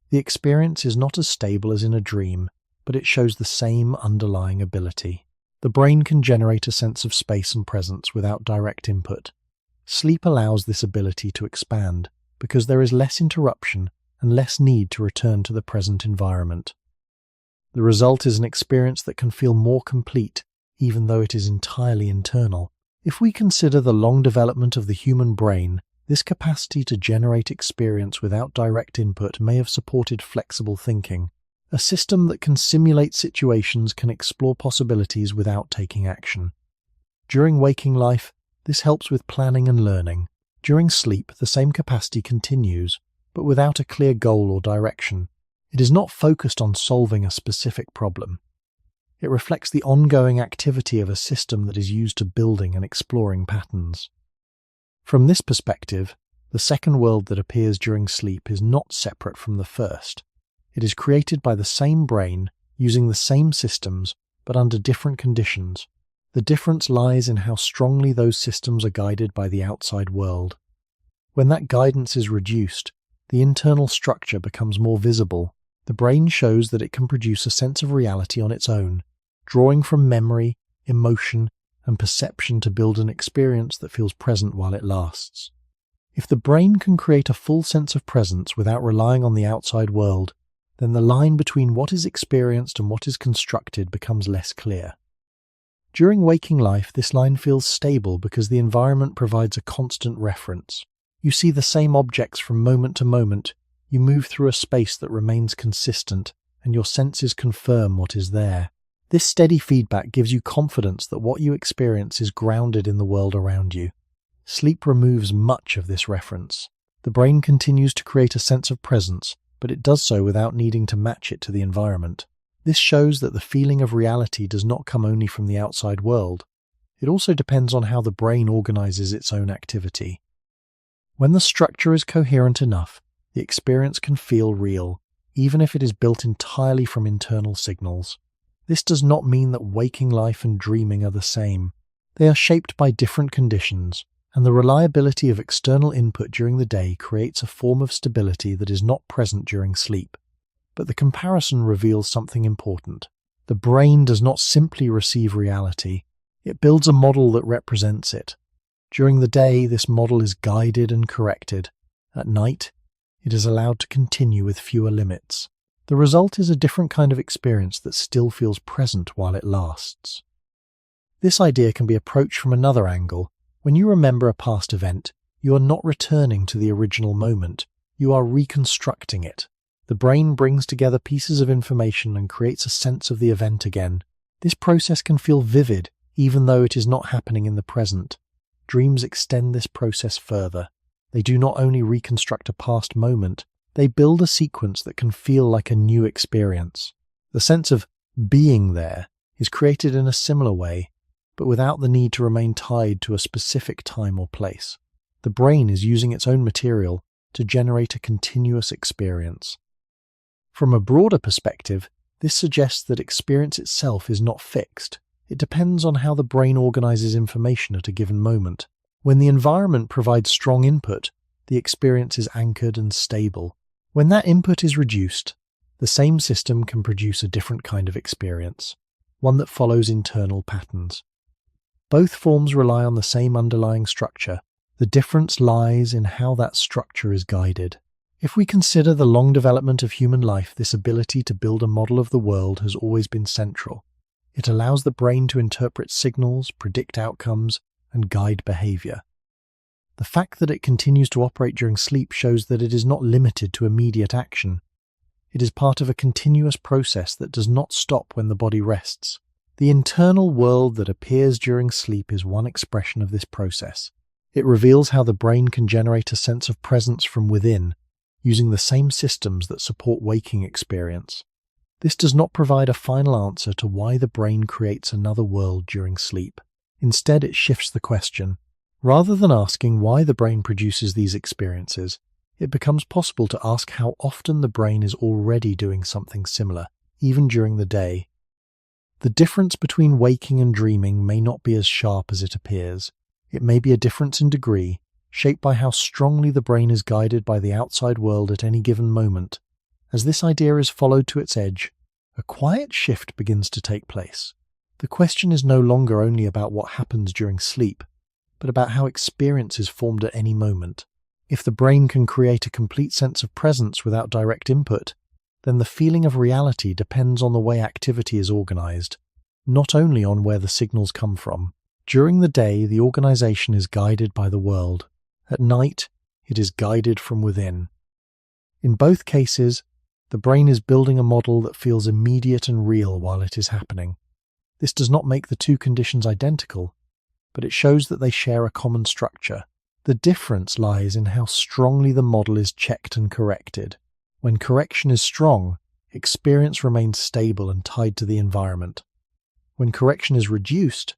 The experience is not as stable as in a dream, but it shows the same underlying ability. The brain can generate a sense of space and presence without direct input. Sleep allows this ability to expand because there is less interruption and less need to return to the present environment. The result is an experience that can feel more complete, even though it is entirely internal. If we consider the long development of the human brain, this capacity to generate experience without direct input may have supported flexible thinking. A system that can simulate situations can explore possibilities without taking action. During waking life, this helps with planning and learning. During sleep, the same capacity continues, but without a clear goal or direction. It is not focused on solving a specific problem. It reflects the ongoing activity of a system that is used to building and exploring patterns. From this perspective, the second world that appears during sleep is not separate from the first. It is created by the same brain, using the same systems, but under different conditions. The difference lies in how strongly those systems are guided by the outside world. When that guidance is reduced, the internal structure becomes more visible. The brain shows that it can produce a sense of reality on its own, drawing from memory, emotion, and perception to build an experience that feels present while it lasts. If the brain can create a full sense of presence without relying on the outside world, then the line between what is experienced and what is constructed becomes less clear. During waking life, this line feels stable because the environment provides a constant reference. You see the same objects from moment to moment, you move through a space that remains consistent, and your senses confirm what is there. This steady feedback gives you confidence that what you experience is grounded in the world around you. Sleep removes much of this reference. The brain continues to create a sense of presence, but it does so without needing to match it to the environment. This shows that the feeling of reality does not come only from the outside world. It also depends on how the brain organizes its own activity. When the structure is coherent enough, the experience can feel real, even if it is built entirely from internal signals. This does not mean that waking life and dreaming are the same. They are shaped by different conditions, and the reliability of external input during the day creates a form of stability that is not present during sleep. But the comparison reveals something important. The brain does not simply receive reality, it builds a model that represents it. During the day, this model is guided and corrected. At night, it is allowed to continue with fewer limits. The result is a different kind of experience that still feels present while it lasts. This idea can be approached from another angle. When you remember a past event, you are not returning to the original moment, you are reconstructing it. The brain brings together pieces of information and creates a sense of the event again. This process can feel vivid, even though it is not happening in the present. Dreams extend this process further. They do not only reconstruct a past moment, They build a sequence that can feel like a new experience. The sense of being there is created in a similar way, but without the need to remain tied to a specific time or place. The brain is using its own material to generate a continuous experience. From a broader perspective, this suggests that experience itself is not fixed. It depends on how the brain organizes information at a given moment. When the environment provides strong input, the experience is anchored and stable. When that input is reduced, the same system can produce a different kind of experience, one that follows internal patterns. Both forms rely on the same underlying structure. The difference lies in how that structure is guided. If we consider the long development of human life, this ability to build a model of the world has always been central. It allows the brain to interpret signals, predict outcomes, and guide behavior. The fact that it continues to operate during sleep shows that it is not limited to immediate action. It is part of a continuous process that does not stop when the body rests. The internal world that appears during sleep is one expression of this process. It reveals how the brain can generate a sense of presence from within, using the same systems that support waking experience. This does not provide a final answer to why the brain creates another world during sleep. Instead, it shifts the question. Rather than asking why the brain produces these experiences, it becomes possible to ask how often the brain is already doing something similar, even during the day. The difference between waking and dreaming may not be as sharp as it appears. It may be a difference in degree, shaped by how strongly the brain is guided by the outside world at any given moment. As this idea is followed to its edge, a quiet shift begins to take place. The question is no longer only about what happens during sleep, but about how experience is formed at any moment. If the brain can create a complete sense of presence without direct input, then the feeling of reality depends on the way activity is organized, not only on where the signals come from. During the day, the organization is guided by the world. At night, it is guided from within. In both cases, the brain is building a model that feels immediate and real while it is happening. This does not make the two conditions identical, but it shows that they share a common structure. The difference lies in how strongly the model is checked and corrected. When correction is strong, experience remains stable and tied to the environment. When correction is reduced,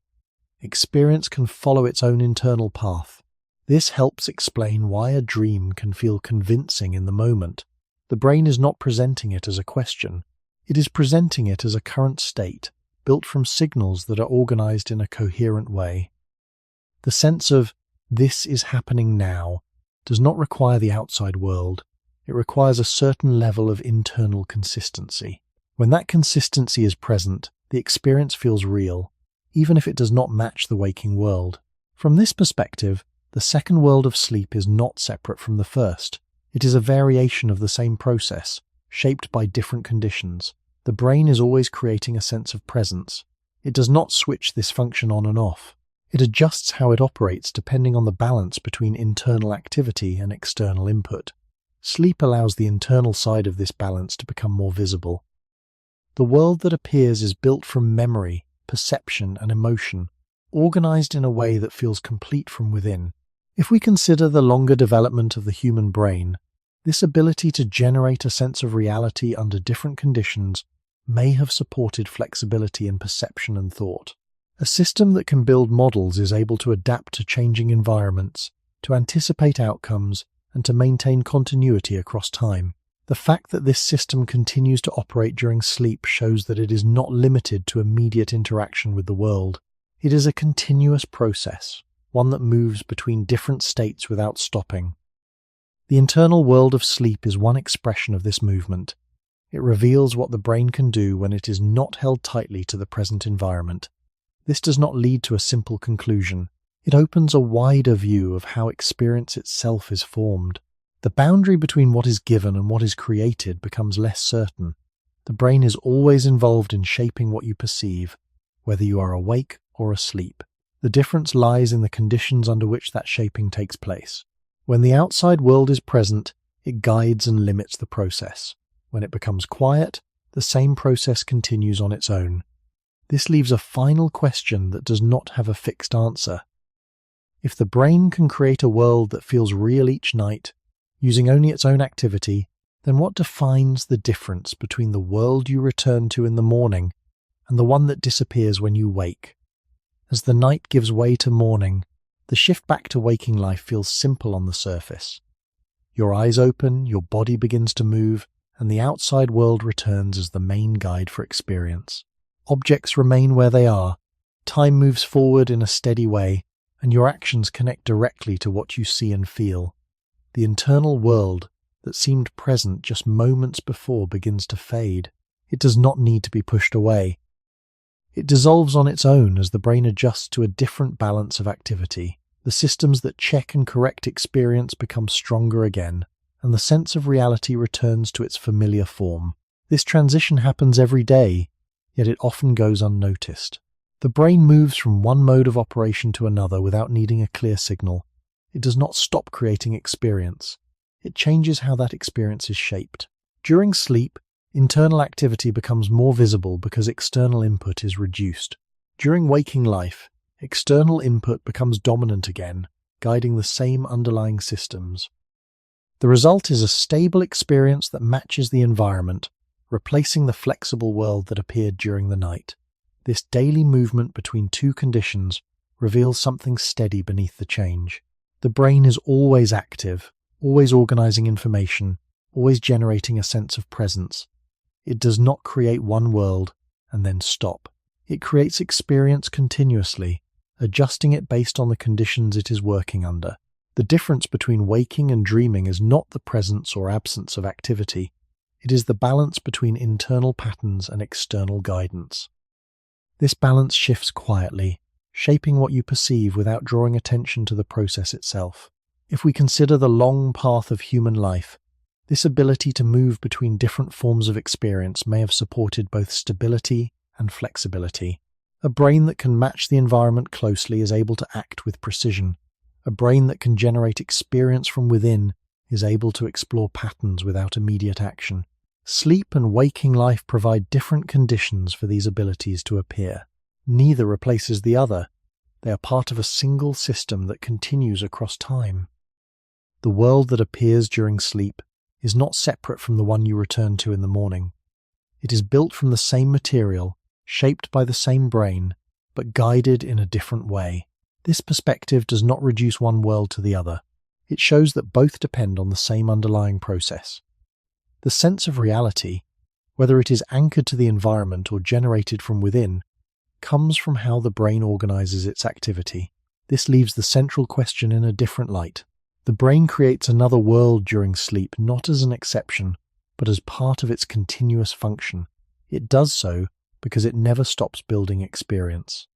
experience can follow its own internal path. This helps explain why a dream can feel convincing in the moment. The brain is not presenting it as a question. It is presenting it as a current state, built from signals that are organized in a coherent way. The sense of "this is happening now" does not require the outside world. It requires a certain level of internal consistency. When that consistency is present, the experience feels real, even if it does not match the waking world. From this perspective, the second world of sleep is not separate from the first. It is a variation of the same process, shaped by different conditions. The brain is always creating a sense of presence. It does not switch this function on and off. It adjusts how it operates depending on the balance between internal activity and external input. Sleep allows the internal side of this balance to become more visible. The world that appears is built from memory, perception, and emotion, organized in a way that feels complete from within. If we consider the longer development of the human brain, this ability to generate a sense of reality under different conditions may have supported flexibility in perception and thought. A system that can build models is able to adapt to changing environments, to anticipate outcomes, and to maintain continuity across time. The fact that this system continues to operate during sleep shows that it is not limited to immediate interaction with the world. It is a continuous process, one that moves between different states without stopping. The internal world of sleep is one expression of this movement. It reveals what the brain can do when it is not held tightly to the present environment. This does not lead to a simple conclusion. It opens a wider view of how experience itself is formed. The boundary between what is given and what is created becomes less certain. The brain is always involved in shaping what you perceive, whether you are awake or asleep. The difference lies in the conditions under which that shaping takes place. When the outside world is present, it guides and limits the process. When it becomes quiet, the same process continues on its own. This leaves a final question that does not have a fixed answer. If the brain can create a world that feels real each night, using only its own activity, then what defines the difference between the world you return to in the morning and the one that disappears when you wake? As the night gives way to morning, the shift back to waking life feels simple on the surface. Your eyes open, your body begins to move, and the outside world returns as the main guide for experience. Objects remain where they are, time moves forward in a steady way, and your actions connect directly to what you see and feel. The internal world that seemed present just moments before begins to fade. It does not need to be pushed away. It dissolves on its own as the brain adjusts to a different balance of activity. The systems that check and correct experience become stronger again, and the sense of reality returns to its familiar form. This transition happens every day, yet it often goes unnoticed. The brain moves from one mode of operation to another without needing a clear signal. It does not stop creating experience. It changes how that experience is shaped. During sleep, internal activity becomes more visible because external input is reduced. During waking life, external input becomes dominant again, guiding the same underlying systems. The result is a stable experience that matches the environment, replacing the flexible world that appeared during the night. This daily movement between two conditions reveals something steady beneath the change. The brain is always active, always organizing information, always generating a sense of presence. It does not create one world and then stop. It creates experience continuously, adjusting it based on the conditions it is working under. The difference between waking and dreaming is not the presence or absence of activity. It is the balance between internal patterns and external guidance. This balance shifts quietly, shaping what you perceive without drawing attention to the process itself. If we consider the long path of human life, this ability to move between different forms of experience may have supported both stability and flexibility. A brain that can match the environment closely is able to act with precision. A brain that can generate experience from within is able to explore patterns without immediate action. Sleep and waking life provide different conditions for these abilities to appear. Neither replaces the other. They are part of a single system that continues across time. The world that appears during sleep is not separate from the one you return to in the morning. It is built from the same material, shaped by the same brain, but guided in a different way. This perspective does not reduce one world to the other. It shows that both depend on the same underlying process. The sense of reality, whether it is anchored to the environment or generated from within, comes from how the brain organizes its activity. This leaves the central question in a different light. The brain creates another world during sleep not as an exception, but as part of its continuous function. It does so because it never stops building experience.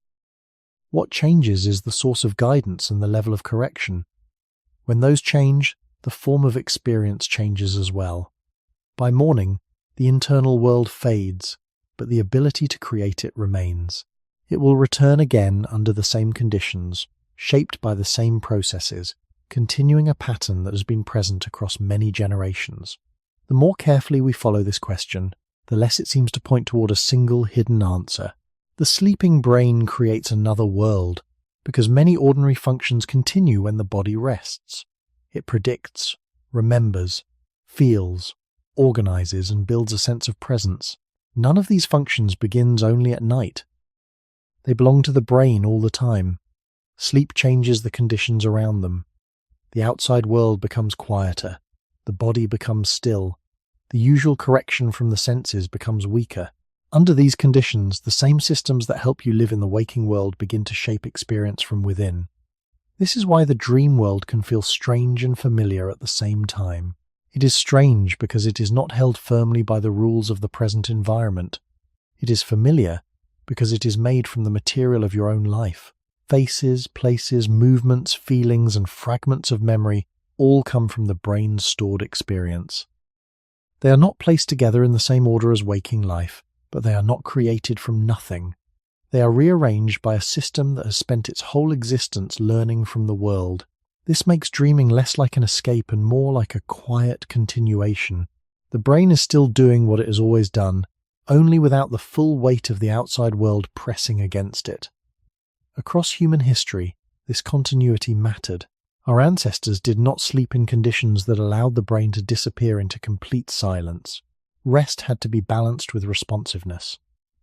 What changes is the source of guidance and the level of correction. When those change, the form of experience changes as well. By morning, the internal world fades, but the ability to create it remains. It will return again under the same conditions, shaped by the same processes, continuing a pattern that has been present across many generations. The more carefully we follow this question, the less it seems to point toward a single hidden answer. The sleeping brain creates another world, because many ordinary functions continue when the body rests. It predicts, remembers, feels, organizes, and builds a sense of presence. None of these functions begins only at night. They belong to the brain all the time. Sleep changes the conditions around them. The outside world becomes quieter. The body becomes still. The usual correction from the senses becomes weaker. Under these conditions, the same systems that help you live in the waking world begin to shape experience from within. This is why the dream world can feel strange and familiar at the same time. It is strange because it is not held firmly by the rules of the present environment. It is familiar because it is made from the material of your own life. Faces, places, movements, feelings, and fragments of memory all come from the brain's stored experience. They are not placed together in the same order as waking life, but they are not created from nothing. They are rearranged by a system that has spent its whole existence learning from the world. This makes dreaming less like an escape and more like a quiet continuation. The brain is still doing what it has always done, only without the full weight of the outside world pressing against it. Across human history, this continuity mattered. Our ancestors did not sleep in conditions that allowed the brain to disappear into complete silence. Rest had to be balanced with responsiveness.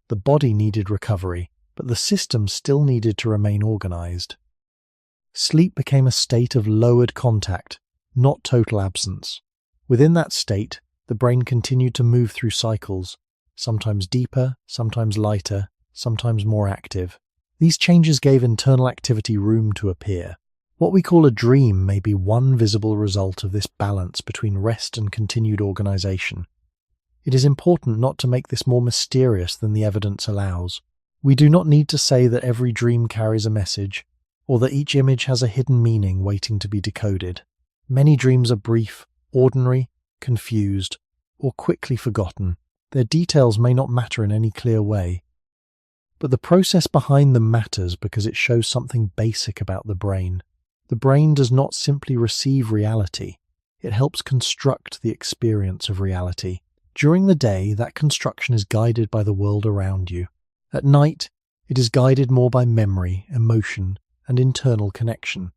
The body needed recovery, but the system still needed to remain organized. Sleep became a state of lowered contact, not total absence. Within that state, the brain continued to move through cycles, sometimes deeper, sometimes lighter, sometimes more active. These changes gave internal activity room to appear. What we call a dream may be one visible result of this balance between rest and continued organization. It is important not to make this more mysterious than the evidence allows. We do not need to say that every dream carries a message, or that each image has a hidden meaning waiting to be decoded. Many dreams are brief, ordinary, confused, or quickly forgotten. Their details may not matter in any clear way. But the process behind them matters because it shows something basic about the brain. The brain does not simply receive reality, it helps construct the experience of reality. During the day, that construction is guided by the world around you. At night, it is guided more by memory, emotion, and internal connection.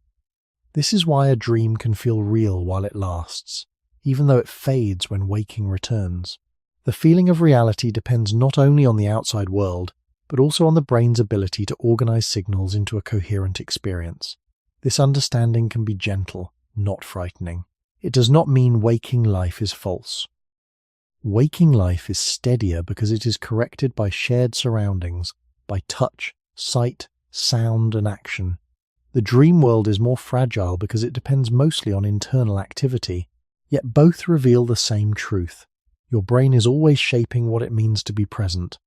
This is why a dream can feel real while it lasts, even though it fades when waking returns. The feeling of reality depends not only on the outside world, but also on the brain's ability to organize signals into a coherent experience. This understanding can be gentle, not frightening. It does not mean waking life is false. Waking life is steadier because it is corrected by shared surroundings, by touch, sight, sound, and action. The dream world is more fragile because it depends mostly on internal activity, yet both reveal the same truth. Your brain is always shaping what it means to be present.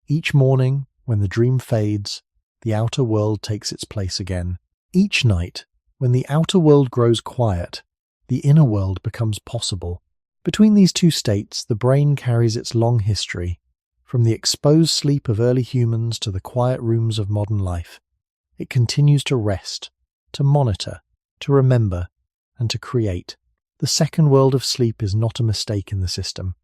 Each morning, when the dream fades, the outer world takes its place again. Each night, when the outer world grows quiet, the inner world becomes possible. Between these two states, the brain carries its long history, from the exposed sleep of early humans to the quiet rooms of modern life. It continues to rest, to monitor, to remember, and to create. The second world of sleep is not a mistake in the system.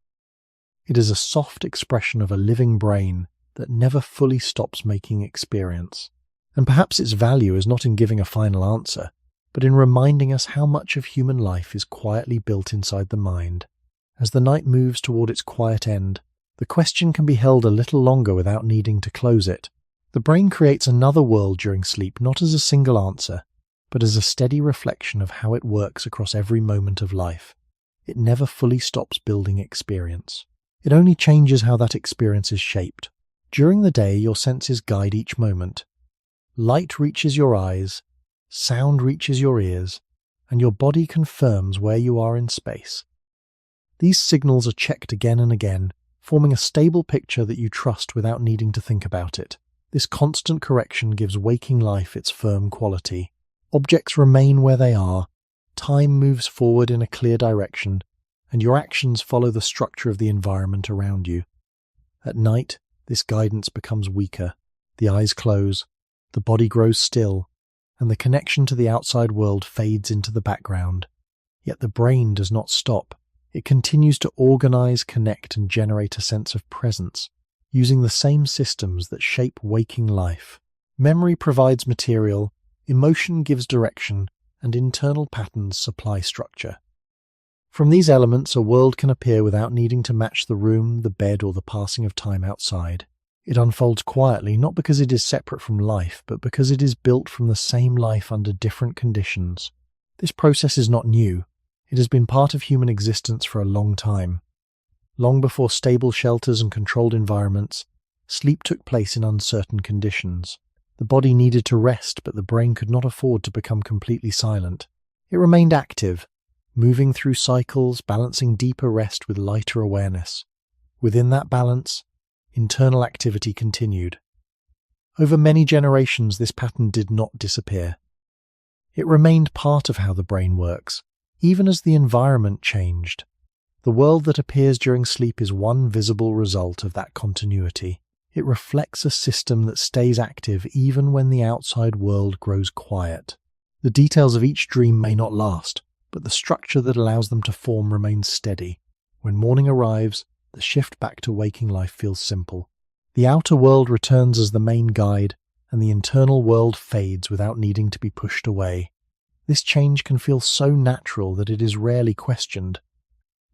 It is a soft expression of a living brain that never fully stops making experience. And perhaps its value is not in giving a final answer, but in reminding us how much of human life is quietly built inside the mind. As the night moves toward its quiet end, the question can be held a little longer without needing to close it. The brain creates another world during sleep not as a single answer, but as a steady reflection of how it works across every moment of life. It never fully stops building experience. It only changes how that experience is shaped. During the day, your senses guide each moment. Light reaches your eyes, sound reaches your ears, and your body confirms where you are in space. These signals are checked again and again, forming a stable picture that you trust without needing to think about it. This constant correction gives waking life its firm quality. Objects remain where they are, time moves forward in a clear direction, and your actions follow the structure of the environment around you. At night, this guidance becomes weaker. The eyes close, the body grows still, and the connection to the outside world fades into the background. Yet the brain does not stop. It continues to organize, connect, and generate a sense of presence, using the same systems that shape waking life. Memory provides material, emotion gives direction, and internal patterns supply structure. From these elements, a world can appear without needing to match the room, the bed, or the passing of time outside. It unfolds quietly, not because it is separate from life, but because it is built from the same life under different conditions. This process is not new. It has been part of human existence for a long time. Long before stable shelters and controlled environments, sleep took place in uncertain conditions. The body needed to rest, but the brain could not afford to become completely silent. It remained active, moving through cycles, balancing deeper rest with lighter awareness. Within that balance, internal activity continued. Over many generations, this pattern did not disappear. It remained part of how the brain works, even as the environment changed. The world that appears during sleep is one visible result of that continuity. It reflects a system that stays active even when the outside world grows quiet. The details of each dream may not last, but the structure that allows them to form remains steady. When morning arrives, the shift back to waking life feels simple. The outer world returns as the main guide, and the internal world fades without needing to be pushed away. This change can feel so natural that it is rarely questioned.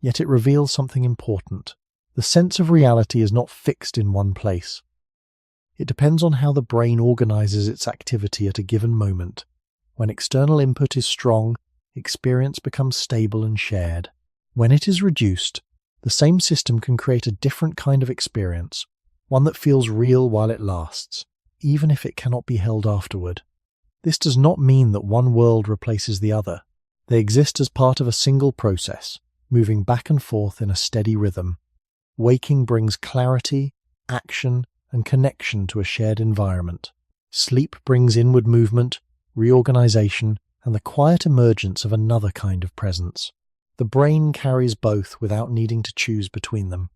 Yet it reveals something important. The sense of reality is not fixed in one place. It depends on how the brain organizes its activity at a given moment. When external input is strong, experience becomes stable and shared. When it is reduced, the same system can create a different kind of experience, one that feels real while it lasts, even if it cannot be held afterward. This does not mean that one world replaces the other. They exist as part of a single process, moving back and forth in a steady rhythm. Waking brings clarity, action, and connection to a shared environment. Sleep brings inward movement, reorganization, and the quiet emergence of another kind of presence. The brain carries both without needing to choose between them.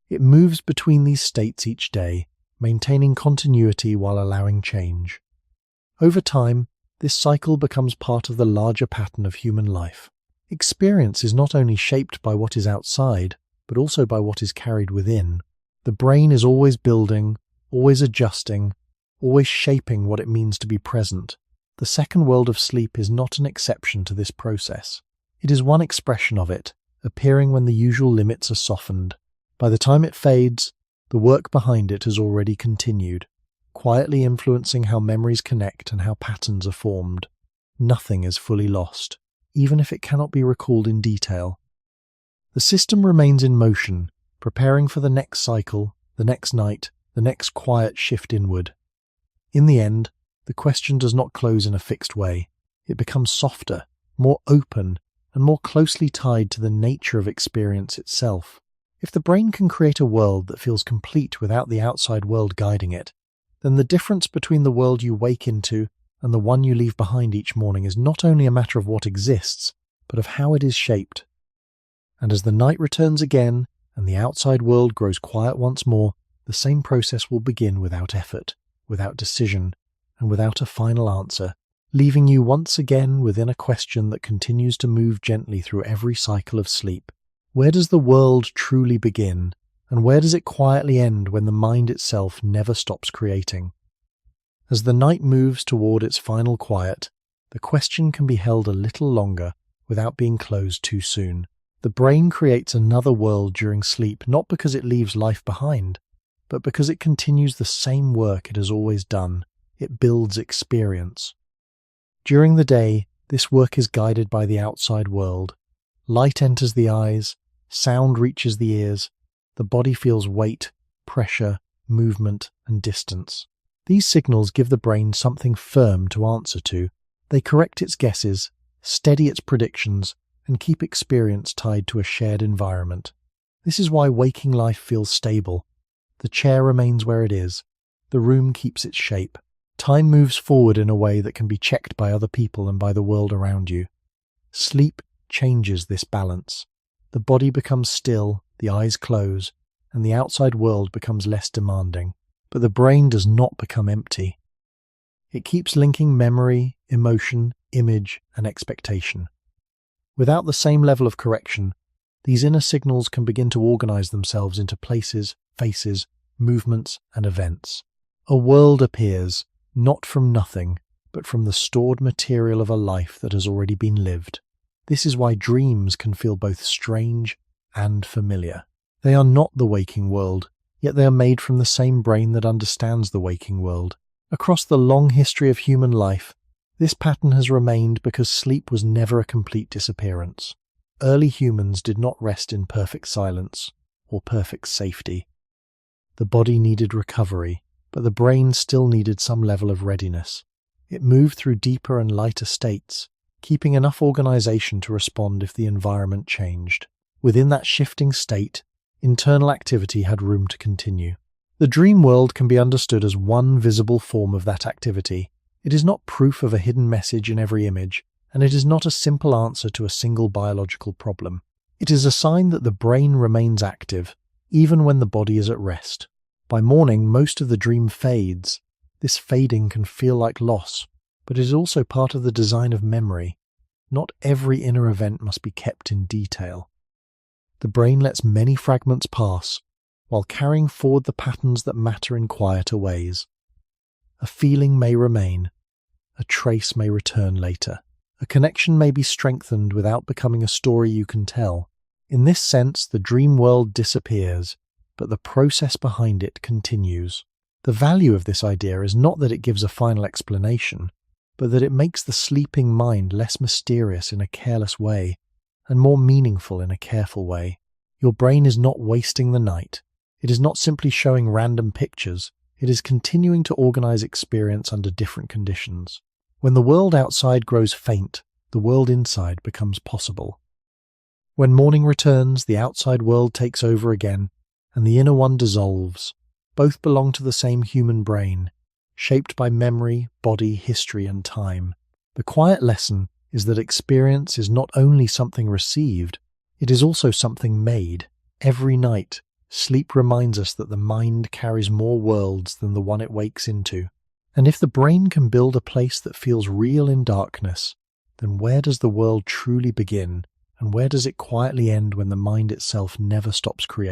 It moves between these states each day, maintaining continuity while allowing change. Over time, this cycle becomes part of the larger pattern of human life. Experience is not only shaped by what is outside, but also by what is carried within. The brain is always building, always adjusting, always shaping what it means to be present. The second world of sleep is not an exception to this process. It is one expression of it, appearing when the usual limits are softened. By the time it fades, the work behind it has already continued, quietly influencing how memories connect and how patterns are formed. Nothing is fully lost, even if it cannot be recalled in detail. The system remains in motion, preparing for the next cycle, the next night, the next quiet shift inward. In the end, the question does not close in a fixed way. It becomes softer, more open, and more closely tied to the nature of experience itself. If the brain can create a world that feels complete without the outside world guiding it, then the difference between the world you wake into and the one you leave behind each morning is not only a matter of what exists, but of how it is shaped. And as the night returns again, and the outside world grows quiet once more, the same process will begin without effort, without decision, and without a final answer, leaving you once again within a question that continues to move gently through every cycle of sleep. Where does the world truly begin, and where does it quietly end when the mind itself never stops creating? As the night moves toward its final quiet, the question can be held a little longer without being closed too soon. The brain creates another world during sleep not because it leaves life behind, but because it continues the same work it has always done. It builds experience. During the day, this work is guided by the outside world. Light enters the eyes, sound reaches the ears, the body feels weight, pressure, movement, and distance. These signals give the brain something firm to answer to. They correct its guesses, steady its predictions, and keep experience tied to a shared environment. This is why waking life feels stable. The chair remains where it is. The room keeps its shape. Time moves forward in a way that can be checked by other people and by the world around you. Sleep changes this balance. The body becomes still, the eyes close, and the outside world becomes less demanding. But the brain does not become empty. It keeps linking memory, emotion, image, and expectation. Without the same level of correction, these inner signals can begin to organize themselves into places, faces, movements, and events. A world appears, not from nothing, but from the stored material of a life that has already been lived. This is why dreams can feel both strange and familiar. They are not the waking world, yet they are made from the same brain that understands the waking world. Across the long history of human life, this pattern has remained because sleep was never a complete disappearance. Early humans did not rest in perfect silence or perfect safety. The body needed recovery, but the brain still needed some level of readiness. It moved through deeper and lighter states, keeping enough organization to respond if the environment changed. Within that shifting state, internal activity had room to continue. The dream world can be understood as one visible form of that activity. It is not proof of a hidden message in every image, and it is not a simple answer to a single biological problem. It is a sign that the brain remains active, even when the body is at rest. By morning, most of the dream fades. This fading can feel like loss, but it is also part of the design of memory. Not every inner event must be kept in detail. The brain lets many fragments pass, while carrying forward the patterns that matter in quieter ways. A feeling may remain, a trace may return later, A connection may be strengthened without becoming a story you can tell. In this sense, the dream world disappears, but the process behind it continues. The value of this idea is not that it gives a final explanation, but that it makes the sleeping mind less mysterious in a careless way, and more meaningful in a careful way. Your brain is not wasting the night. It is not simply showing random pictures. It is continuing to organize experience under different conditions. When the world outside grows faint, the world inside becomes possible. When morning returns, the outside world takes over again, and the inner one dissolves. Both belong to the same human brain, shaped by memory, body, history, and time. The quiet lesson is that experience is not only something received, it is also something made. Every night, sleep reminds us that the mind carries more worlds than the one it wakes into. And if the brain can build a place that feels real in darkness, then where does the world truly begin, and where does it quietly end when the mind itself never stops creating?